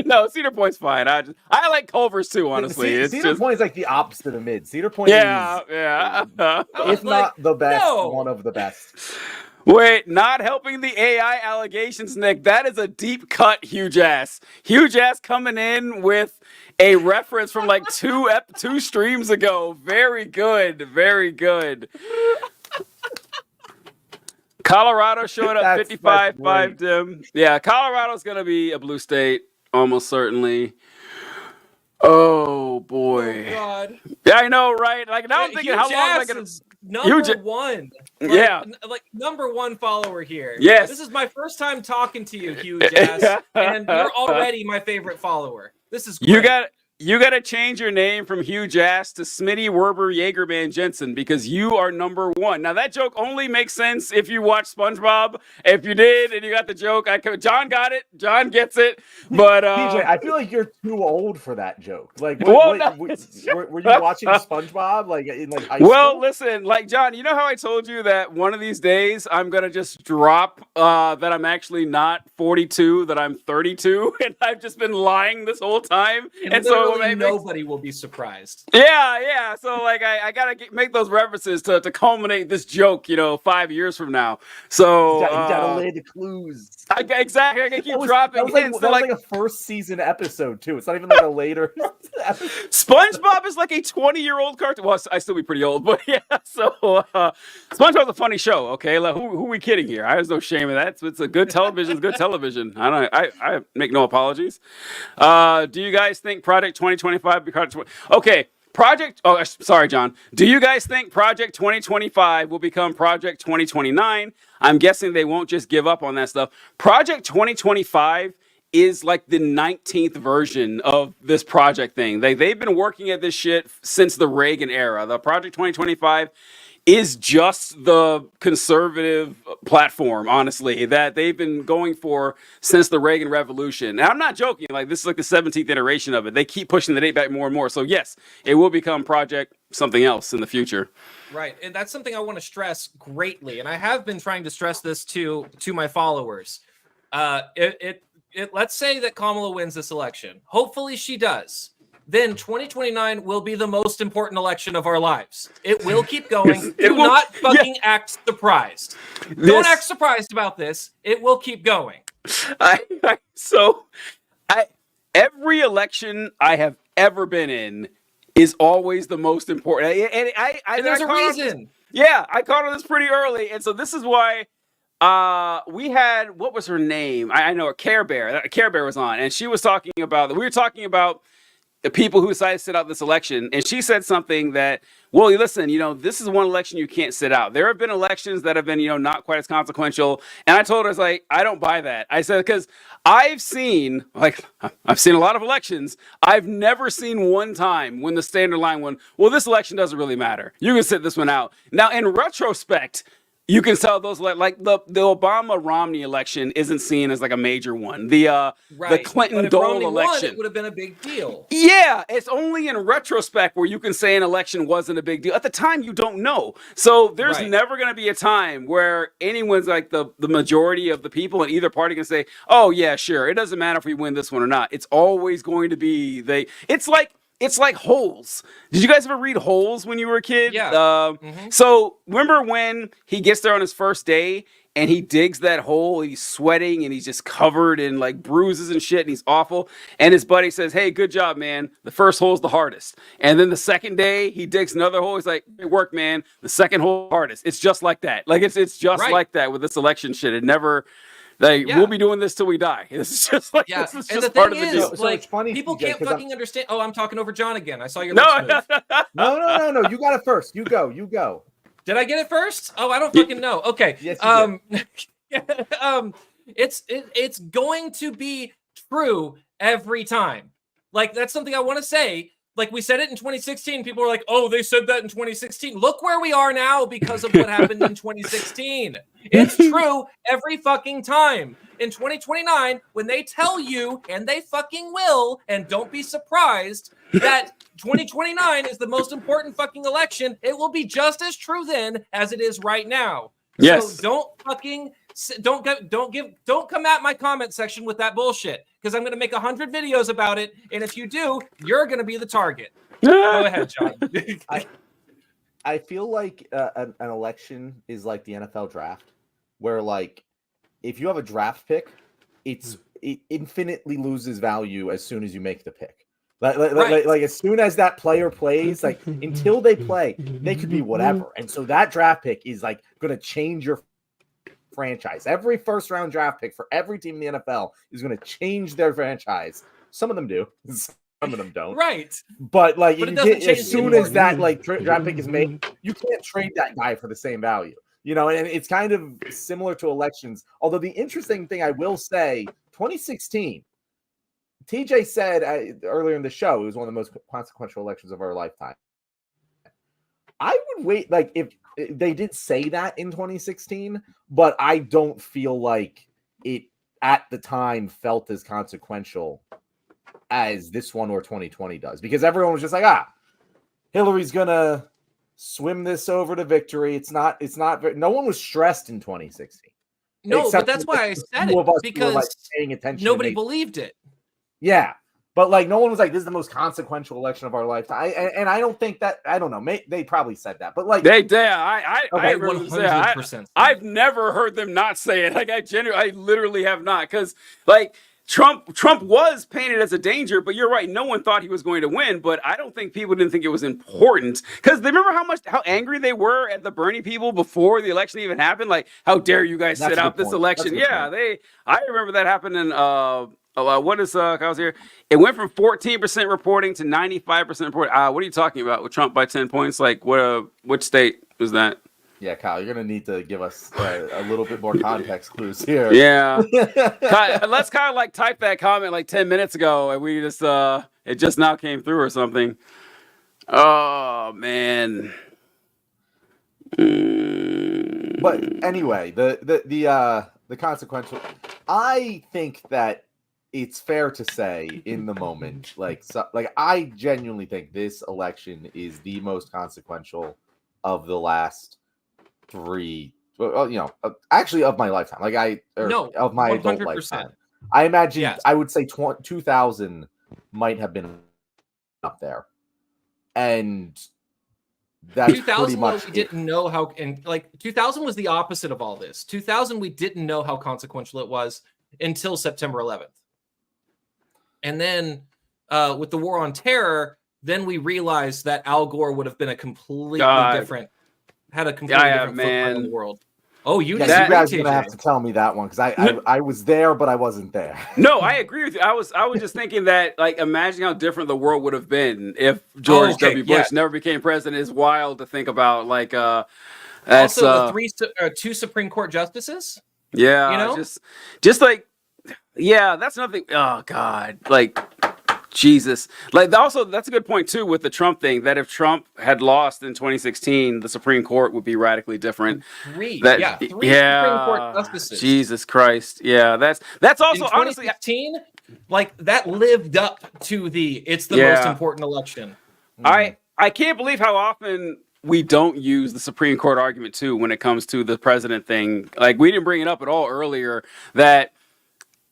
No, Cedar Point's fine. I like Culver's too, honestly. Cedar Point is like the opposite of mid. Cedar Point is, if not the best, one of the best. Wait, not helping the AI allegations, Nick. That is a deep cut, Huge Ass. Huge Ass coming in with a reference from like two streams ago. Very good. Very good. Colorado showing up 55-5 dim. Yeah, Colorado's going to be a blue state, almost certainly. Oh, boy. Oh, God. Yeah, I know, right? Like, now I'm thinking, how long am I going to... Number one. Like number one follower here. Yes. This is my first time talking to you, Huge Ass. And you're already my favorite follower. This is great. You got to change your name from Huge Ass to Smitty Werber Jaegerman Jensen because you are number one. Now, that joke only makes sense if you watch SpongeBob. If you did and you got the joke, John got it. John gets it. But PJ, I feel like you're too old for that joke. Like, were you watching SpongeBob like in like high school? Well, listen, like John, you know how I told you that one of these days I'm gonna just drop that I'm actually not 42, that I'm 32, and I've just been lying this whole time, and so nobody will be surprised. Yeah. So like I gotta make those references to culminate this joke, 5 years from now. So you gotta lay the clues. Exactly. I gotta keep dropping hints. That was like a first season episode too. It's not even like a later episode. SpongeBob is like a 20-year-old cartoon. Well, I still be pretty old, but yeah. So SpongeBob's a funny show. Okay, like, who are we kidding here? There's no shame in that. It's a good television. It's good television. I make no apologies. Do you guys think Project 2025 be Project 20? Okay. Sorry, John. Do you guys think Project 2025 will become Project 2029? I'm guessing they won't just give up on that stuff. Project 2025 is like the 19th version of this project thing. They've been working at this shit since the Reagan era. The Project 2025 is just the conservative platform, honestly, that they've been going for since the Reagan Revolution. And I'm not joking. Like, this is like the 17th iteration of it. They keep pushing the date back more and more. So yes, it will become Project something else in the future. Right, and that's something I want to stress greatly, and I have been trying to stress this to my followers. Let's say that Kamala wins this election. Hopefully, she does. Then 2029 will be the most important election of our lives. It will keep going. Do not fucking act surprised. Don't act surprised about this. It will keep going. Every election I have ever been in is always the most important. And there's a reason. I caught on this pretty early. And so this is why we had, what was her name? I know, Care Bear. Care Bear was on, and she was talking about, we were talking about the people who decided to sit out this election, and she said something that, well, listen, this is one election you can't sit out. There have been elections that have been, not quite as consequential, and I told her, I was like, I don't buy that. I said, because I've seen a lot of elections. I've never seen one time when the standard line won, well, this election doesn't really matter. You can sit this one out. Now, in retrospect, you can tell those, like the Obama-Romney election isn't seen as like a major one. The Clinton-Dole election, it would have been a big deal. Yeah, it's only in retrospect where you can say an election wasn't a big deal. At the time, you don't know. So there's never going to be a time where anyone's like the majority of the people in either party can say, oh, yeah, sure, it doesn't matter if we win this one or not. It's always going to be It's like Holes. Did you guys ever read Holes when you were a kid? Yeah. So remember when he gets there on his first day and he digs that hole, he's sweating and he's just covered in like bruises and shit and he's awful. And his buddy says, hey, good job, man. The first hole's the hardest. And then the second day he digs another hole. He's like, great work, man. The second hole hardest. It's just like that. Like it's just like that with this election shit. It never... we'll be doing this till we die. This is just like this is just part of the deal. So it's funny, people TJ, can't fucking understand. Oh, I'm talking over John again. I saw your No. No. You got it first. You go. Did I get it first? Oh, I don't fucking know. Okay. Yes, It's going to be true every time. Like, that's something I want to say. Like, we said it in 2016. People were like, oh, they said that in 2016. Look where we are now because of what happened in 2016. It's true every fucking time. In 2029, when they tell you, and they fucking will, and don't be surprised, that 2029 is the most important fucking election, it will be just as true then as it is right now. Yes. So don't come at my comment section with that bullshit, because I'm going to make 100 videos about it, and if you do, you're going to be the target. Go ahead, John. I feel like an election is like the NFL draft, where like if you have a draft pick, it infinitely loses value as soon as you make the pick. Like as soon as that player plays, like until they play, they could be whatever, and so that draft pick is like going to change your franchise. Every first round draft pick for every team in the NFL is going to change their franchise. Some of them do, some of them don't. Right. But like as soon as that like draft pick is made, you can't trade that guy for the same value. And it's kind of similar to elections. Although the interesting thing I will say, 2016, TJ said earlier in the show, it was one of the most consequential elections of our lifetime. I would wait, like, if they did say that in 2016, but I don't feel like it at the time felt as consequential as this one or 2020 does, because everyone was just like, Hillary's gonna swim this over to victory. It's not no one was stressed in 2016. No, but that's why I said it, because like paying attention. Nobody believed it. Yeah. But like no one was like, this is the most consequential election of our lifetime. And I don't think that, I don't know, they probably said that, but like I've never heard them not say it. Like I literally have not, because like Trump was painted as a danger, but you're right, no one thought he was going to win. But I don't think people didn't think it was important, because they remember how angry they were at the Bernie people before the election even happened. Like, how dare you guys sit out this election? Yeah, I remember that happening. What is I was here? It went from 14% reporting to 95% reporting. What are you talking about with Trump by 10 points? Like, which state was that? Yeah, Kyle, you're gonna need to give us a little bit more context clues here. Yeah, let's kind of like type that comment like 10 minutes ago, and we just it just now came through or something. Oh man, But anyway, the consequential. I think that it's fair to say in the moment, like I genuinely think this election is the most consequential of the last 3. Actually, of my lifetime. Of my adult 100%. lifetime. I imagine Yes. I would say 2000 might have been up there, and that's 2000 pretty much. we didn't know how, and 2000 was the opposite of all this. 2000 we didn't know how consequential it was until September 11th, and then with the war on terror, then we realized that Al Gore would have been a completely different footprint in the world. Oh, you guys are gonna have to tell me that one because I was there, but I wasn't there. No, I agree with you. I was just thinking that, imagine how different the world would have been if George W. Bush never became president. It's wild to think about. That's also the 2 Supreme Court justices. Yeah, that's nothing. Oh God, Jesus. Also, that's a good point too with the Trump thing. That if Trump had lost in 2016, the Supreme Court would be radically different. 3 Supreme Court justices. Jesus Christ. Yeah, that's also in 2016, that lived up to it's the most important election. I can't believe how often we don't use the Supreme Court argument too when it comes to the president thing. We didn't bring it up at all earlier that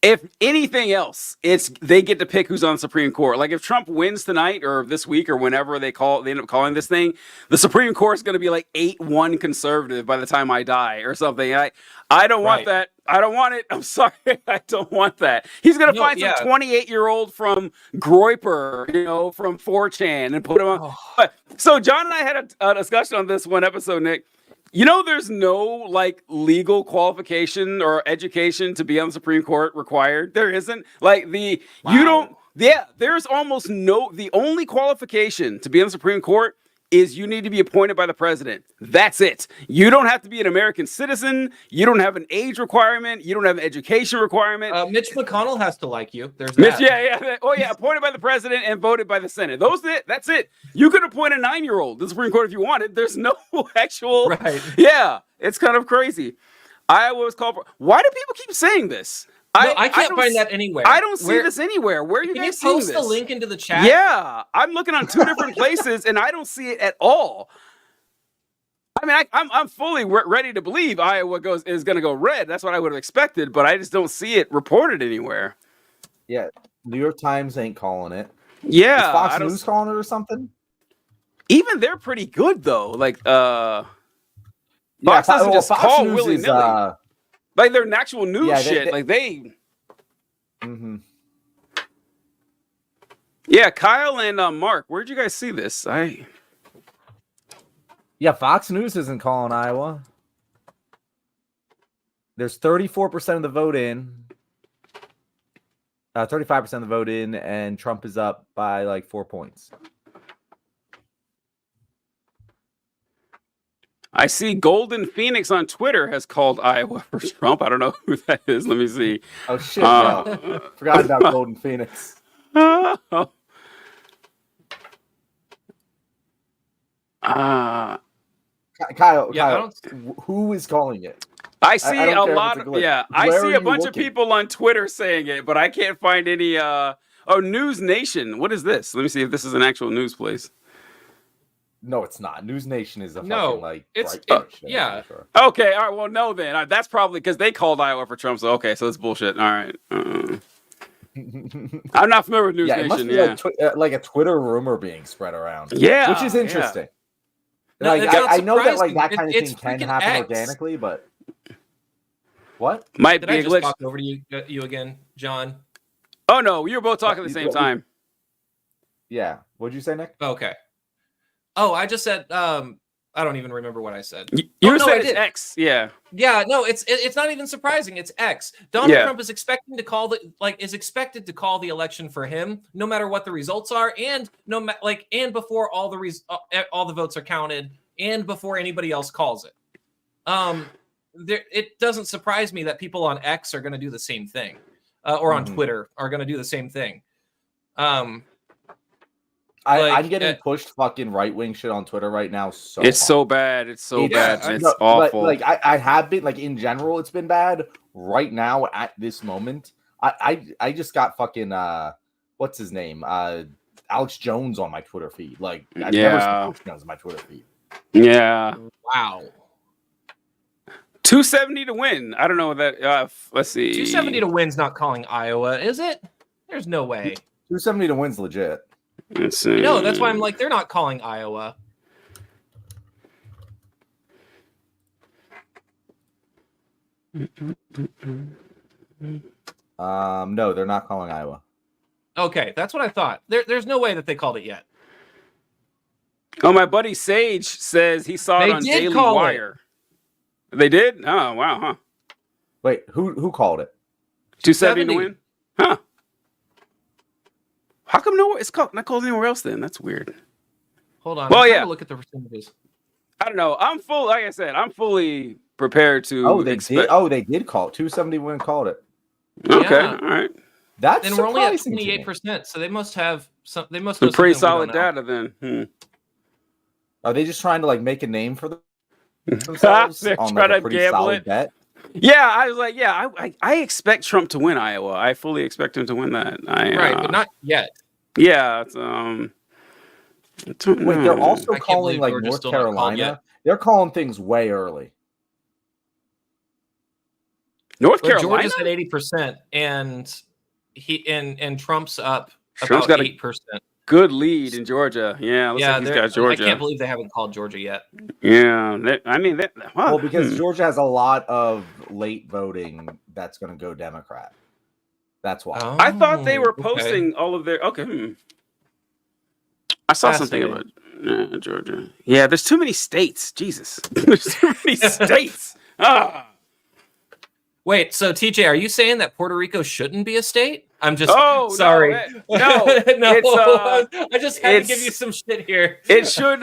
if anything else, they get to pick who's on the Supreme Court. If Trump wins tonight or this week or whenever they end up calling this thing, the Supreme Court is going to be 8-1 conservative by the time I die or something. I don't want that. I don't want it. I'm sorry. I don't want that. He's going to find some 28-year-old from Groyper, from 4chan and put him on. So John and I had a discussion on this one episode, Nick. There's no legal qualification or education to be on the Supreme Court required. There isn't. There's almost no, the only qualification to be on the Supreme Court is you need to be appointed by the president. That's it. You don't have to be an American citizen. You don't have an age requirement. You don't have an education requirement. Mitch McConnell has to like you. There's that. Yeah. Oh, yeah. Appointed by the president and voted by the Senate. That's it. You could appoint a 9-year-old to the Supreme Court if you wanted. There's no actual. Right. Yeah. It's kind of crazy. Iowa was called for. Why do people keep saying this? I can't find that anywhere. I don't see this anywhere. Where are you guys seeing this? Can you post the link into the chat? Yeah, I'm looking on 2 different places and I don't see it at all. I mean, I'm fully ready to believe Iowa is going to go red. That's what I would have expected, but I just don't see it reported anywhere. Yeah, New York Times ain't calling it. Yeah, is Fox News calling it or something? Even they're pretty good though. Fox doesn't just call willy nilly. They're an actual news shit. Mm-hmm. Yeah, Kyle and Mark, where'd you guys see this? Yeah, Fox News isn't calling Iowa. There's 34% of the vote in. 35% of the vote in, and Trump is up by 4 points. I see Golden Phoenix on Twitter has called Iowa for Trump. I don't know who that is. Let me see. Oh, shit. No. Forgot about Golden Phoenix. Kyle, who is calling it? I see a lot of, I see a bunch of people on Twitter saying it, but I can't find any, News Nation. What is this? Let me see if this is an actual news place. No, it's not. News Nation is a it's yeah. Sure. Okay, all right. Well, no, then that's probably because they called Iowa for Trump. So okay, so it's bullshit. All right. I'm not familiar with News Nation. It must be like a Twitter rumor being spread around. Yeah, which is interesting. No, I know that that kind of thing can happen X. organically, but what might Did be I a just glitch? talk over to you again, John? Oh no, you were both talking at the same time. Yeah. What'd you say, Nick? Okay. Oh, I just said I don't even remember what I said. You said it's X, yeah. Yeah, no, it's not even surprising. It's X. Donald Trump is expected to call the election for him, no matter what the results are, and and before all the votes are counted, and before anybody else calls it. It doesn't surprise me that people on X are going to do the same thing, or on Twitter are going to do the same thing. I'm getting pushed fucking right wing shit on Twitter right now. So It's hard. so bad. It's so bad. It's no, awful. Like I have been like in general, it's been bad. Right now at this moment, I just got fucking what's his name? Alex Jones on my Twitter feed. Like I've never seen Alex Jones on my Twitter feed. Yeah. Wow. 270 to win. I don't know what that. Let's see. 270 to win's not calling Iowa, is it? There's no way. 270 to win's legit. Let's see. No, that's why I'm like, they're not calling Iowa. No, they're not calling Iowa. Okay, that's what I thought. There's no way that they called it yet. Oh, my buddy Sage says he saw it on Daily Wire. They did? Oh, wow, huh? Wait, who called it? 270 to win? Huh. How come it's not called anywhere else then? That's weird. Hold on. Well, I'm trying yeah. to look at the percentages. I don't know. Like I said, I'm fully prepared to they did call it. 270 win called it. Okay, Yeah. all right. That's and we're only at surprising 28%, so they must have some. They must Some know pretty something we solid don't know. data then. Are they just trying to like make a name for themselves They're on trying like a to pretty gamble solid it. bet? Yeah, I was like, yeah, I expect Trump to win Iowa. I fully expect him to win that. Right, but not yet. Yeah, it's, Wait, they're also I can't calling believe like Georgia's North still not called Carolina. yet. They're calling things way early. North But Carolina. Georgia's at 80%, and and Trump's up Trump's about got a 8%. good lead in Georgia. Yeah, looks like he's got Georgia. I can't believe they haven't called Georgia yet. Yeah, Well, because Georgia has a lot of late voting that's going to go Democrat. That's why. Oh, I thought they were okay. posting all of their. Okay, I saw something about Georgia. Yeah, there's too many states. Jesus, there's too many states. Wait, so TJ, are you saying that Puerto Rico shouldn't be a state? I'm just sorry. No, it's, I just had to give you some shit here. It should.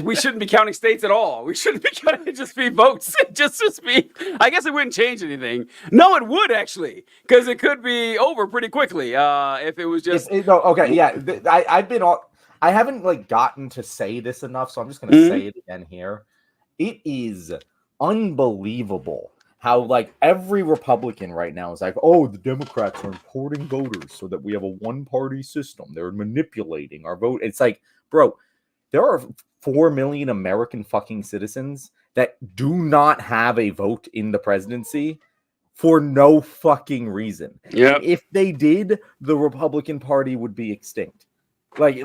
We shouldn't be counting states at all. We shouldn't be counting. It just be votes. Just be. I guess it wouldn't change anything. No, it would actually, because it could be over pretty quickly. If it was just. Okay, yeah. I haven't like gotten to say this enough, so I'm just going to say it again here. It is unbelievable how like every Republican right now is like, oh, the Democrats are importing voters so that we have a one-party system. They're manipulating our vote. It's like, bro, there are 4 million American fucking citizens that do not have a vote in the presidency for no fucking reason. Yeah. If they did, the Republican Party would be extinct. Like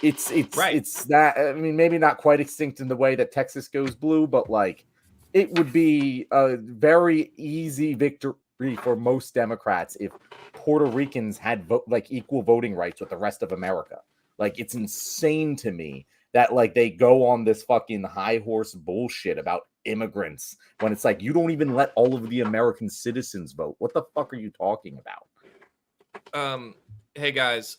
it's right. It's that. I mean, maybe not quite extinct in the way that Texas goes blue, but like it would be a very easy victory for most Democrats if Puerto Ricans had equal voting rights with the rest of America. Like, it's insane to me that like they go on this fucking high horse bullshit about immigrants when it's like you don't even let all of the American citizens vote. What the fuck are you talking about? Hey guys,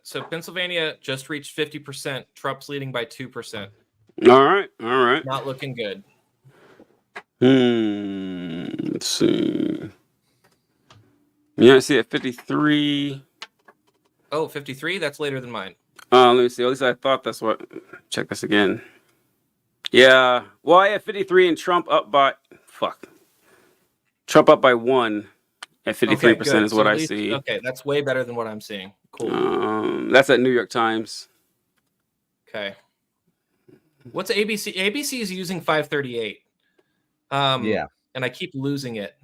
so Pennsylvania just reached 50%. Trump's leading by 2%. All right. Not looking good. Let's see. Yeah, I see at 53. Oh, 53? That's later than mine. Let me see. At least I thought that's what. Check this again. Yeah. Well, I have 53 and Trump up by. Fuck. Trump up by 1 at 53% is what I see. Okay, that's way better than what I'm seeing. Cool. That's at New York Times. Okay. What's ABC? ABC is using 538. Yeah. And I keep losing it.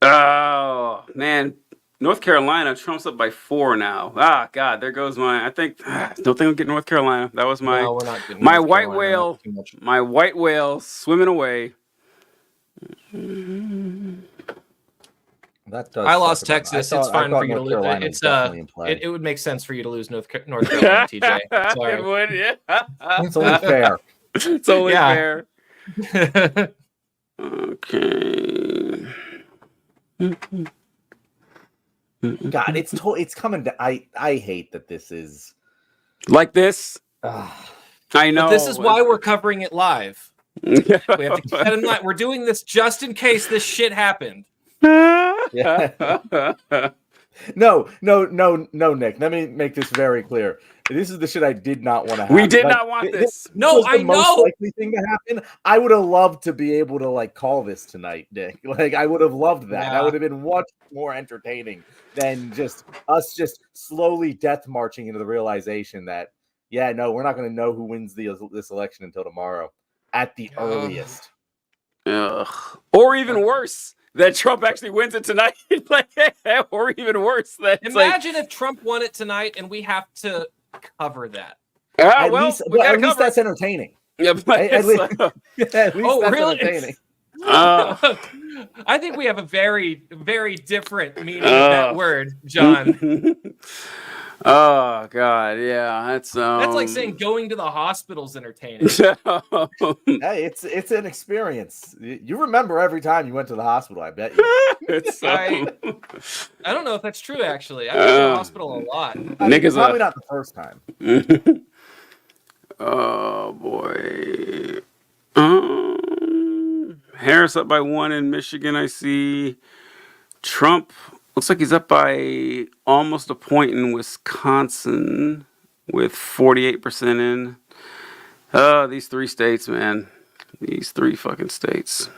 Oh man, North Carolina, Trump's up by 4 now. Ah, God, there goes my. I think don't think I'll get North Carolina. That was my No, we're not getting my North white Carolina. whale. Too much. My white whale swimming away. That does. I lost suck about it. Texas. I It's thought- I fine thought for you to North lose. Carolina It's was definitely in play. it would make sense for you to lose North Carolina, TJ. Sorry. It would, yeah. It's only fair. It's only Yeah. fair. Okay. God, it's coming. I hate that this is Like this. I know. But this is why we're covering it live. We have to keep that in mind. We're doing this just in case this shit happened. Yeah. No, Nick. Let me make this very clear. This is the shit I did not want to happen. We did not want this. No, was the I most know. likely thing to happen. I would have loved to be able to like call this tonight, Nick. Like I would have loved that. Yeah. That would have been much more entertaining than just us just slowly death marching into the realization that we're not going to know who wins this election until tomorrow at the earliest. Ugh. Or even worse, that Trump actually wins it tonight. Or even worse, that imagine if Trump won it tonight and we have to cover that. At least that's entertaining. Yeah, at least that's really? entertaining. I think we have a very, very different meaning of that word, John. Oh God, yeah, that's like saying going to the hospital's entertaining. Hey, it's an experience. You remember every time you went to the hospital, I bet you. I don't know if that's true. Actually, I've been to the hospital a lot. Nick is probably not the first time. Oh boy. Harris up by 1 in Michigan. I see. Trump looks like he's up by almost a point in Wisconsin with 48% in. These 3 states, man. These 3 fucking states.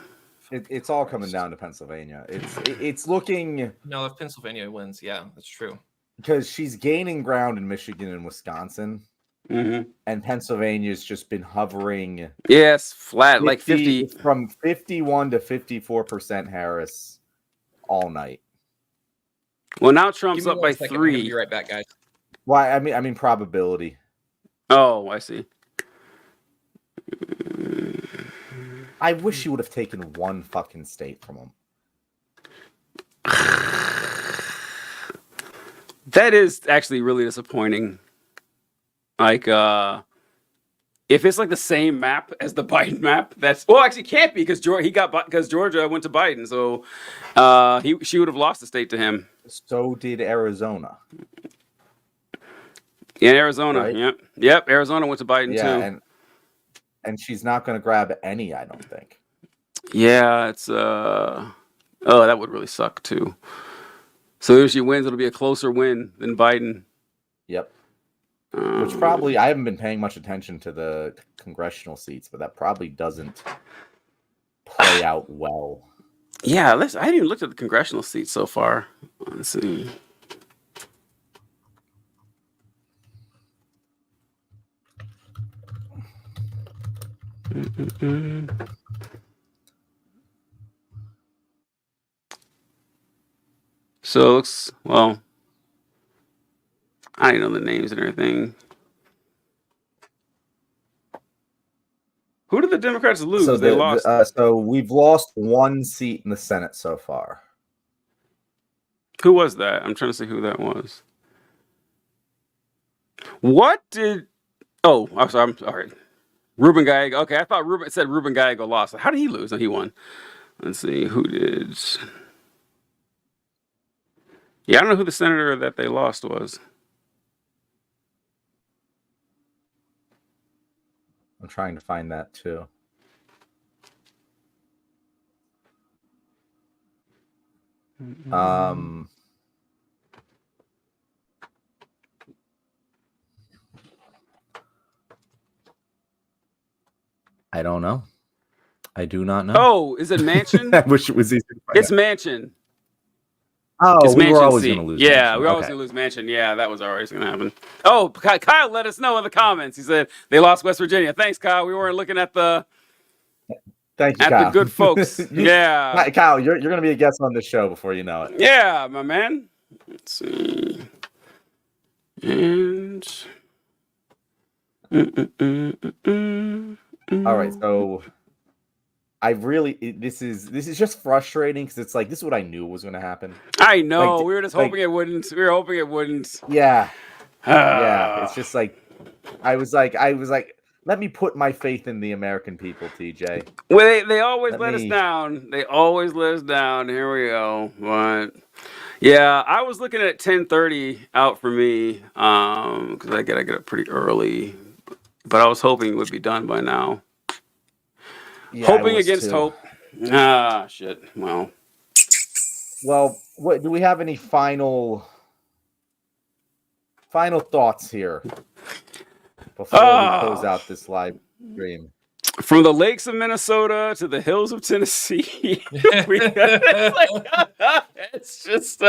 It's all coming down to Pennsylvania. It's looking. No, if Pennsylvania wins, yeah, that's true. Because she's gaining ground in Michigan and Wisconsin. Mm-hmm. And Pennsylvania's just been hovering. Yes, flat, like 50. From 51 to 54% Harris all night. Well, now Trump's up by 3. Be right back, guys. Why? I mean probability. Oh, I see. I wish he would have taken 1 fucking state from him. That is actually really disappointing. Like, if it's like the same map as the Biden map, actually can't be because Georgia went to Biden, so she would have lost the state to him. So did Arizona. Yeah, Arizona. Right? Yep. Arizona went to Biden too. And she's not going to grab any, I don't think. Yeah, it's that would really suck too. So if she wins, it'll be a closer win than Biden. Yep. Which probably, I haven't been paying much attention to the congressional seats, but that probably doesn't play out well. Yeah, I haven't even looked at the congressional seats so far. Let's see. So it looks, well, I don't know the names and everything. Who did the Democrats lose? So they lost. So we've lost 1 seat in the Senate so far. Who was that? I'm trying to see who that was. What did? Oh, I'm sorry. I'm sorry. Ruben Gallego. Okay, I thought it said Ruben Gallego lost. How did he lose? No, he won. Let's see who did. Yeah, I don't know who the senator that they lost was. I'm trying to find that too. I don't know. I do not know. Oh, is it Manchin? I wish it was easy to find It's out. Manchin. Oh, It's we were Manchin always seat. going to lose. Yeah, Manchin. we're always going to lose Manchin. Yeah, that was always going to happen. Oh, Kyle let us know in the comments. He said they lost West Virginia. Thanks, Kyle. We weren't looking at the Thank you, Kyle. the good folks. Yeah, Kyle, you're going to be a guest on this show before you know it. Yeah, my man. Let's see. And all right, so I really this is just frustrating because it's like this is what I knew was going to happen. I know Like, we were just hoping it wouldn't. We were hoping it wouldn't. Yeah, yeah. It's just like I was like, let me put my faith in the American people, TJ. Well, they always let us down. They always let us down. Here we go. But yeah, I was looking at 10:30 out for me because I gotta get up pretty early. but I was hoping it would be done by now. Yeah, I Hoping was against too. hope. Ah, shit. Well, what do we have any final thoughts here before we close out this live stream? from the lakes of Minnesota to the hills of Tennessee, it's just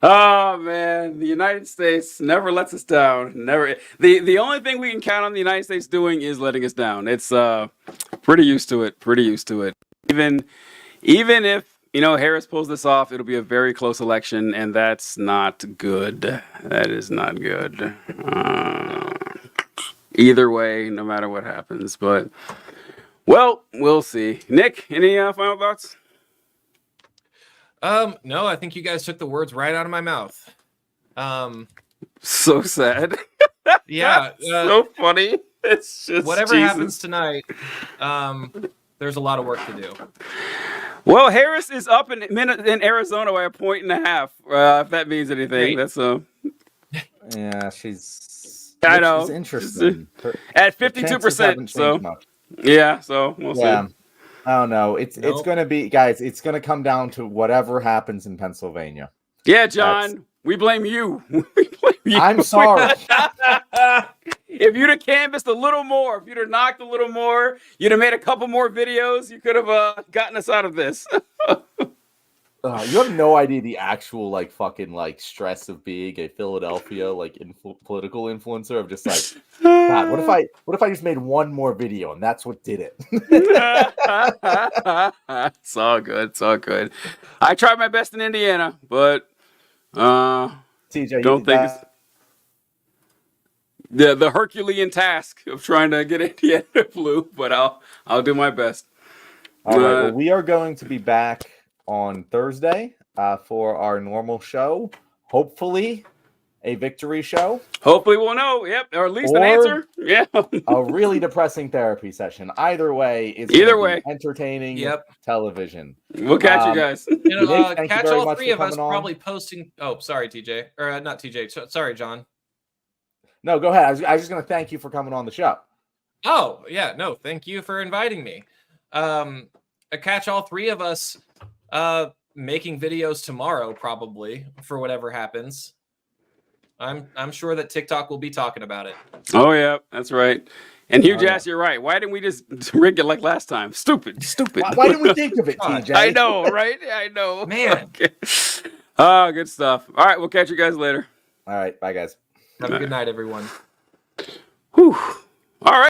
oh man, the United States never lets us down. Never. The only thing we can count on the United States doing is letting us down. It's pretty used to it. Pretty used to it. Even if Harris pulls this off, it'll be a very close election, and that's not good. That is not good. Either way, no matter what happens. But, well, we'll see. Nick, any final thoughts? No, I think you guys took the words right out of my mouth. So sad. Yeah. So funny. It's just whatever Jesus. happens tonight, there's a lot of work to do. Well, Harris is up in Arizona by 1.5 points. If that means anything, Great. that's Yeah, she's. I know. She's interesting. At The chances 52%. haven't So changed much. yeah, so we'll Yeah. see. I don't know. It's Nope. going to be, guys. It's going to come down to whatever happens in Pennsylvania. Yeah, John, we blame you. We blame you. I'm sorry. If you'd have canvassed a little more, if you'd have knocked a little more, you'd have made a couple more videos, you could have gotten us out of this. You have no idea the actual fucking stress of being a Philadelphia political influencer of just God, what if I just made one more video and that's what did it? It's all good. It's all good. I tried my best in Indiana, but TJ, you don't did think that? it's the Herculean task of trying to get Indiana blue, but I'll do my best. All right. Well, we are going to be back on Thursday for our normal show. Hopefully, a victory show. Hopefully we'll know. Yep, or at least an Or- answer. Yeah. A really depressing therapy session. Either way, it's Either gonna be way. entertaining Yep. television. We'll catch you guys. You know, Nick, thank you catch very all much three for of us coming on. probably posting. Oh, sorry, TJ, or not TJ. Sorry, John. No, go ahead. I was just going to thank you for coming on the show. Oh, yeah, no, thank you for inviting me. Catch all three of us making videos tomorrow, probably, for whatever happens. I'm sure that TikTok will be talking about it. Oh yeah, that's right. And Hugh Oh, yeah. Jass, you're right. Why didn't we just rig it like last time? Stupid. Why didn't we think of it, TJ? I know, right? I know. Man. Okay. Good stuff. All right, we'll catch you guys later. All right. Bye, guys. Have a good night, everyone. Whew. All right.